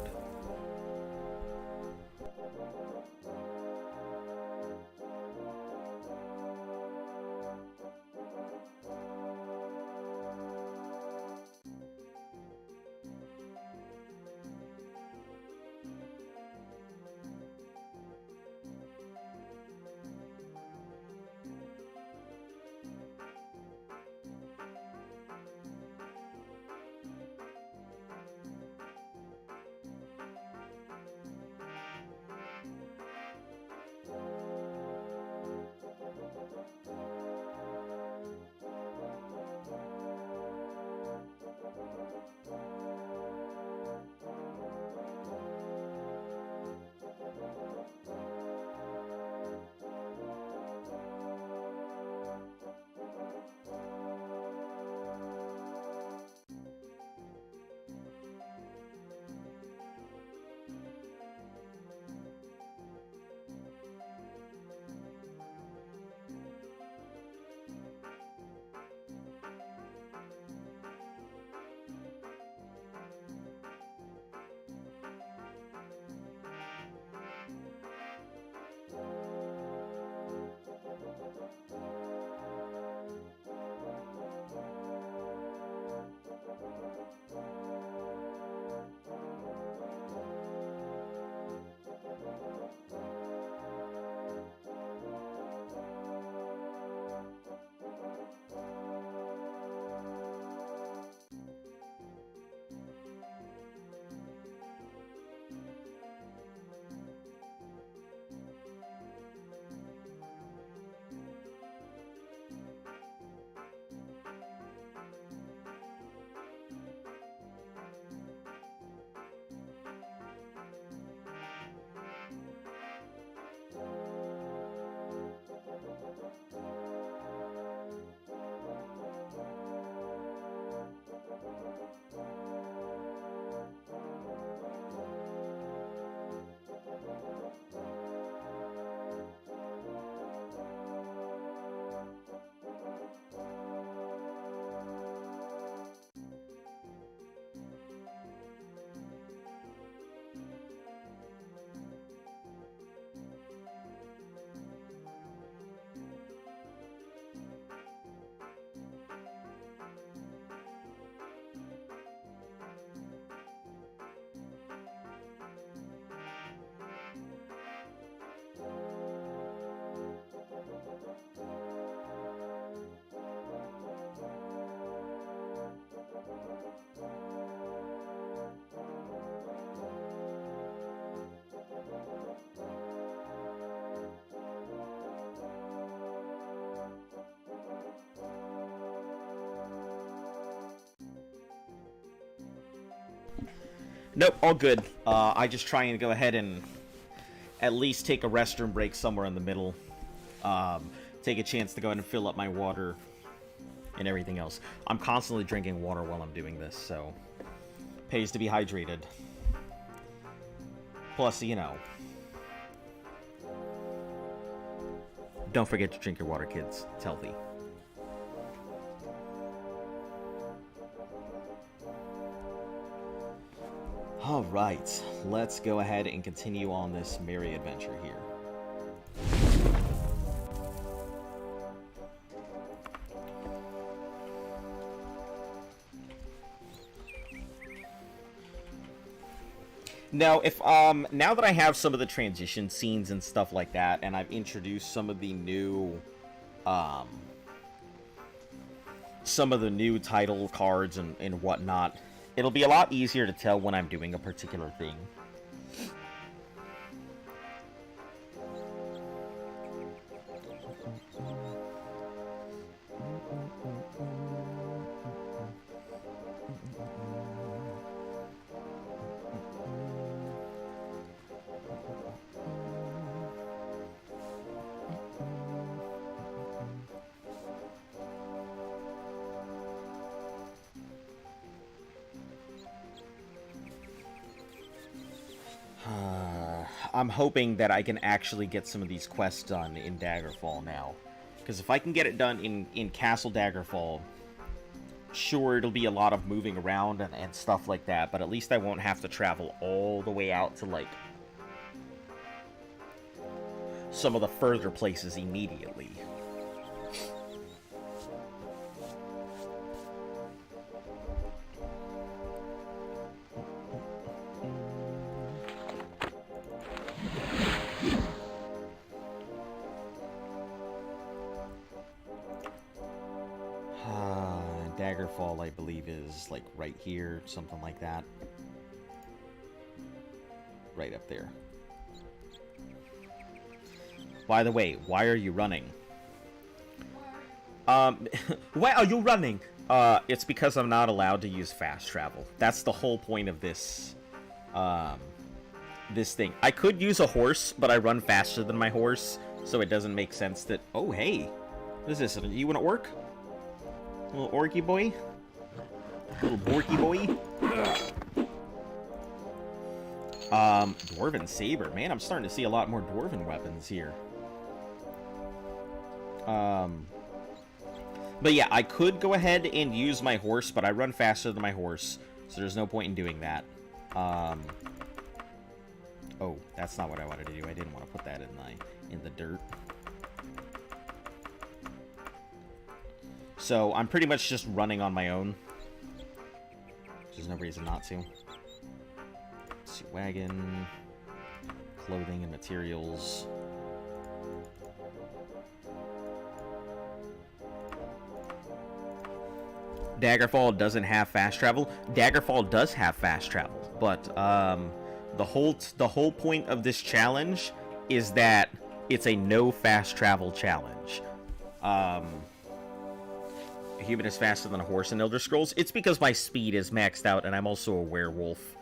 Nope, all good. I just trying to go ahead and at least take a restroom break somewhere in the middle. Take a chance to go ahead and fill up my water and everything else. I'm constantly drinking water while I'm doing this, so pays to be hydrated. Plus, you know, don't forget to drink your water, kids. It's healthy. Alright, let's go ahead and continue on this merry adventure here. Now, if now that I have some of the transition scenes and stuff like that, and I've introduced some of the new title cards and whatnot, it'll be a lot easier to tell when I'm doing a particular thing. I'm hoping that I can actually get some of these quests done in Daggerfall now. Because if I can get it done in Castle Daggerfall, sure, it'll be a lot of moving around and stuff like that, but at least I won't have to travel all the way out to, like, some of the further places immediately. Daggerfall, I believe, is like right here, something like that. Right up there. By the way, why are you running? Why are you running? It's because I'm not allowed to use fast travel. That's the whole point of this, this thing. I could use a horse, but I run faster than my horse, so it doesn't make sense that... Oh, hey! What is this? You want to orc? Little orky boy? Little borky boy? Dwarven saber. Man, I'm starting to see a lot more dwarven weapons here. But yeah, I could go ahead and use my horse, but I run faster than my horse, so there's no point in doing that. Oh, that's not what I wanted to do. I didn't want to put that in the dirt. So I'm pretty much just running on my own. There's no reason not to. Suit wagon, clothing and materials. Daggerfall doesn't have fast travel. Daggerfall does have fast travel, but the whole point of this challenge is that it's a no fast travel challenge. A human is faster than a horse in Elder Scrolls. It's because my speed is maxed out, and I'm also a werewolf.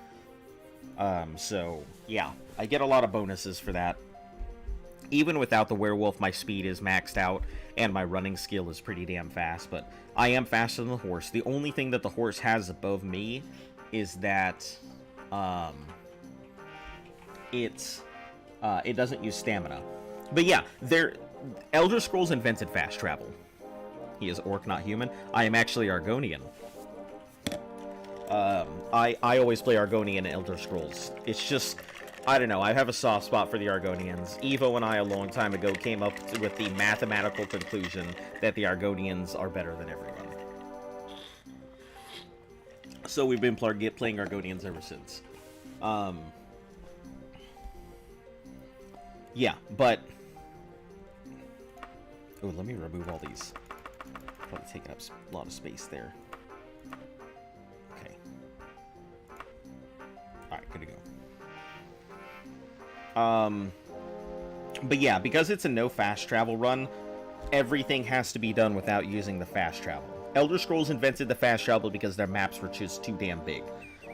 So, yeah, I get a lot of bonuses for that. Even without the werewolf, my speed is maxed out, and my running skill is pretty damn fast, but I am faster than the horse. The only thing that the horse has above me is that, it doesn't use stamina. But yeah, Elder Scrolls invented fast travel. He is orc, not human. I am actually Argonian. I always play Argonian in Elder Scrolls. It's just, I don't know, I have a soft spot for the Argonians. Evo and I, a long time ago, came up with the mathematical conclusion that the Argonians are better than everyone. So we've been playing Argonians ever since. Yeah, but... Oh, let me remove all these. Probably taking up a lot of space there. Okay. Alright, good to go. But yeah, because it's a no fast travel run, everything has to be done without using the fast travel. Elder Scrolls invented the fast travel because their maps were just too damn big.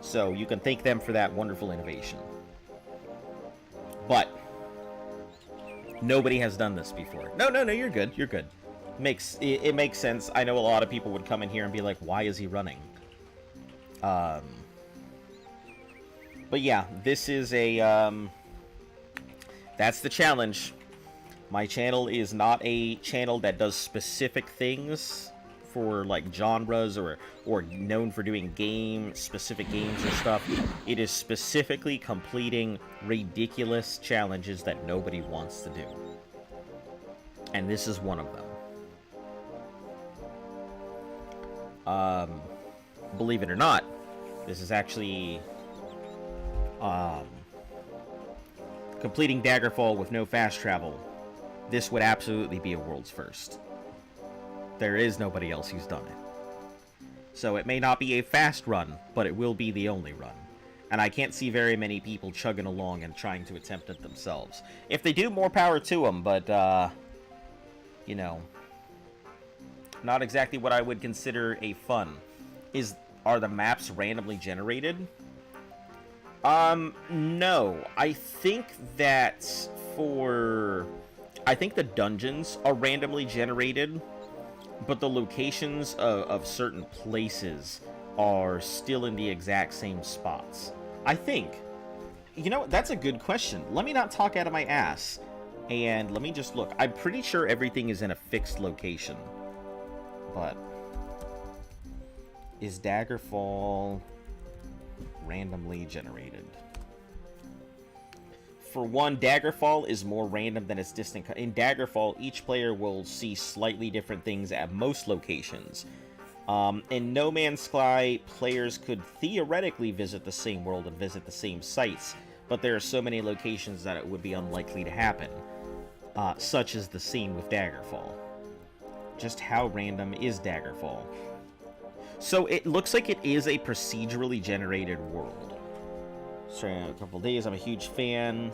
So you can thank them for that wonderful innovation. But nobody has done this before. No, you're good. You're good. It makes sense. I know a lot of people would come in here and be like, why is he running? But yeah, this is a, that's the challenge. My channel is not a channel that does specific things for, like, genres or known for doing specific games or stuff. It is specifically completing ridiculous challenges that nobody wants to do. And this is one of them. Believe it or not, this is actually completing Daggerfall with no fast travel. This would absolutely be a world's first. There is nobody else who's done it. So it may not be a fast run, but it will be the only run. And I can't see very many people chugging along and trying to attempt it themselves. If they do, more power to them, but, you know, not exactly what I would consider a fun. Are the maps randomly generated? No. I think that I think the dungeons are randomly generated, but the locations of certain places are still in the exact same spots. I think. You know, that's a good question. Let me not talk out of my ass. And let me just look. I'm pretty sure everything is in a fixed location. But is Daggerfall randomly generated? For one, Daggerfall is more random than its distant. In Daggerfall, each player will see slightly different things at most locations. In No Man's Sky, players could theoretically visit the same world and visit the same sites, but there are so many locations that it would be unlikely to happen, such as the scene with Daggerfall. Just how random is Daggerfall? So it looks like it is a procedurally generated world. Starting in a couple days, I'm a huge fan.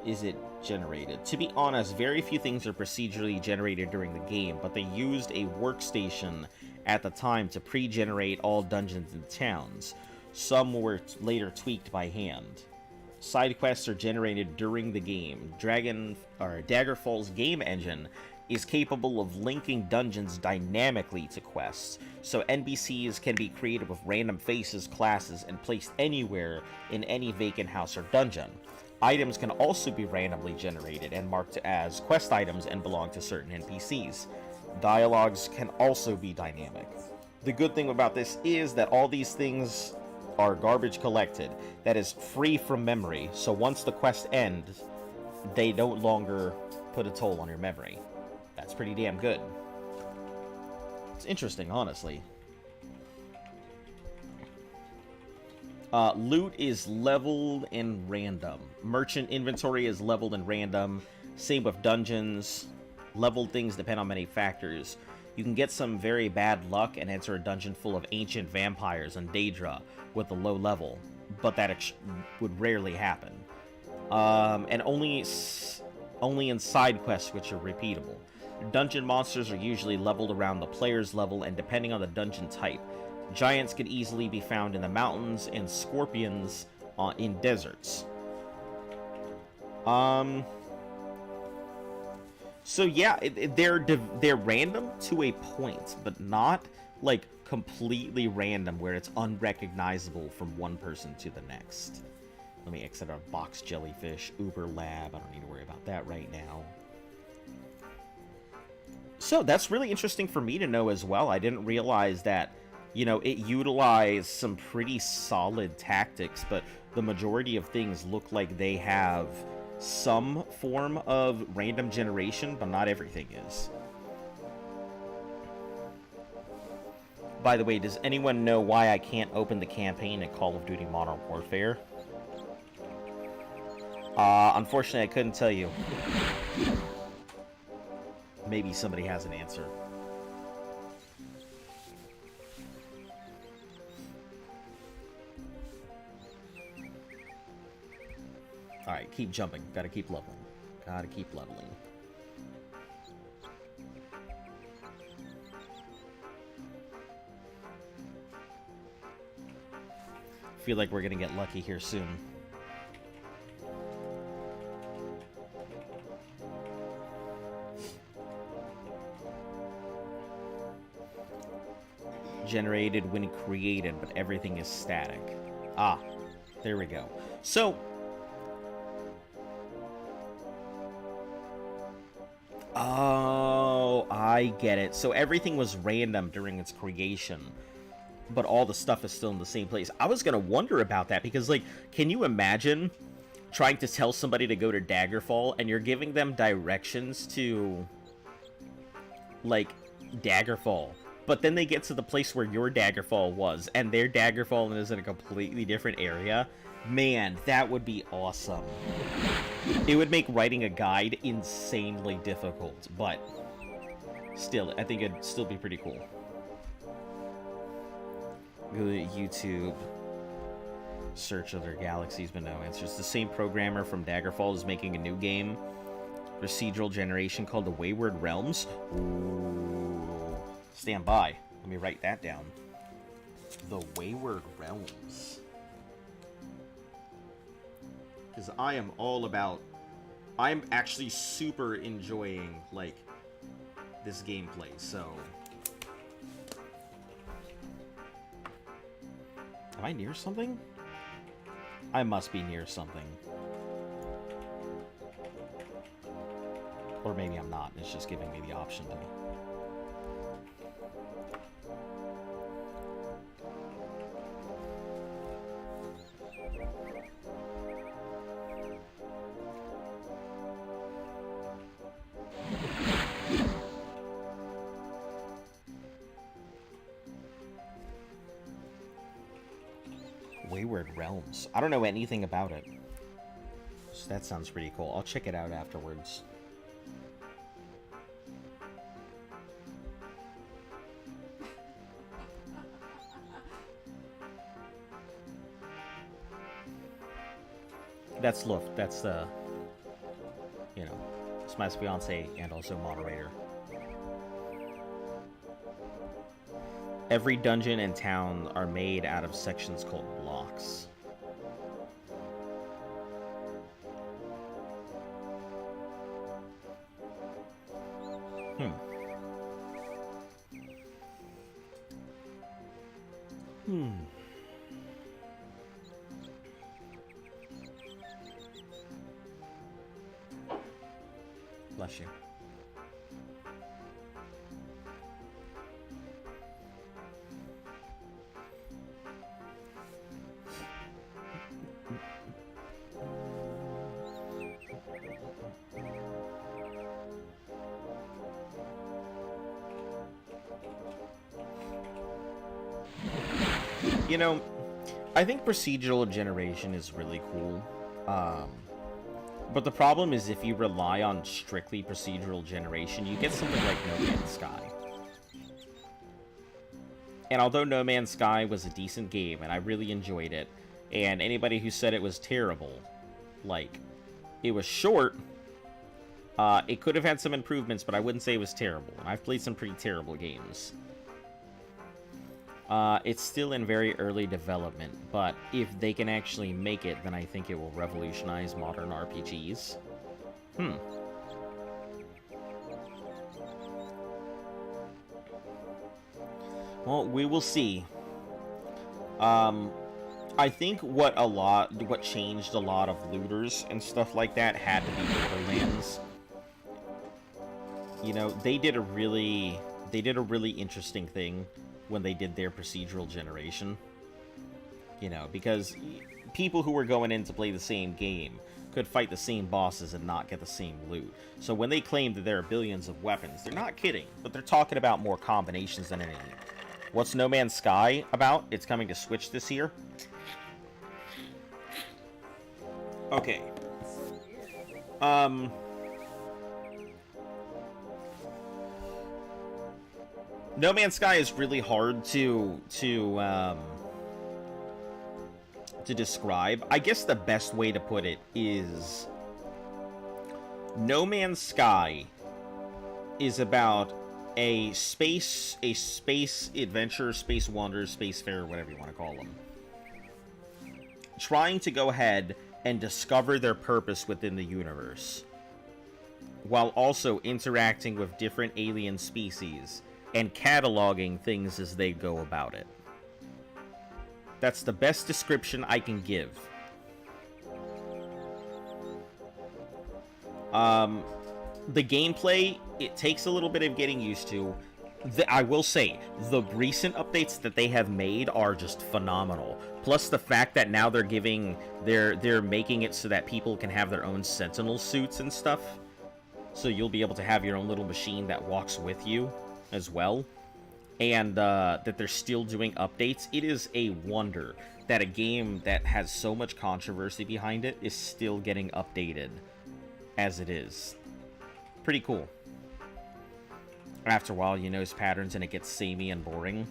Is it generated? To be honest, very few things are procedurally generated during the game, but they used a workstation at the time to pre-generate all dungeons and towns. Some were later tweaked by hand. Side quests are generated during the game. Daggerfall's game engine is capable of linking dungeons dynamically to quests, so NPCs can be created with random faces, classes, and placed anywhere in any vacant house or dungeon. Items can also be randomly generated and marked as quest items and belong to certain NPCs. Dialogues can also be dynamic. The good thing about this is that all these things are garbage collected, that is free from memory, so once the quest ends, they no longer put a toll on your memory. That's pretty damn good. It's interesting, honestly. Loot is leveled and random. Merchant inventory is leveled and random. Same with dungeons. Leveled things depend on many factors. You can get some very bad luck and enter a dungeon full of ancient vampires and Daedra with a low level, but that would rarely happen. And only in side quests which are repeatable. Dungeon monsters are usually leveled around the player's level and depending on the dungeon type. Giants could easily be found in the mountains and scorpions in deserts. So yeah, they're random to a point, but not like completely random where it's unrecognizable from one person to the next. Let me exit our box jellyfish, Uber Lab. I don't need to worry about that right now. So that's really interesting for me to know as well. I didn't realize that, you know, it utilized some pretty solid tactics, but the majority of things look like they have some form of random generation, but not everything is. By the way, does anyone know why I can't open the campaign in Call of Duty Modern Warfare? Unfortunately, I couldn't tell you. Maybe somebody has an answer. Alright, keep jumping. Gotta keep leveling. Gotta keep leveling. feel like we're gonna get lucky here soon. Generated when created, but everything is static. Ah, there we go. So, oh, I get it. So everything was random during its creation, but all the stuff is still in the same place. I was gonna wonder about that, because, like, can you imagine trying to tell somebody to go to Daggerfall, and you're giving them directions to, like, Daggerfall, but then they get to the place where your Daggerfall was, and their Daggerfall is in a completely different area? Man, that would be awesome. It would make writing a guide insanely difficult, but still, I think it'd still be pretty cool. Go to YouTube, search other galaxies, but no answers. The same programmer from Daggerfall is making a new game, procedural generation, called The Wayward Realms. Ooh. Stand by. Let me write that down. The Wayward Realms. Because I am all about... I'm actually super enjoying, like, this gameplay, so... Am I near something? I must be near something. Or maybe I'm not, and it's just giving me the option to... Wayward Realms. I don't know anything about it. So that sounds pretty cool. I'll check it out afterwards. That's Luft. That's the, you know, it's my fiance and also moderator. Every dungeon and town are made out of sections called blocks. Bless you. You know, I think procedural generation is really cool. But the problem is if you rely on strictly procedural generation, you get something like No Man's Sky. And although No Man's Sky was a decent game, and I really enjoyed it, and anybody who said it was terrible, like, it was short, it could have had some improvements, but I wouldn't say it was terrible. And I've played some pretty terrible games. It's still in very early development, but if they can actually make it, then I think it will revolutionize modern RPGs. Well, we will see. I think what changed a lot of looters and stuff like that had to be Borderlands. You know, they did a really interesting thing when they did their procedural generation. You know, because people who were going in to play the same game could fight the same bosses and not get the same loot. So when they claim that there are billions of weapons, they're not kidding, but they're talking about more combinations than anything. What's No Man's Sky about? It's coming to Switch this year. Okay. No Man's Sky is really hard to describe. I guess the best way to put it is No Man's Sky is about a space adventure, space wanderer, spacefarer, whatever you want to call them. trying to go ahead and discover their purpose within the universe, while also interacting with different alien species and cataloging things as they go about it. That's the best description I can give. The gameplay, it takes a little bit of getting used to. I will say, the recent updates that they have made are just phenomenal. Plus the fact that now they're making it so that people can have their own Sentinel suits and stuff. So you'll be able to have your own little machine that walks with you as well. And that they're still doing updates. It is a wonder that a game that has so much controversy behind it is still getting updated as it is. Pretty cool. After a while, you notice patterns and it gets samey and boring.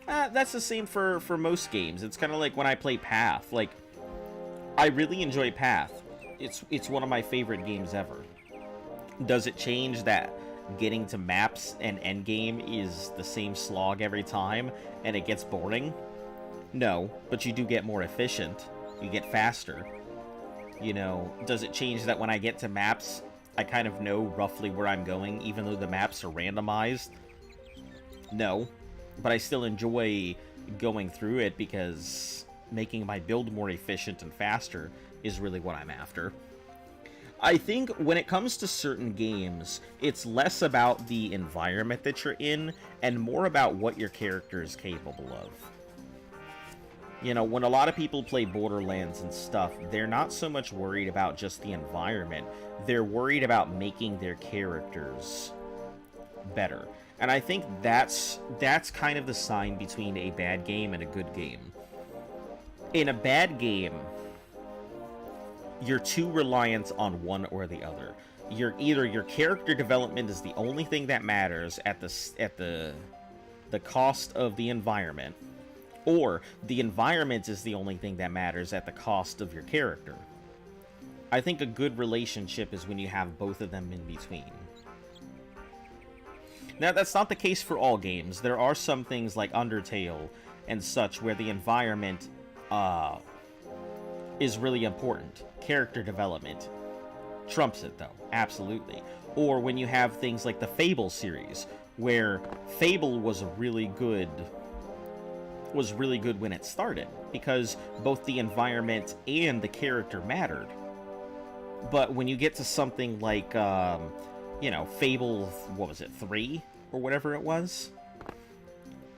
That's the same for most games. It's kind of like when I play Path. Like, I really enjoy Path. It's one of my favorite games ever. Does it change that getting to maps and endgame is the same slog every time and it gets boring? No, but you do get more efficient. You get faster. You know, does it change that when I get to maps, I kind of know roughly where I'm going, even though the maps are randomized? No, but I still enjoy going through it because making my build more efficient and faster is really what I'm after. I think when it comes to certain games, it's less about the environment that you're in and more about what your character is capable of. You know, when a lot of people play Borderlands and stuff, they're not so much worried about just the environment. They're worried about making their characters better. And I think that's kind of the sign between a bad game and a good game. In a bad game, you're too reliant on one or the other. Either your character development is the only thing that matters at the cost of the environment, or the environment is the only thing that matters at the cost of your character. I think a good relationship is when you have both of them in between. Now, that's not the case for all games. There are some things like Undertale and such where the environment is really important. Character development trumps it, though. Absolutely. Or when you have things like the Fable series, where Fable was really good when it started, because both the environment and the character mattered. But when you get to something like, you know, Fable, what was it, 3? Or whatever it was?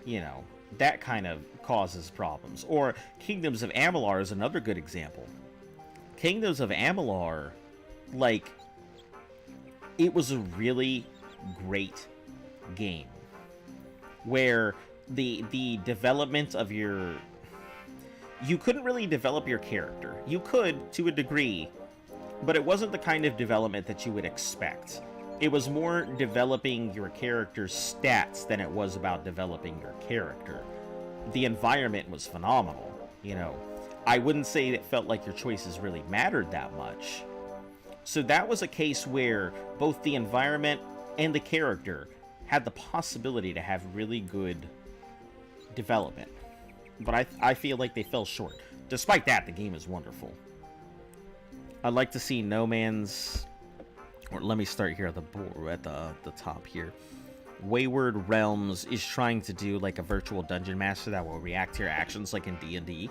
You know, that kind of causes problems. Or Kingdoms of Amalur is another good example. Kingdoms of Amalur, like, it was a really great game. Where the development of your... You couldn't really develop your character. You could, to a degree, but it wasn't the kind of development that you would expect. It was more developing your character's stats than it was about developing your character. The environment was phenomenal, you know. I wouldn't say it felt like your choices really mattered that much. So that was a case where both the environment and the character had the possibility to have really good development. But I feel like they fell short. Despite that, the game is wonderful. I'd like to see No Man's... Or let me start here at the top here. Wayward Realms is trying to do like a virtual dungeon master that will react to your actions like in D&D.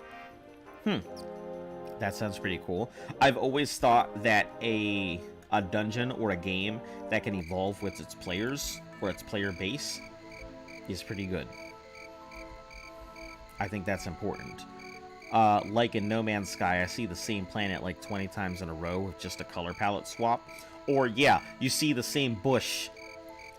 That sounds pretty cool. I've always thought that a dungeon or a game that can evolve with its players or its player base is pretty good. I think that's important. Like in No Man's Sky, I see the same planet like 20 times in a row with just a color palette swap. Or yeah, you see the same bush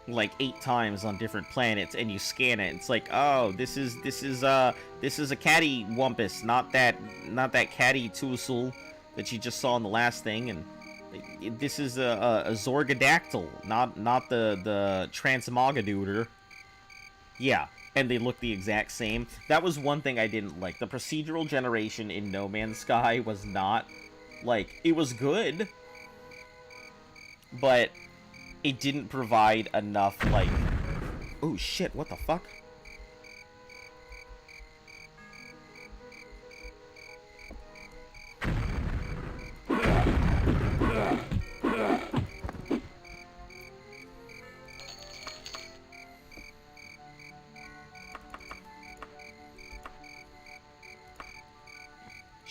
like 8 times on different planets, and you scan it. It's like, oh, this is a cattywampus, not that catty tousle that you just saw in the last thing. And this is a Zorgadactyl, not the Transmogaduder. Yeah. And they look the exact same. That was one thing I didn't like. The procedural generation in No Man's Sky was not, like, it was good, but it didn't provide enough, like... Oh, shit, what the fuck?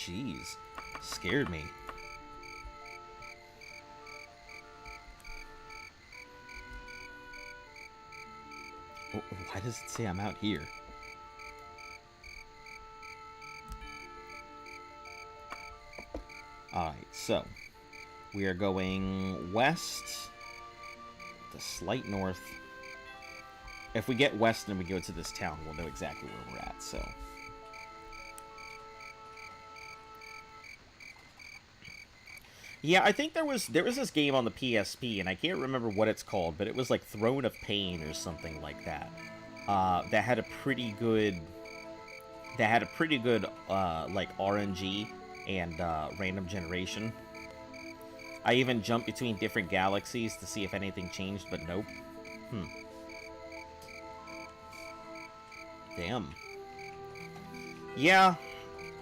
jeez. Scared me. Oh, why does it say I'm out here? Alright, so we are going west, the slight north. If we get west and we go to this town, we'll know exactly where we're at, so. Yeah, I think there was this game on the PSP, and I can't remember what it's called, but it was like Throne of Pain or something like that. That had a pretty good like RNG and random generation. I even jumped between different galaxies to see if anything changed, but nope. Damn. Yeah,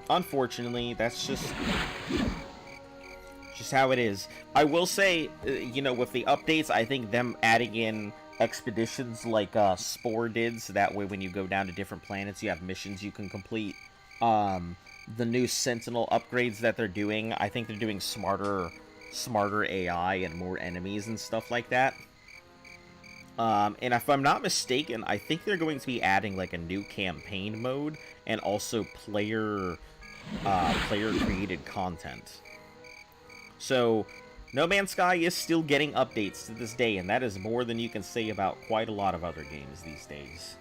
unfortunately, that's just how it is. I will say, you know, with the updates, I think them adding in expeditions like Spore did, so that way when you go down to different planets, you have missions you can complete. The new Sentinel upgrades that they're doing, I think they're doing smarter AI and more enemies and stuff like that. And if I'm not mistaken, I think they're going to be adding like a new campaign mode and also player created content. So, No Man's Sky is still getting updates to this day, and that is more than you can say about quite a lot of other games these days.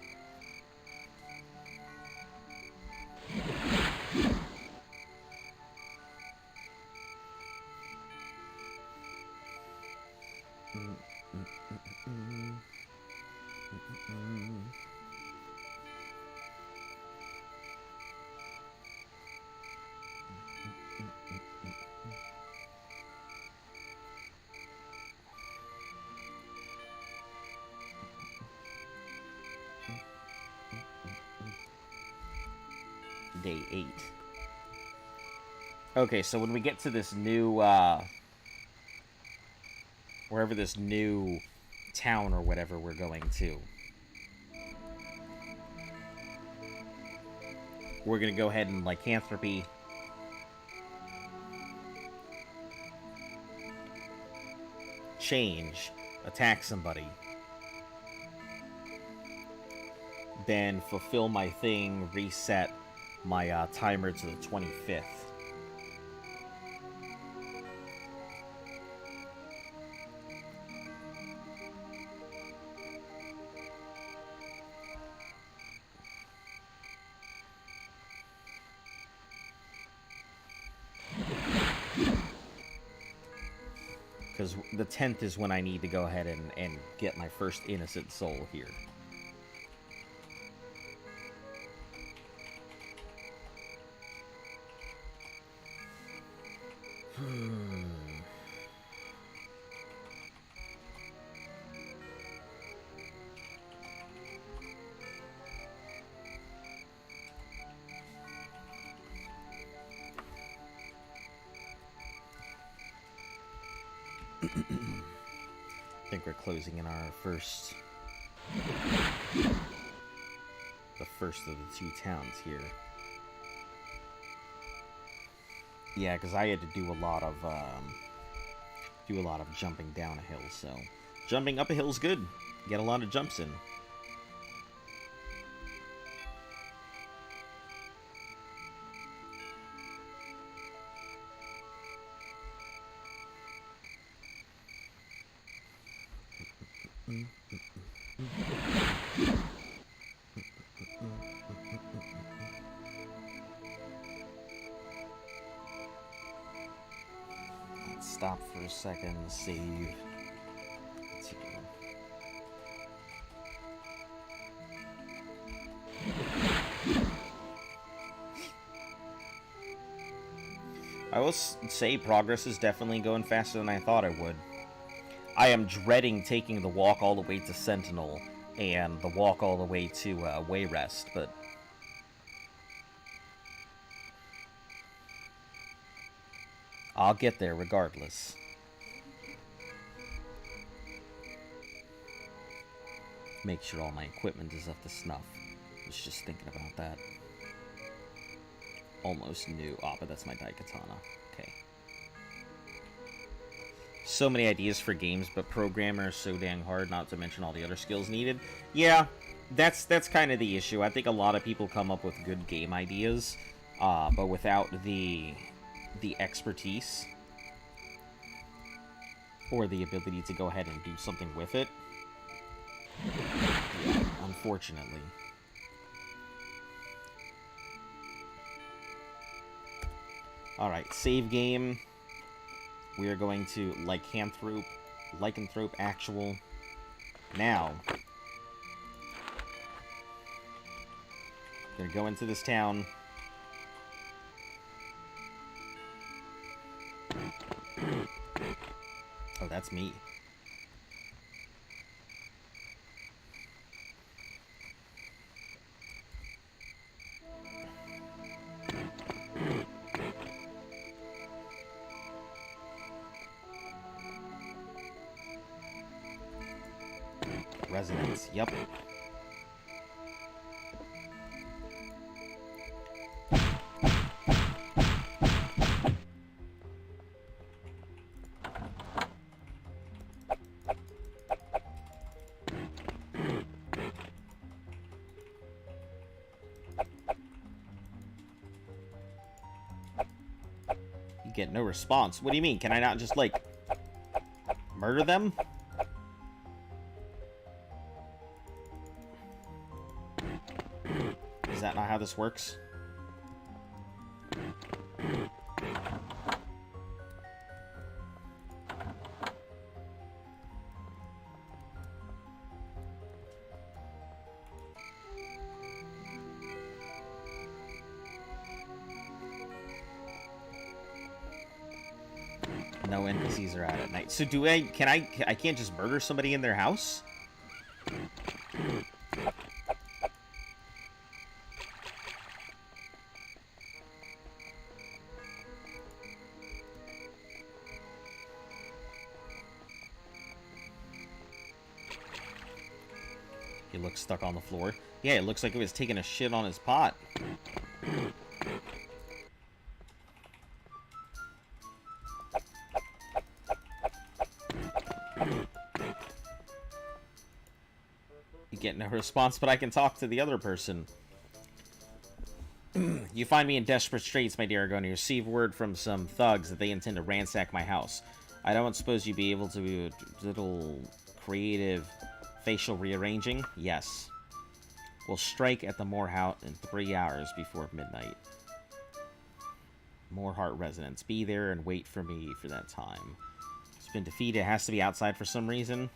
Day 8. Okay, so when we get to this new, wherever this new town or whatever we're going to, we're gonna go ahead and lycanthropy. Change. Attack somebody. Then fulfill my thing, reset my timer to the 25th. Because the 10th is when I need to go ahead and get my first innocent soul here. I think we're closing in our first... the first of the two towns here. Yeah, because I had to do a lot of jumping down a hill, so... Jumping up a hill's good. Get a lot of jumps in. Let's stop for a second, save. Continue. I will say progress is definitely going faster than I thought it would. I am dreading taking the walk all the way to Sentinel and the walk all the way to Wayrest, but I'll get there regardless. Make sure all my equipment is up to snuff. I was just thinking about that. almost new. Ah, but that's my Daikatana. Okay. So many ideas for games, but programmer is so dang hard, not to mention all the other skills needed. Yeah, that's kind of the issue. I think a lot of people come up with good game ideas, but without the expertise or the ability to go ahead and do something with it. Unfortunately. Alright, save game. We are going to Lycanthrope Actual. Now, gonna go into this town. Oh, that's me. Residence, yep. You get no response. What do you mean? Can I not just, like, murder them? Is that not how this works? No NPCs are out at night. So I can't just murder somebody in their house? He looks stuck on the floor. Yeah, it looks like he was taking a shit on his pot. You get no response, but I can talk to the other person. You find me in desperate straits, my dear, going to receive word from some thugs that they intend to ransack my house. I don't suppose you'd be able to do a little creative facial rearranging? Yes. We'll strike at the Moorhouse in 3 hours before midnight. Moorheart residence. Be there and wait for me for that time. It's been defeated. It has to be outside for some reason.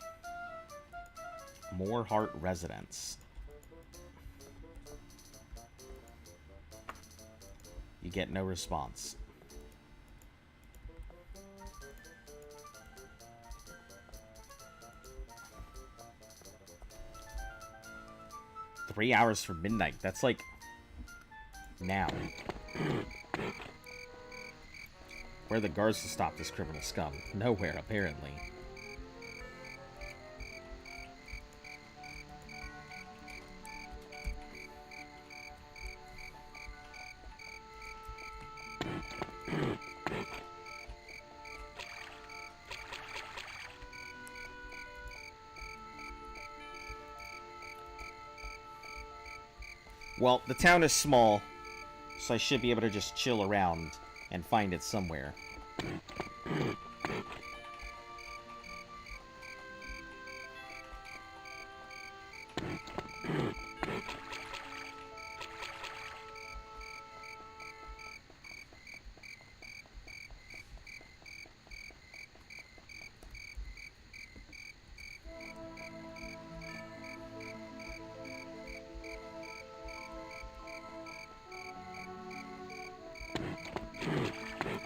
Moorheart residence. You get no response. Three hours for midnight. That's like now. Where are the guards to stop this criminal scum? Nowhere, apparently. Well, the town is small, so I should be able to just chill around and find it somewhere.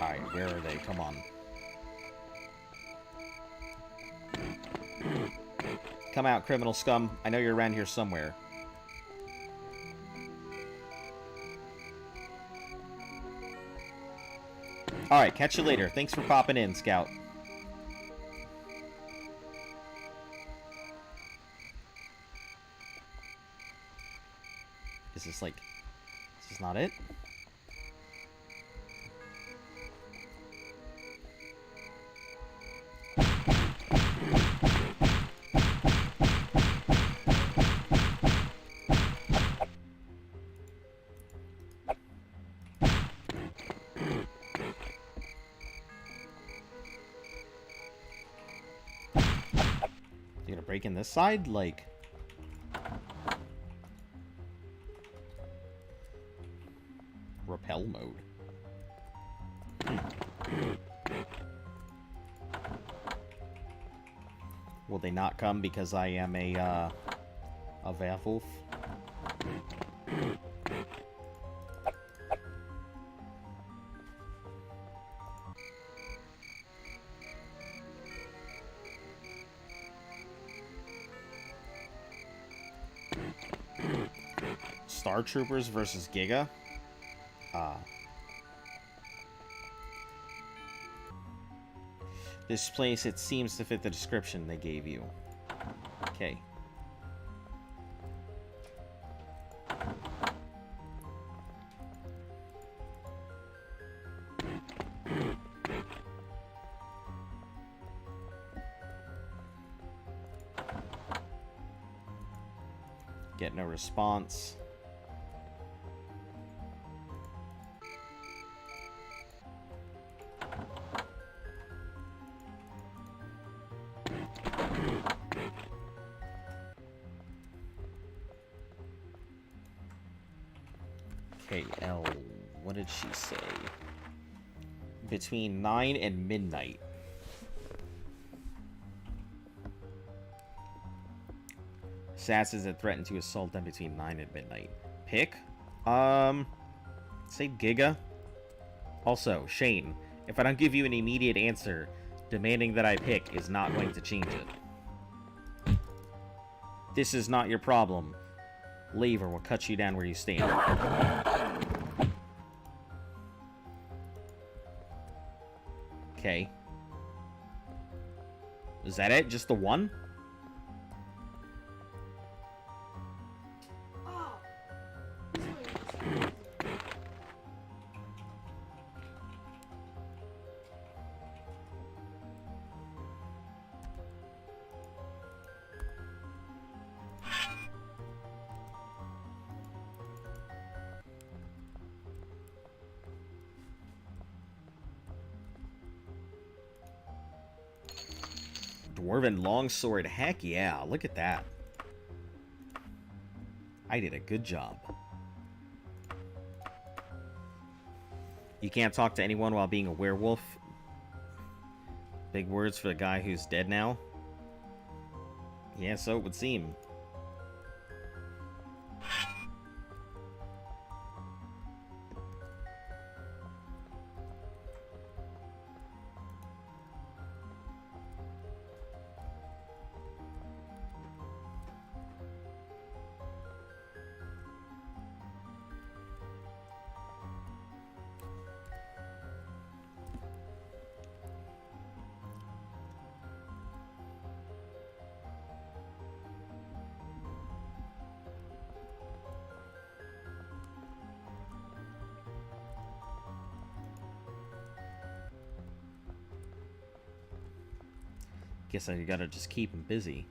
Alright, where are they? Come on. Come out, criminal scum. I know you're around here somewhere. Alright, catch you later. Thanks for popping in, Scout. Is this like... Is this not it? breaking this side? Like... Repel mode. Will they not come because I am a werewolf? Star Troopers versus Giga? This place, it seems to fit the description they gave you. Okay. Get no response. Okay, L, what did she say? Between 9 and midnight. Assassins that threaten to assault them between 9 and midnight. Pick? Say Giga. Also, Shane, if I don't give you an immediate answer, demanding that I pick is not going to change it. This is not your problem. Leave or we'll cut you down where you stand. Okay. Is that it? Just the one? Dwarven longsword. Heck yeah, look at that. I did a good job. You can't talk to anyone while being a werewolf. Big words for the guy who's dead now. Yeah, so it would seem. Guess I gotta just keep him busy.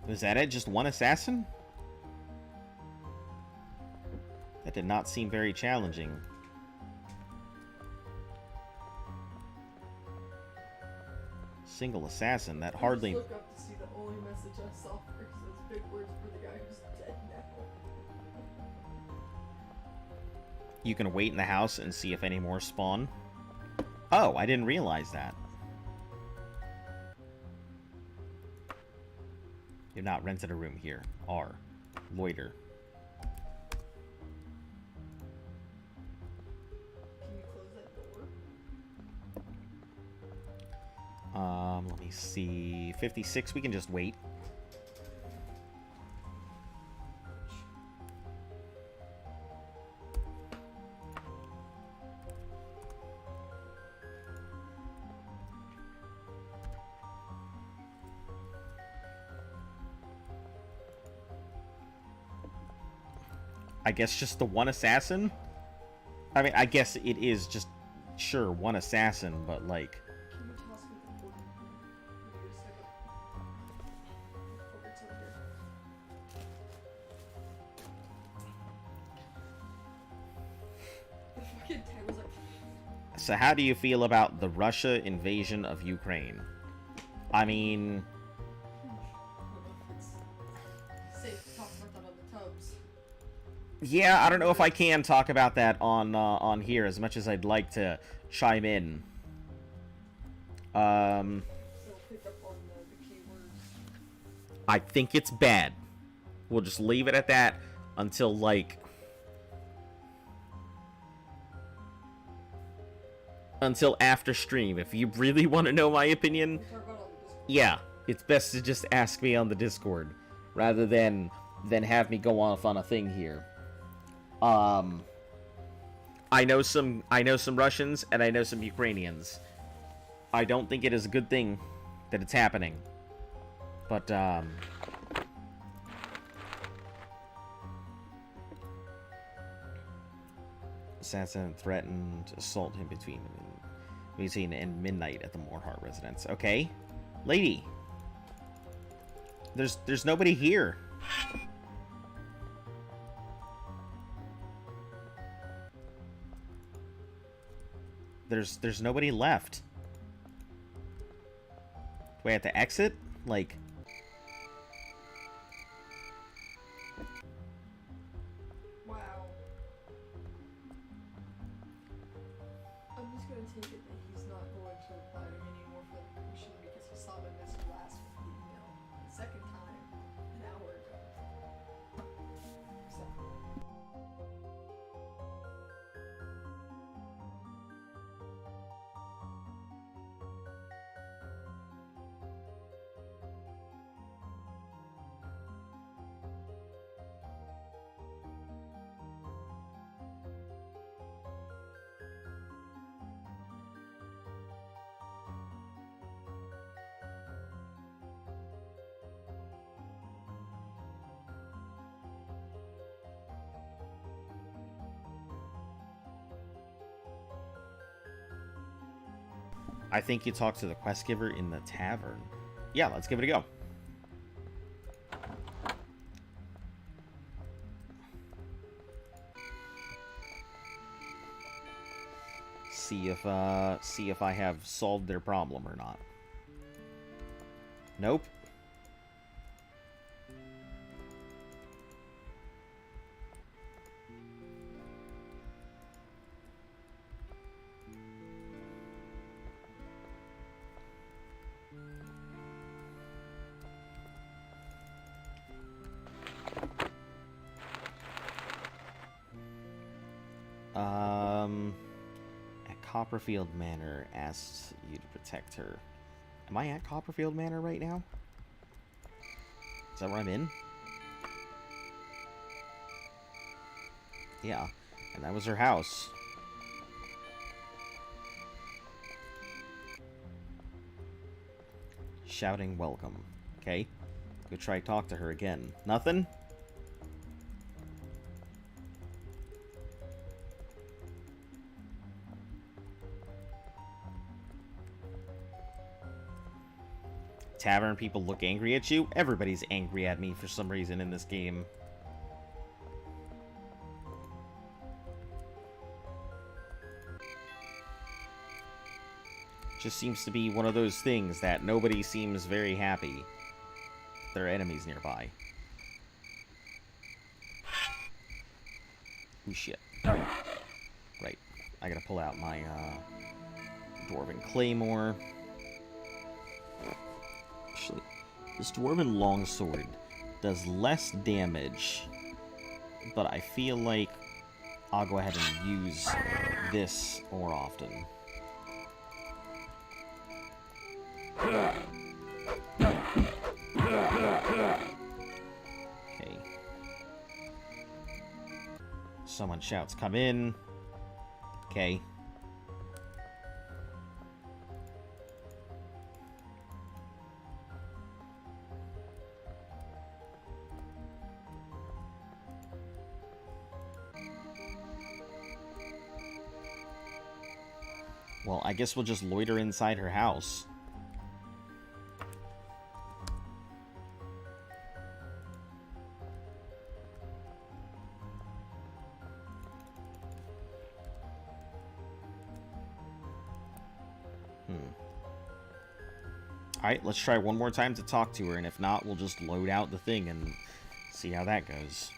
Is that it? Just one assassin? That did not seem very challenging. Single assassin, that hardly... I just look up to see the only message I saw first was big words for the guy who's dead now. You can wait in the house and see if any more spawn. Oh, I didn't realize that. You've not rented a room here. R. Loiter. Can you close that door? Let me see. 56, we can just wait. I guess just the one assassin? I mean, I guess it is just, sure, one assassin, but like... Can you toss me the board? Maybe just like it's over here. The fucking tag was like... So how do you feel about the Russia invasion of Ukraine? I mean... Safe to talk about that on the tubs. Yeah, I don't know if I can talk about that on here as much as I'd like to chime in. So pick up on the keywords. I think it's bad. We'll just leave it at that until, like... until after stream. If you really want to know my opinion, We'll talk about it on the Discord. yeah, it's best to just ask me on the Discord rather than have me go off on a thing here. I know some Russians and I know some Ukrainians. I don't think it is a good thing that it's happening. But assassin threatened to assault him between and midnight at the Morhart residence. Okay, lady. There's nobody here. There's nobody left. Do I have to exit? Like... Wow. I'm just gonna take it that he's not going to reply to me anymore for the permission because he saw my message last with the email the second time an hour ago. So. I think you talk to the quest giver in the tavern. Yeah, let's give it a go. See if I have solved their problem or not. Nope. At Copperfield Manor asked you to protect her. Am I at Copperfield Manor right now? Is that where I'm in? Yeah, and that was her house. Shouting welcome. Okay. Go try talk to her again. Nothing? Tavern people look angry at you? Everybody's angry at me for some reason in this game. Just seems to be one of those things that nobody seems very happy. There are enemies nearby. Ooh, shit. Right. I gotta pull out my, Dwarven Claymore. Actually, this Dwarven Longsword does less damage, but I feel like I'll go ahead and use this more often. Okay. Someone shouts, "Come in." Okay. Well, I guess we'll just loiter inside her house. Alright, let's try one more time to talk to her, and if not, we'll just load out the thing and see how that goes.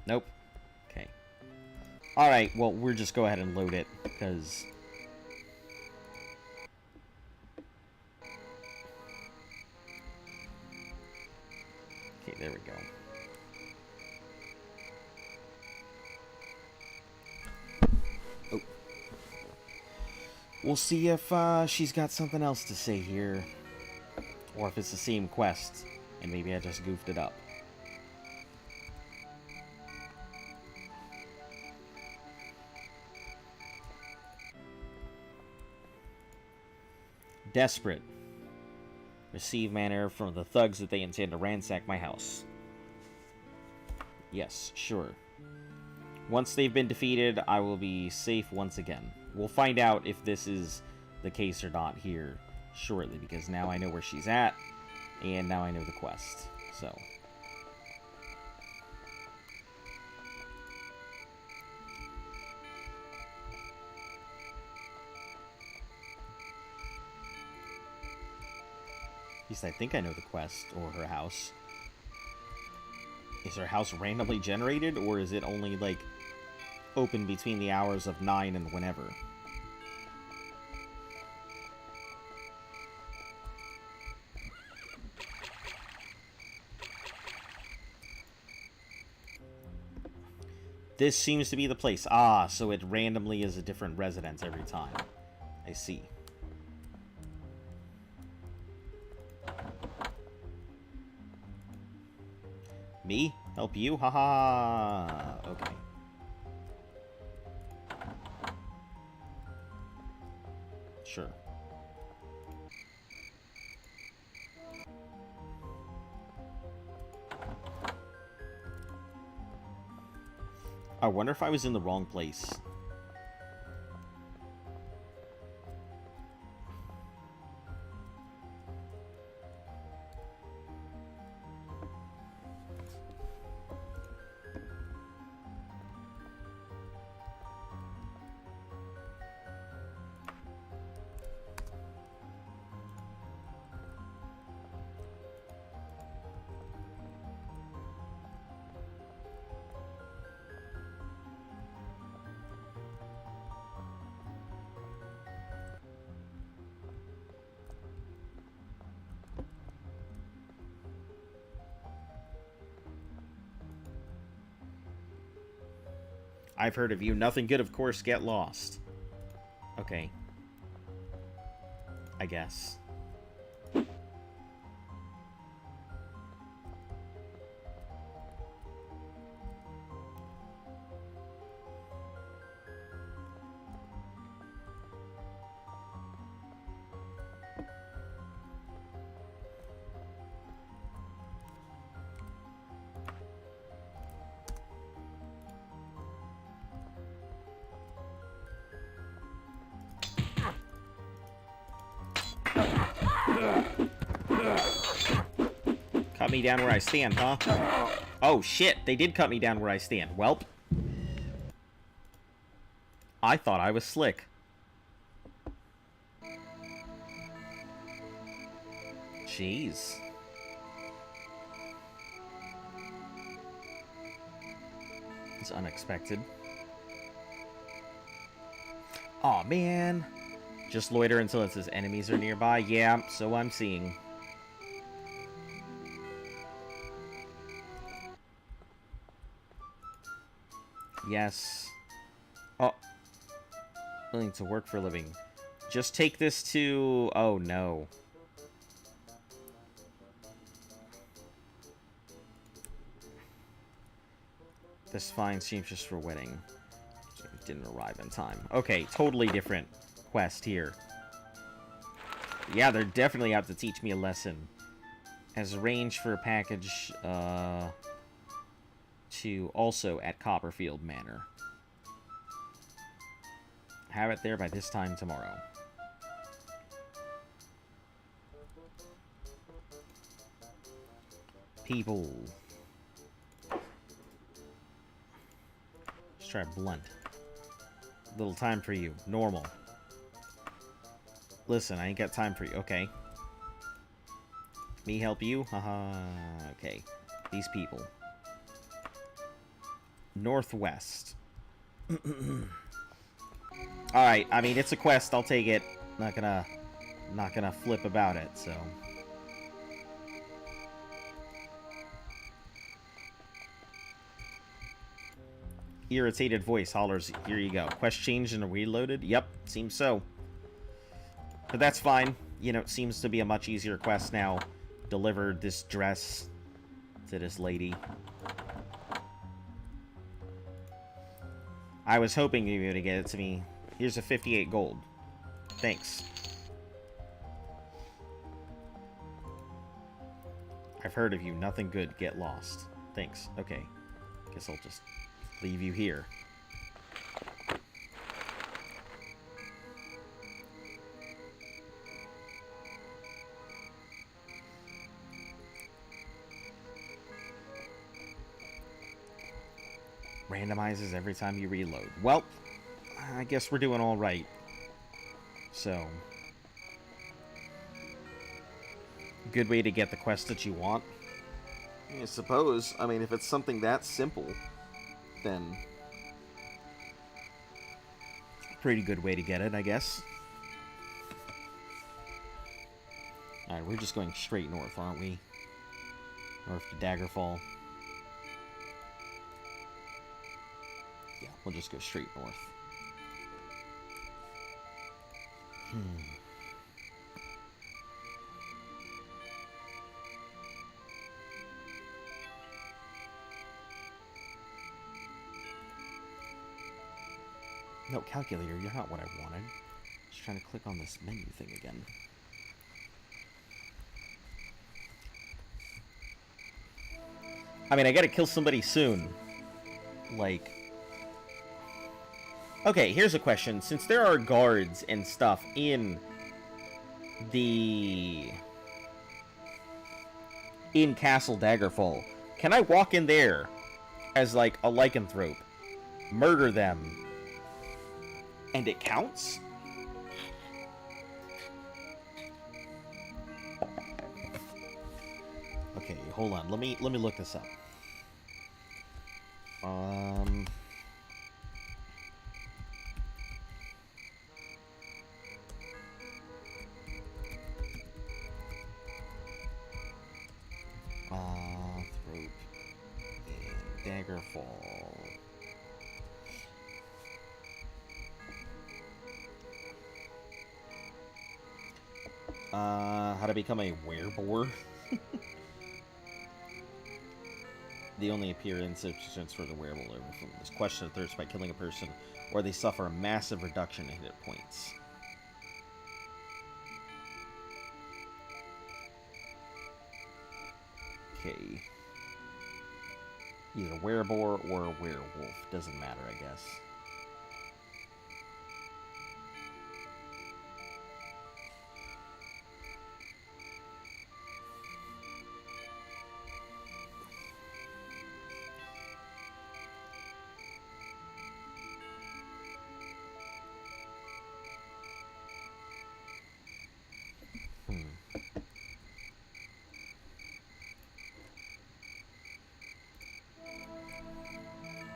Nope. Okay. Alright, well, we'll just go ahead and load it, because... Okay, there we go. Oh. We'll see if she's got something else to say here. Or if it's the same quest, and maybe I just goofed it up. Desperate. Receive manner from the thugs that they intend to ransack my house. Yes, sure. Once they've been defeated, I will be safe once again. We'll find out if this is the case or not here shortly, because now I know where she's at, and now I know the quest. So... At least I think I know the quest, or her house. Is her house randomly generated, or is it only, like, open between the hours of 9 and whenever? This seems to be the place. Ah, so it randomly is a different residence every time. I see. Me? Help you? Haha. Okay. Sure. I wonder if I was in the wrong place. I've heard of you. Nothing good, of course, get lost. Okay. I guess. Cut me down where I stand, huh? Oh, shit. They did cut me down where I stand. Welp. I thought I was slick. Jeez. It's unexpected. Aw, man. Just loiter until it says enemies are nearby. Yeah, so I'm seeing. Yes. Oh. Willing to work for a living. Just take this to... Oh, no. This fine seamstress for wedding. Didn't arrive in time. Okay, totally different quest here. Yeah, they're definitely out to teach me a lesson. As arranged for a package, to also at Copperfield Manor. Have it there by this time tomorrow. People. Let's try blunt. Little time for you. Normal. Listen, I ain't got time for you. Okay. Me help you? Haha. Okay. These people. Northwest. Alright, I mean, it's a quest. I'll take it. Not gonna flip about it, so... Irritated voice hollers, here you go. Quest changed and reloaded? Yep, seems so. But that's fine. You know, it seems to be a much easier quest now. Delivered this dress to this lady. I was hoping you would get it to me. Here's a 58 gold. Thanks. I've heard of you. Nothing good. Get lost. Thanks. Okay. Guess I'll just leave you here. Randomizes every time you reload. Well, I guess we're doing all right. So, good way to get the quest that you want. I suppose. I mean, if it's something that simple, then pretty good way to get it, I guess. Alright, we're just going straight north, aren't we? North to Daggerfall. Yeah, we'll just go straight north. No, calculator, you're not what I wanted. Just trying to click on this menu thing again. I mean, I gotta kill somebody soon. Like... Okay, here's a question. Since there are guards and stuff in the... in Castle Daggerfall, can I walk in there as, like, a lycanthrope, murder them, and it counts? Okay, hold on. Let me look this up. Thrope and Daggerfall. How to become a wereboar? The only appearance of for the werewolf is question of thirst by killing a person, or they suffer a massive reduction in hit points. Okay. Either a wereboar or a werewolf. Doesn't matter, I guess.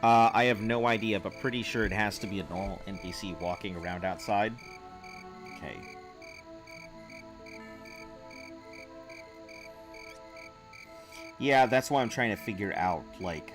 I have no idea, but pretty sure it has to be a normal NPC walking around outside. Okay. Yeah, that's why I'm trying to figure out, like...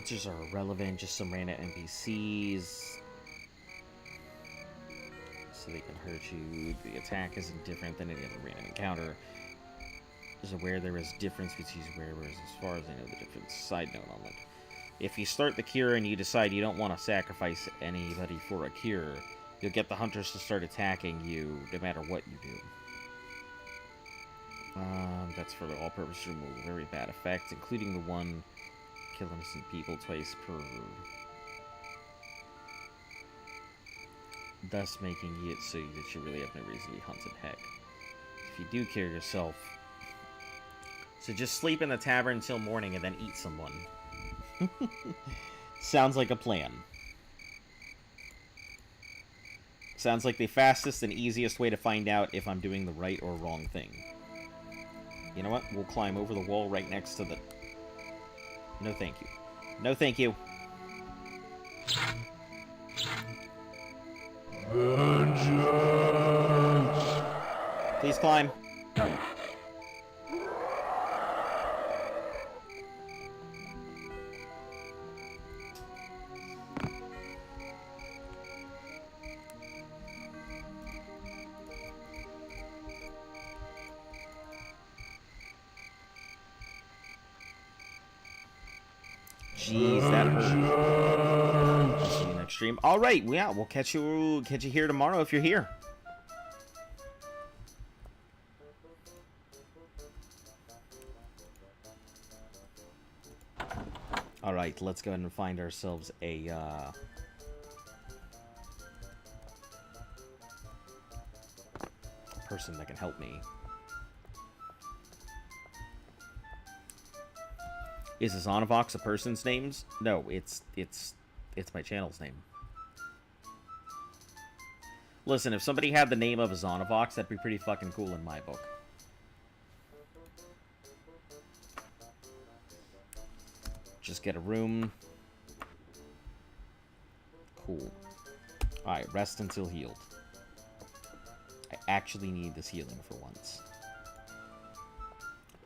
Monsters are irrelevant, just some random NPCs. So they can hurt you. The attack isn't different than any other random encounter. Is aware there is difference between wearers as far as I know the difference. Side note on that. If you start the cure and you decide you don't want to sacrifice anybody for a cure, you'll get the hunters to start attacking you no matter what you do. That's for the all-purpose removal. Very bad effects, including the one kill innocent people twice per... thus making it so that you really have no reason to be hunted. Heck, if you do cure yourself, so just sleep in the tavern until morning and then eat someone. Sounds like a plan. Sounds like the fastest and easiest way to find out if I'm doing the right or wrong thing. You know what? We'll climb over the wall right next to the... No thank you. No thank you. Vengeance. Please climb. Jeez, that hurt. See you next stream. All right, yeah, we'll catch you here tomorrow if you're here. All right, let's go ahead and find ourselves a person that can help me. Is Azanovox a person's name? No, it's my channel's name. Listen, if somebody had the name of Azanovox, that'd be pretty fucking cool in my book. Just get a room. Cool. Alright, rest until healed. I actually need this healing for once.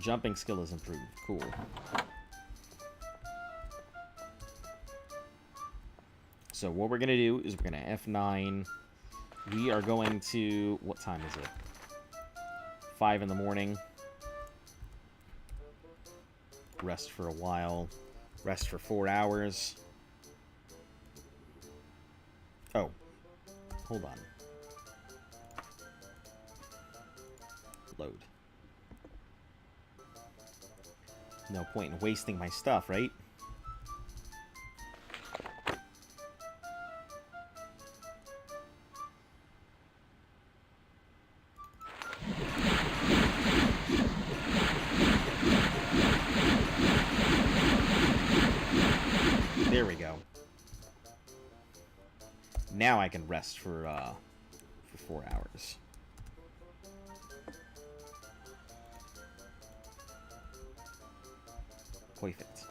Jumping skill is improved. Cool. So what we're going to do is we're going to F9. We are going to... What time is it? 5 in the morning. Rest for a while. Rest for 4 hours. Oh. Hold on. Load. No point in wasting my stuff, right? There we go. Now I can rest for 4 hours. Perfect.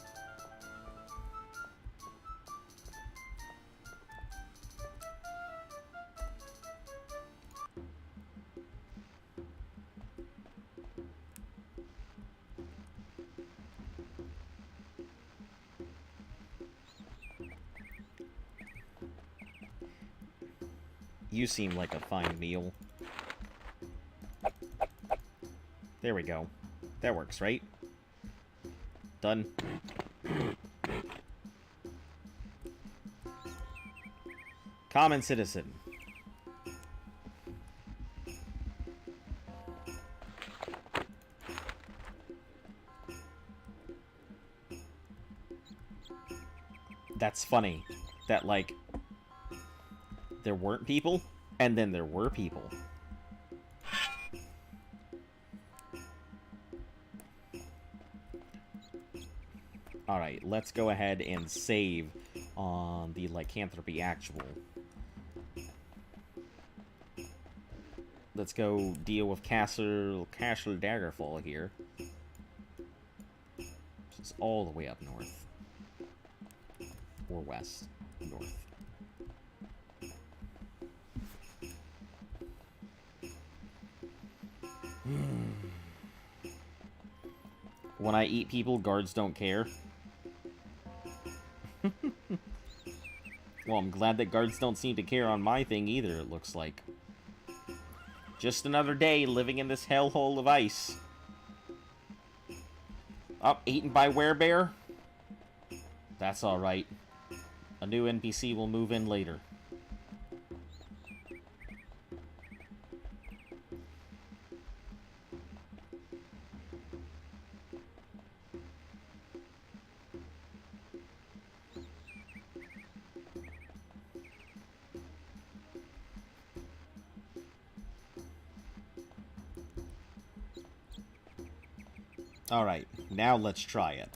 You seem like a fine meal. There we go. That works, right? Done. Common citizen. That's funny. That, like, there weren't people, and then there were people. Alright, let's go ahead and save on the Lycanthropy Actual. Let's go deal with Castle Daggerfall here. It's all the way up north. Or west. North. When I eat people, guards don't care. Well, I'm glad that guards don't seem to care on my thing either, it looks like. Just another day living in this hellhole of ice. Oh, eaten by werebear? That's alright. A new NPC will move in later. Alright, now let's try it.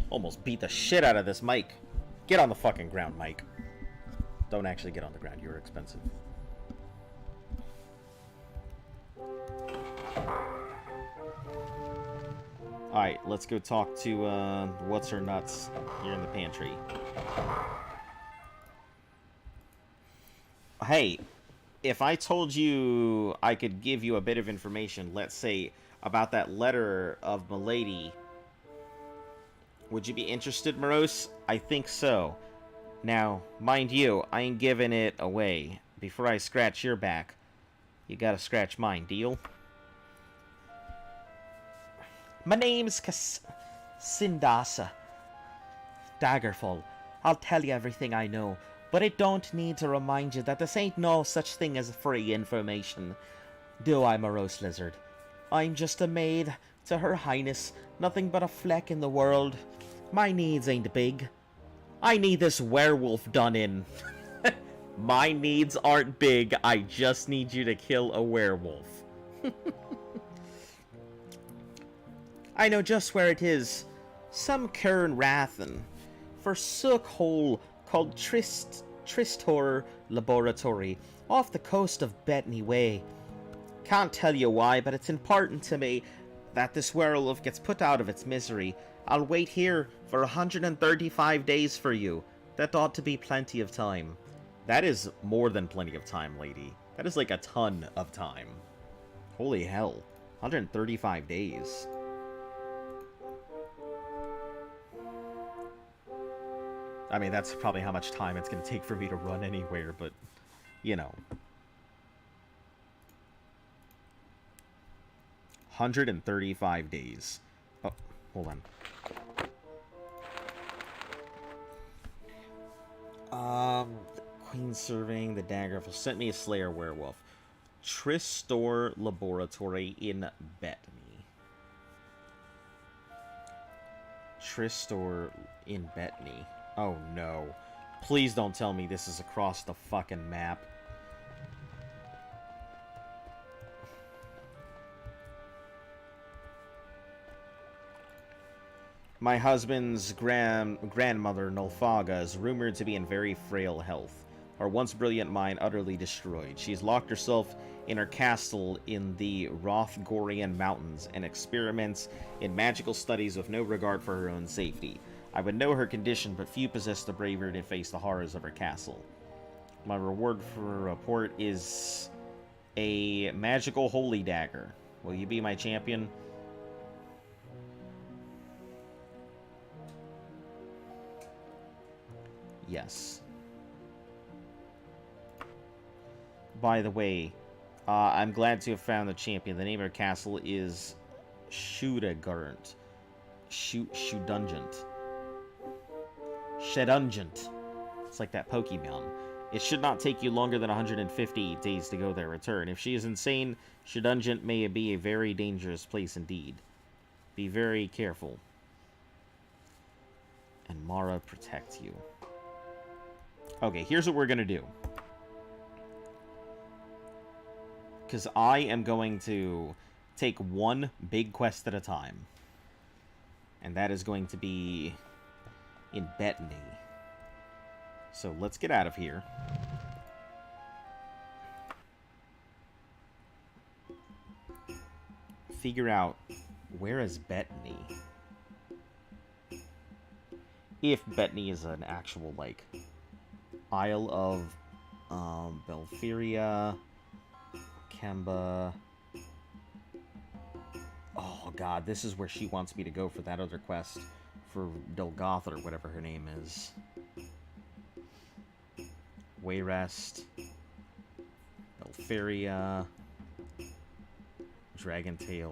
Almost beat the shit out of this mic. Get on the fucking ground, Mike. Don't actually get on the ground, you're expensive. Alright, let's go talk to, what's her nuts here in the pantry. Hey, if I told you I could give you a bit of information, let's say, about that letter of Milady, would you be interested, Morose? I think so. Now, mind you, I ain't giving it away. Before I scratch your back, you gotta scratch mine, deal? My name's Sindasa. Daggerfall. I'll tell you everything I know, but I don't need to remind you that this ain't no such thing as free information. Do I, Morose Lizard? I'm just a maid to Her Highness, nothing but a fleck in the world. My needs ain't big. I need this werewolf done in. My needs aren't big, I just need you to kill a werewolf. I know just where it is. Some Kern Rathan. Forsook hole called Tristor Laboratory, off the coast of Bettany Way. Can't tell you why, but it's important to me that this werewolf gets put out of its misery. I'll wait here for 135 days for you. That ought to be plenty of time. That is more than plenty of time, lady. That is like a ton of time. Holy hell. 135 days. I mean, that's probably how much time it's going to take for me to run anywhere, but, you know. 135 days. Oh, hold on. Queen serving the Daggerfall sent me a Slayer werewolf. Tristor Laboratory in Bettany. Tristor in Bettany. Oh no. Please don't tell me this is across the fucking map. My husband's grandmother, Nulfaga, is rumored to be in very frail health. Her once brilliant mind utterly destroyed. She's locked herself in her castle in the Rothgorian Mountains and experiments in magical studies with no regard for her own safety. I would know her condition, but few possess the bravery to face the horrors of her castle. My reward for a report is a magical holy dagger. Will you be my champion? Yes. By the way, I'm glad to have found the champion. The name of her castle is Shudagurnt. Shudungent. Shedungent. It's like that Pokemon. It should not take you longer than 150 days to go there return. If she is insane, Shedungent may be a very dangerous place indeed. Be very careful. And Mara protect you. Okay, here's what we're gonna do. Because I am going to take one big quest at a time. And that is going to be in Bettany. So let's get out of here. Figure out, where is Bettany? If Bettany is an actual, like, Isle of Belferia, Kemba, Oh god, this is where she wants me to go for that other quest for Dolgoth or whatever her name is. Wayrest, Belferia, Dragontail.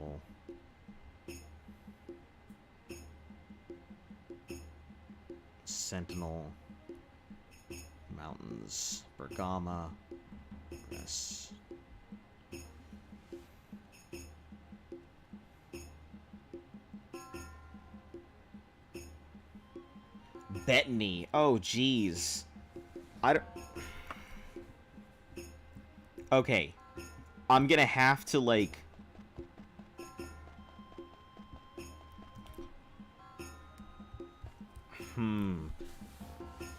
Sentinel, Mountains, Bergama, yes. Bettany. Oh, jeez. I don't... Okay. I'm gonna have to, like...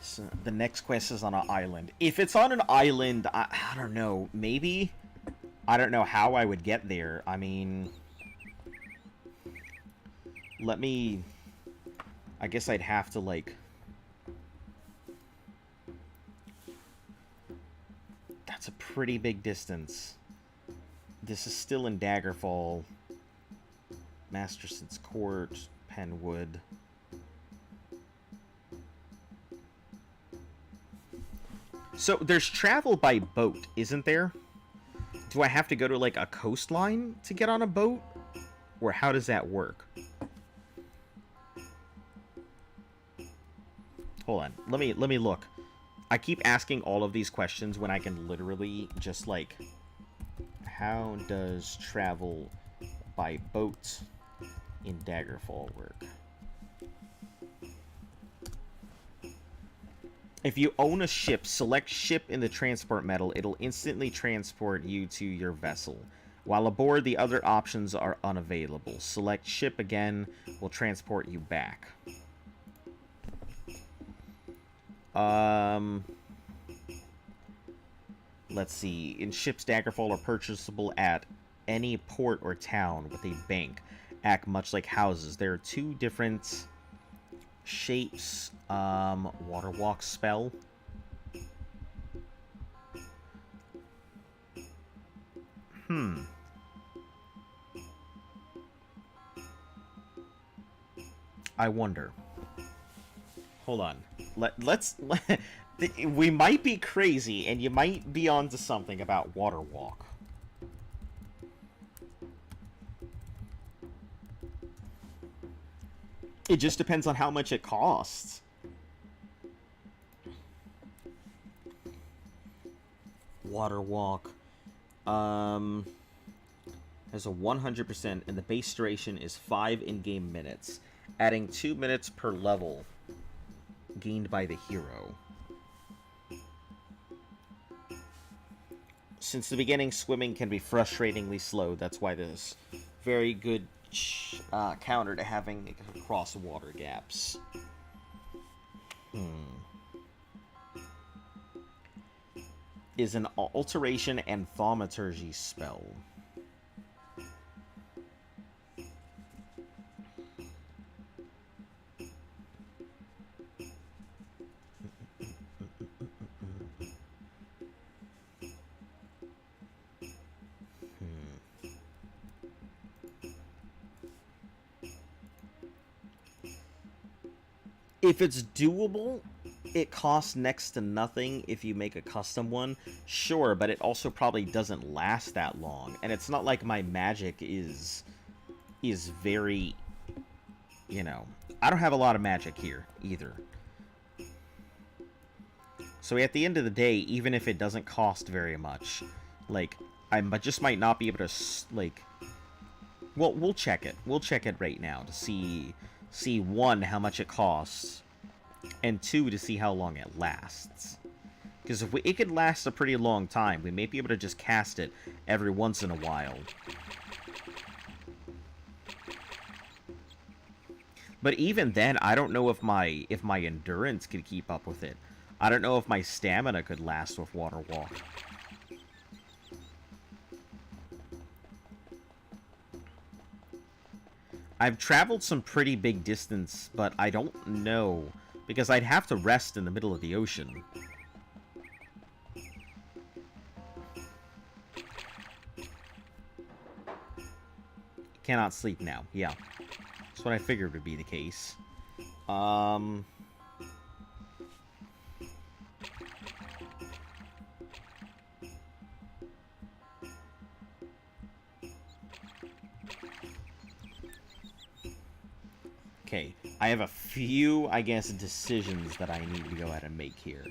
So the next quest is on an island. If it's on an island, I don't know. Maybe? I don't know how I would get there. I mean... Let me... I guess I'd have to, like... That's a pretty big distance. This is still in Daggerfall. Masterson's Court, Penwood. So, there's travel by boat, isn't there? Do I have to go to, like, a coastline to get on a boat? Or how does that work? Hold on. Let me look. I keep asking all of these questions when I can literally just, like... How does travel by boat in Daggerfall work? If you own a ship, select ship in the transport medal. It'll instantly transport you to your vessel. While aboard, the other options are unavailable. Select ship again, will transport you back. Let's see. In ships, Daggerfall are purchasable at any port or town with a bank. Act much like houses. There are two different shapes. Water walk spell. I wonder. Hold on. Let's we might be crazy, and you might be onto something about water walk. It just depends on how much it costs. Water walk. There's a 100%, and the base duration is 5 in-game minutes, adding 2 minutes per level gained by the hero. Since the beginning, swimming can be frustratingly slow. That's why there's very good counter to having cross water gaps. Is an alteration and thaumaturgy spell. If it's doable, it costs next to nothing if you make a custom one. Sure, but it also probably doesn't last that long. And it's not like my magic is very, you know... I don't have a lot of magic here, either. So at the end of the day, even if it doesn't cost very much, like, I just might not be able to, like... Well, we'll check it. We'll check it right now to see, one, how much it costs, and two, to see how long it lasts. Because if it could last a pretty long time, we may be able to just cast it every once in a while. But even then, I don't know if my endurance could keep up with it. I don't know if my stamina could last with Water Walk. I've traveled some pretty big distance, but I don't know, because I'd have to rest in the middle of the ocean. cannot sleep now. Yeah. That's what I figured would be the case. Okay, I have a few, I guess, decisions that I need to go ahead and make here.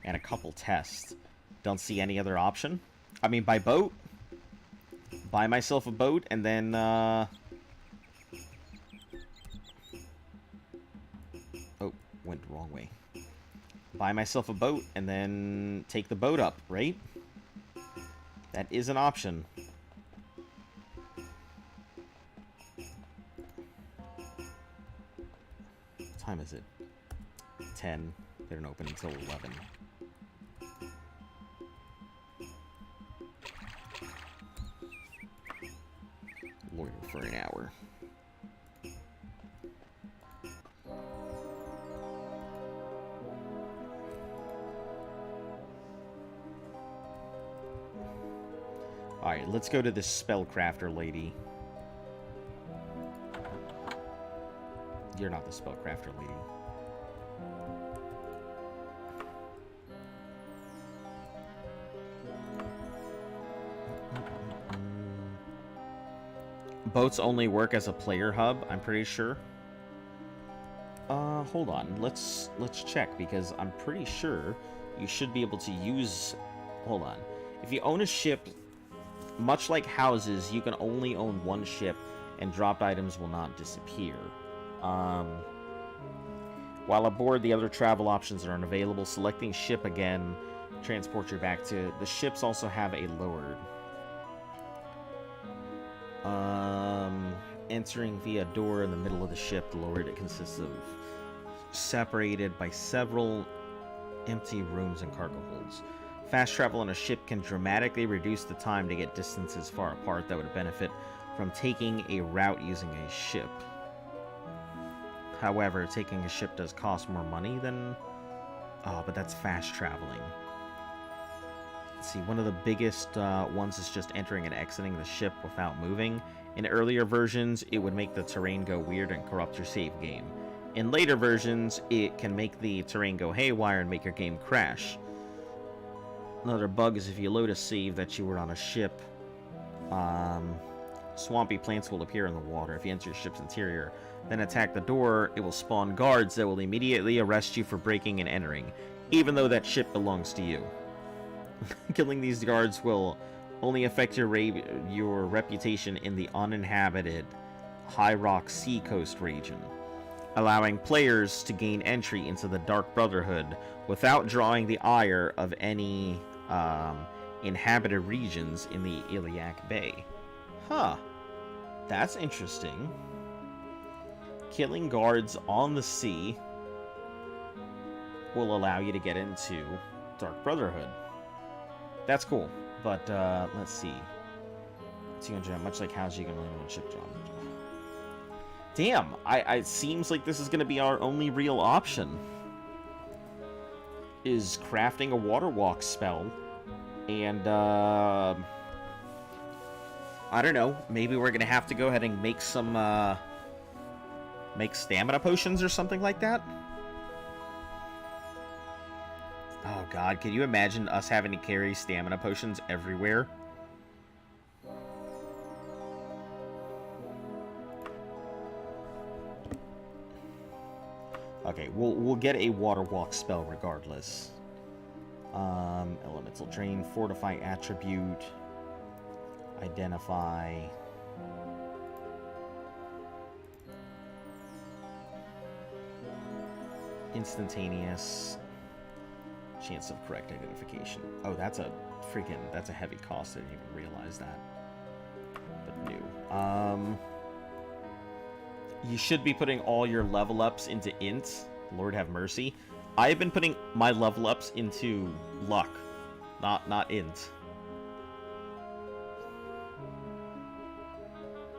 And a couple tests. Don't see any other option. I mean, by boat. Buy myself a boat, and then, Oh, went the wrong way. Buy myself a boat, and then take the boat up, right? That is an option. What time is it? 10. They don't open until 11. Loiter for an hour. Alright, let's go to this spellcrafter lady. You're not the spellcrafter lady. Boats only work as a player hub, I'm pretty sure. Hold on. Let's check, because I'm pretty sure you should be able to use... Hold on. If you own a ship, much like houses, you can only own one ship, and dropped items will not disappear. While aboard, the other travel options are unavailable. Selecting ship again transports you back to... The ships also have a lowered... Entering via door in the middle of the ship, the lowered, it consists of separated by several empty rooms and cargo holds. Fast travel on a ship can dramatically reduce the time to get distances far apart that would benefit from taking a route using a ship. However, taking a ship does cost more money than... but that's fast traveling. Let's see, one of the biggest ones is just entering and exiting the ship without moving. In earlier versions, it would make the terrain go weird and corrupt your save game. In later versions, it can make the terrain go haywire and make your game crash. Another bug is if you load a save that you were on a ship, swampy plants will appear in the water. If you enter your ship's interior, then attack the door, it will spawn guards that will immediately arrest you for breaking and entering, even though that ship belongs to you. Killing these guards will only affect your reputation in the uninhabited High Rock Sea Coast region, allowing players to gain entry into the Dark Brotherhood without drawing the ire of any inhabited regions in the Iliac Bay. Huh. That's interesting. Killing guards on the sea will allow you to get into Dark Brotherhood. That's cool. But, let's see. 200, much like how's you gonna learn one ship job. Damn, it seems like this is gonna be our only real option. Is crafting a water walk spell. And, I don't know, maybe we're gonna have to go ahead and make some, make stamina potions or something like that? Oh god, can you imagine us having to carry stamina potions everywhere? Okay, we'll get a water walk spell regardless. Elemental Drain, Fortify attribute, Identify. Instantaneous. Chance of correct identification. Oh, that's a heavy cost. I didn't even realize that. But new. You should be putting all your level ups into int. Lord have mercy. I've been putting my level ups into luck, not int.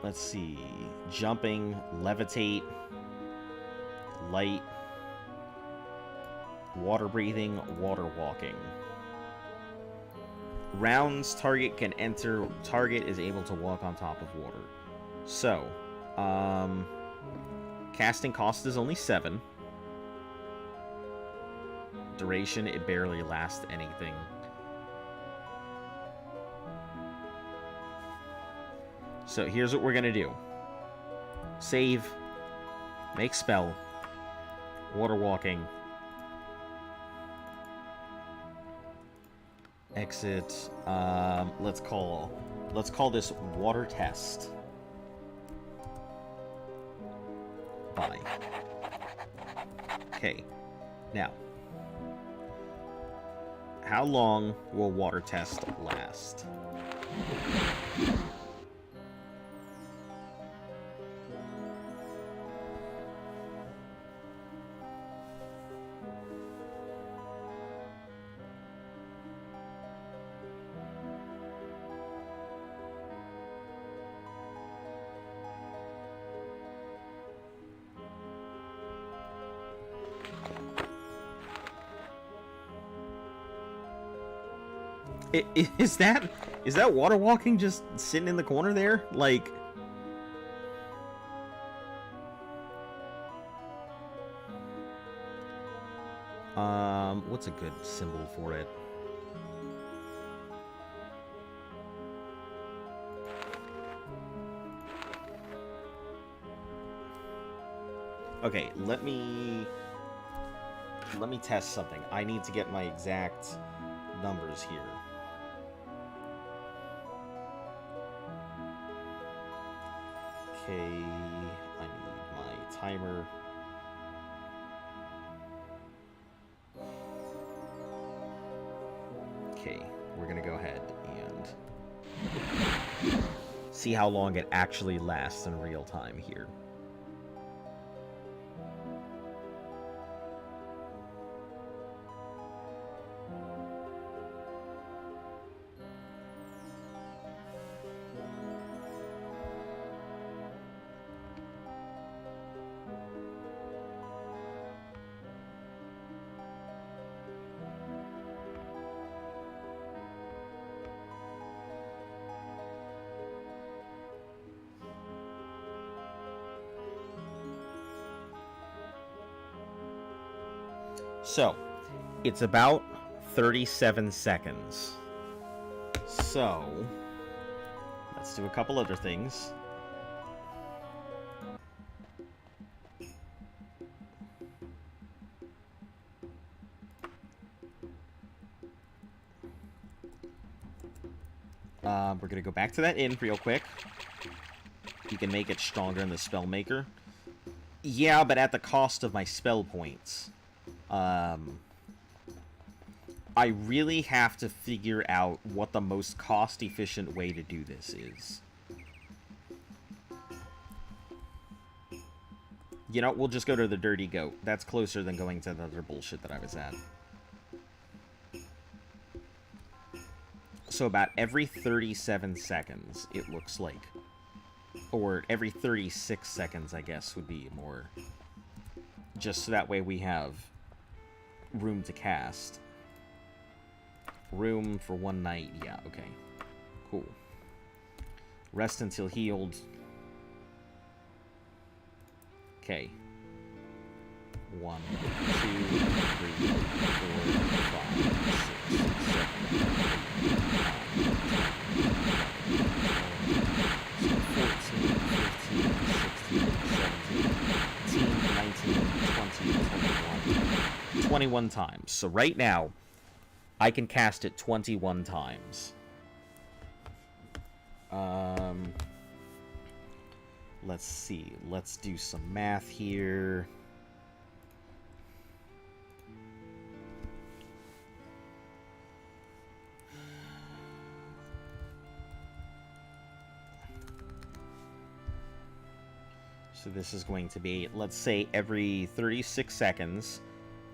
Let's see. Jumping, levitate, light, water breathing, water walking. Rounds target can enter. Target is able to walk on top of water. So, casting cost is only 7. Duration, it barely lasts anything. So here's what we're gonna do. Save. Make spell. Water walking. Exit. Let's call this water test. Bye. Okay. Now, how long will water test last? Is that water walking just sitting in the corner there? Like, what's a good symbol for it? Okay, let me test something. I need to get my exact numbers here. Okay, I need my timer. Okay, we're gonna go ahead and see how long it actually lasts in real time here. So, it's about 37 seconds. So, let's do a couple other things. We're going to go back to that inn real quick. You can make it stronger in the spell maker. Yeah, but at the cost of my spell points. I really have to figure out what the most cost-efficient way to do this is. You know, we'll just go to the Dirty Goat. That's closer than going to the other bullshit that I was at. So about every 37 seconds, it looks like. Or every 36 seconds, I guess, would be more. Just so that way we have room to cast. Room for one night. Yeah, okay. Cool. Rest until healed. Okay. 1, 2, 3, 4, 5, 6, 7, 21 times. So right now, I can cast it 21 times. Let's see. Let's do some math here. So this is going to be, let's say, every 36 seconds,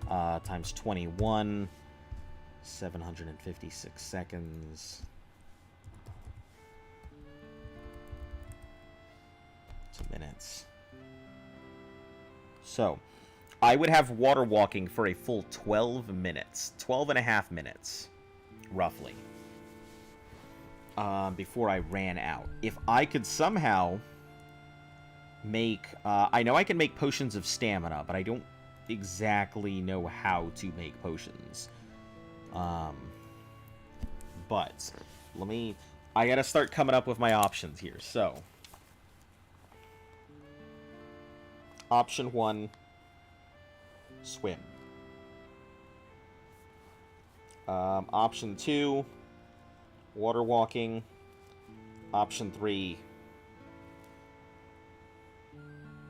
times 21, 756 seconds. 2 minutes. So, I would have water walking for a full 12 minutes. 12 and a half minutes, roughly. Before I ran out. If I could somehow make... I know I can make potions of stamina, but I don't exactly know how to make potions. But let me... I gotta start coming up with my options here. So, option 1, swim. Option 2, water walking. Option 3,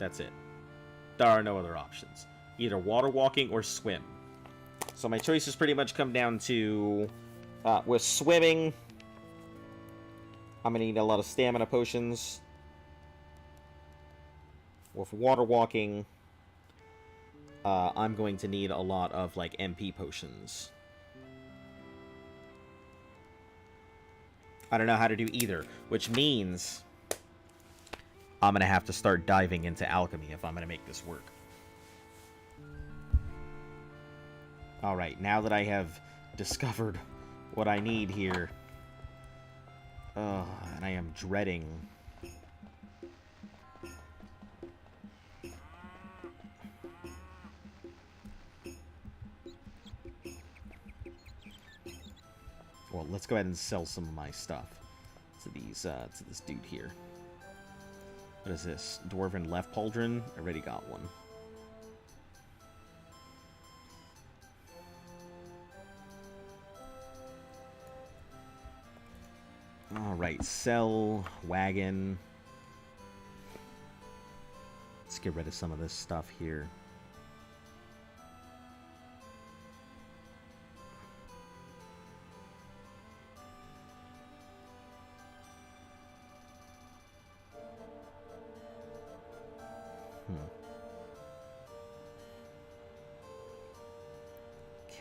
that's it. There are no other options. Either water walking or swim. So my choices pretty much come down to, with swimming, I'm going to need a lot of stamina potions. With water walking, I'm going to need a lot of, like, MP potions. I don't know how to do either, which means I'm going to have to start diving into alchemy if I'm going to make this work. Alright, now that I have discovered what I need here, and I am dreading... Well, let's go ahead and sell some of my stuff to these, to this dude here. What is this? Dwarven left pauldron? I already got one. Alright, sell, wagon. Let's get rid of some of this stuff here.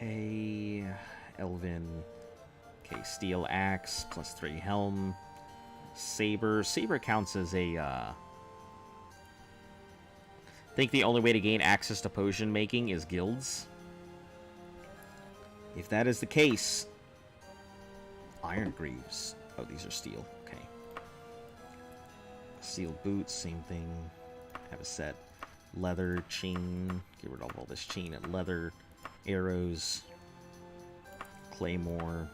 Okay, Elven. Okay, steel axe, +3 helm. Saber. Saber counts as a, I think the only way to gain access to potion making is guilds. If that is the case, iron greaves. Oh, these are steel. Okay. Steel boots, same thing. Have a set. Leather, chain. Get rid of all this chain and leather. Arrows. Claymore.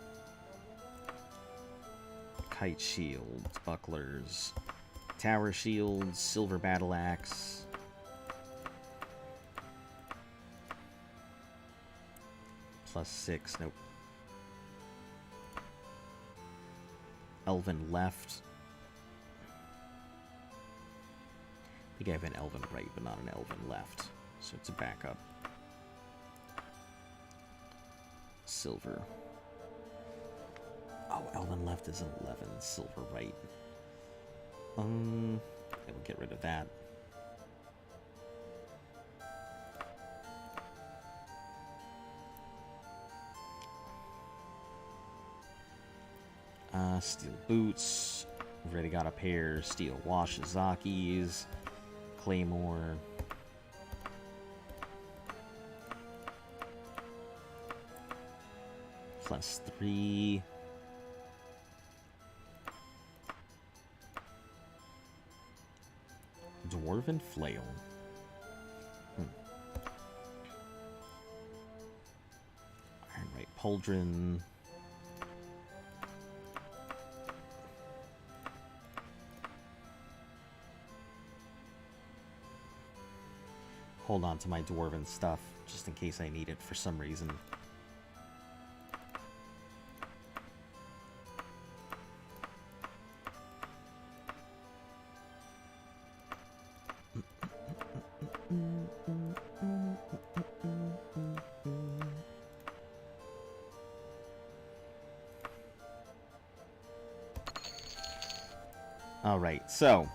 Kite shields. Bucklers. Tower shields. Silver battle axe. +6. Nope. Elven left. I think I have an elven right, but not an elven left. So it's a backup. Silver. Oh, elven left is 11. Silver right. I will get rid of that. Steel boots. We've already got a pair. Steel Washizakis. Claymore. +3. Dwarven flail. Ironright pauldron. Hold on to my dwarven stuff, just in case I need it for some reason. Alright, so...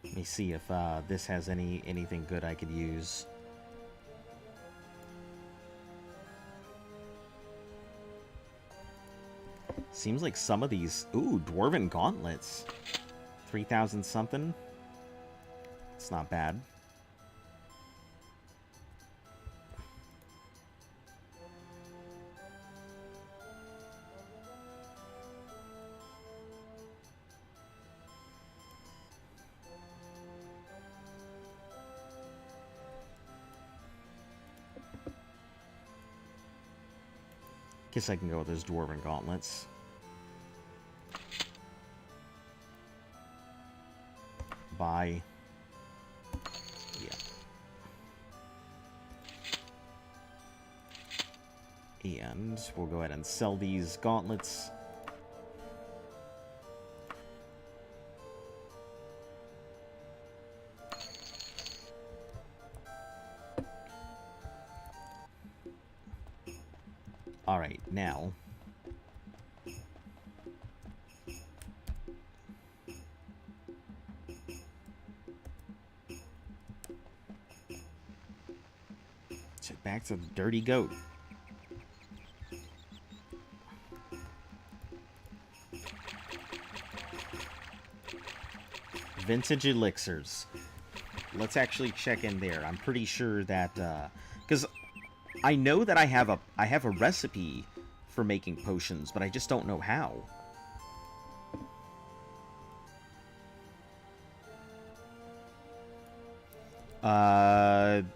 let me see if this has anything good I could use. Seems like some of these... Ooh, Dwarven Gauntlets. 3,000 something. It's not bad. Guess I can go with those Dwarven Gauntlets. Buy. Yeah. And we'll go ahead and sell these gauntlets. Alright, now... back to the dirty goat. Vintage elixirs. Let's actually check in there. I'm pretty sure that, because I know that I have a recipe for making potions, but I just don't know how.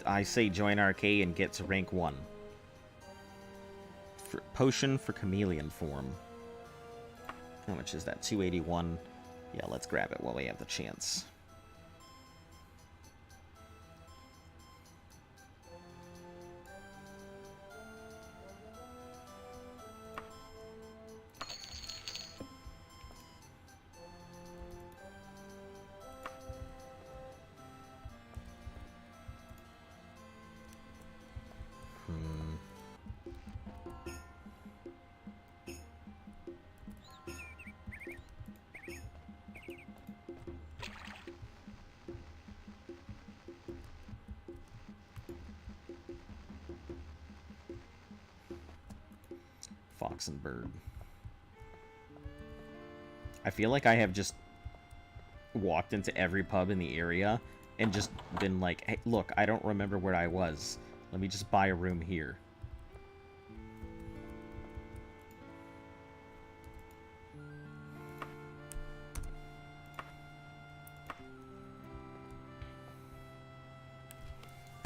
I say join RK and get to rank 1. Potion for chameleon form. How much is that? 281. Yeah, let's grab it while we have the chance. Fox and Bird. I feel like I have just walked into every pub in the area and just been like, hey, look, I don't remember where I was. Let me just buy a room here.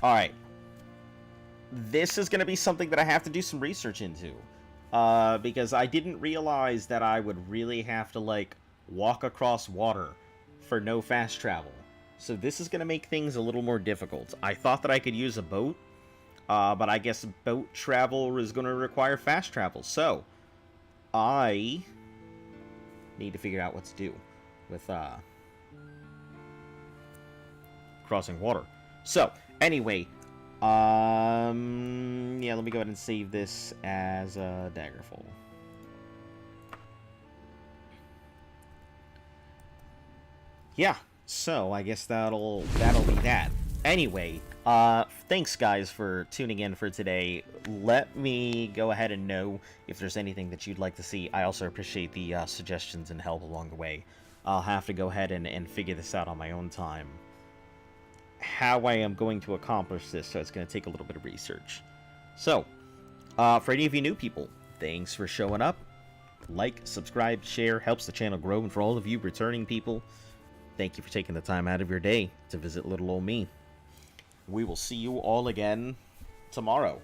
Alright. This is going to be something that I have to do some research into. Because I didn't realize that I would really have to, like, walk across water for no fast travel. So this is going to make things a little more difficult. I thought that I could use a boat, but I guess boat travel is going to require fast travel. So, I need to figure out what to do with, crossing water. So, anyway... yeah, let me go ahead and save this as Daggerfall. Yeah, so I guess that'll be that. Anyway, thanks guys for tuning in for today. Let me go ahead and know if there's anything that you'd like to see. I also appreciate the suggestions and help along the way. I'll have to go ahead and figure this out on my own time. How I am going to accomplish this, so it's going to take a little bit of research. So, for any of you new people, thanks for showing up. Like, subscribe, share, helps the channel grow, and for all of you returning people, thank you for taking the time out of your day to visit little old me. We will see you all again tomorrow.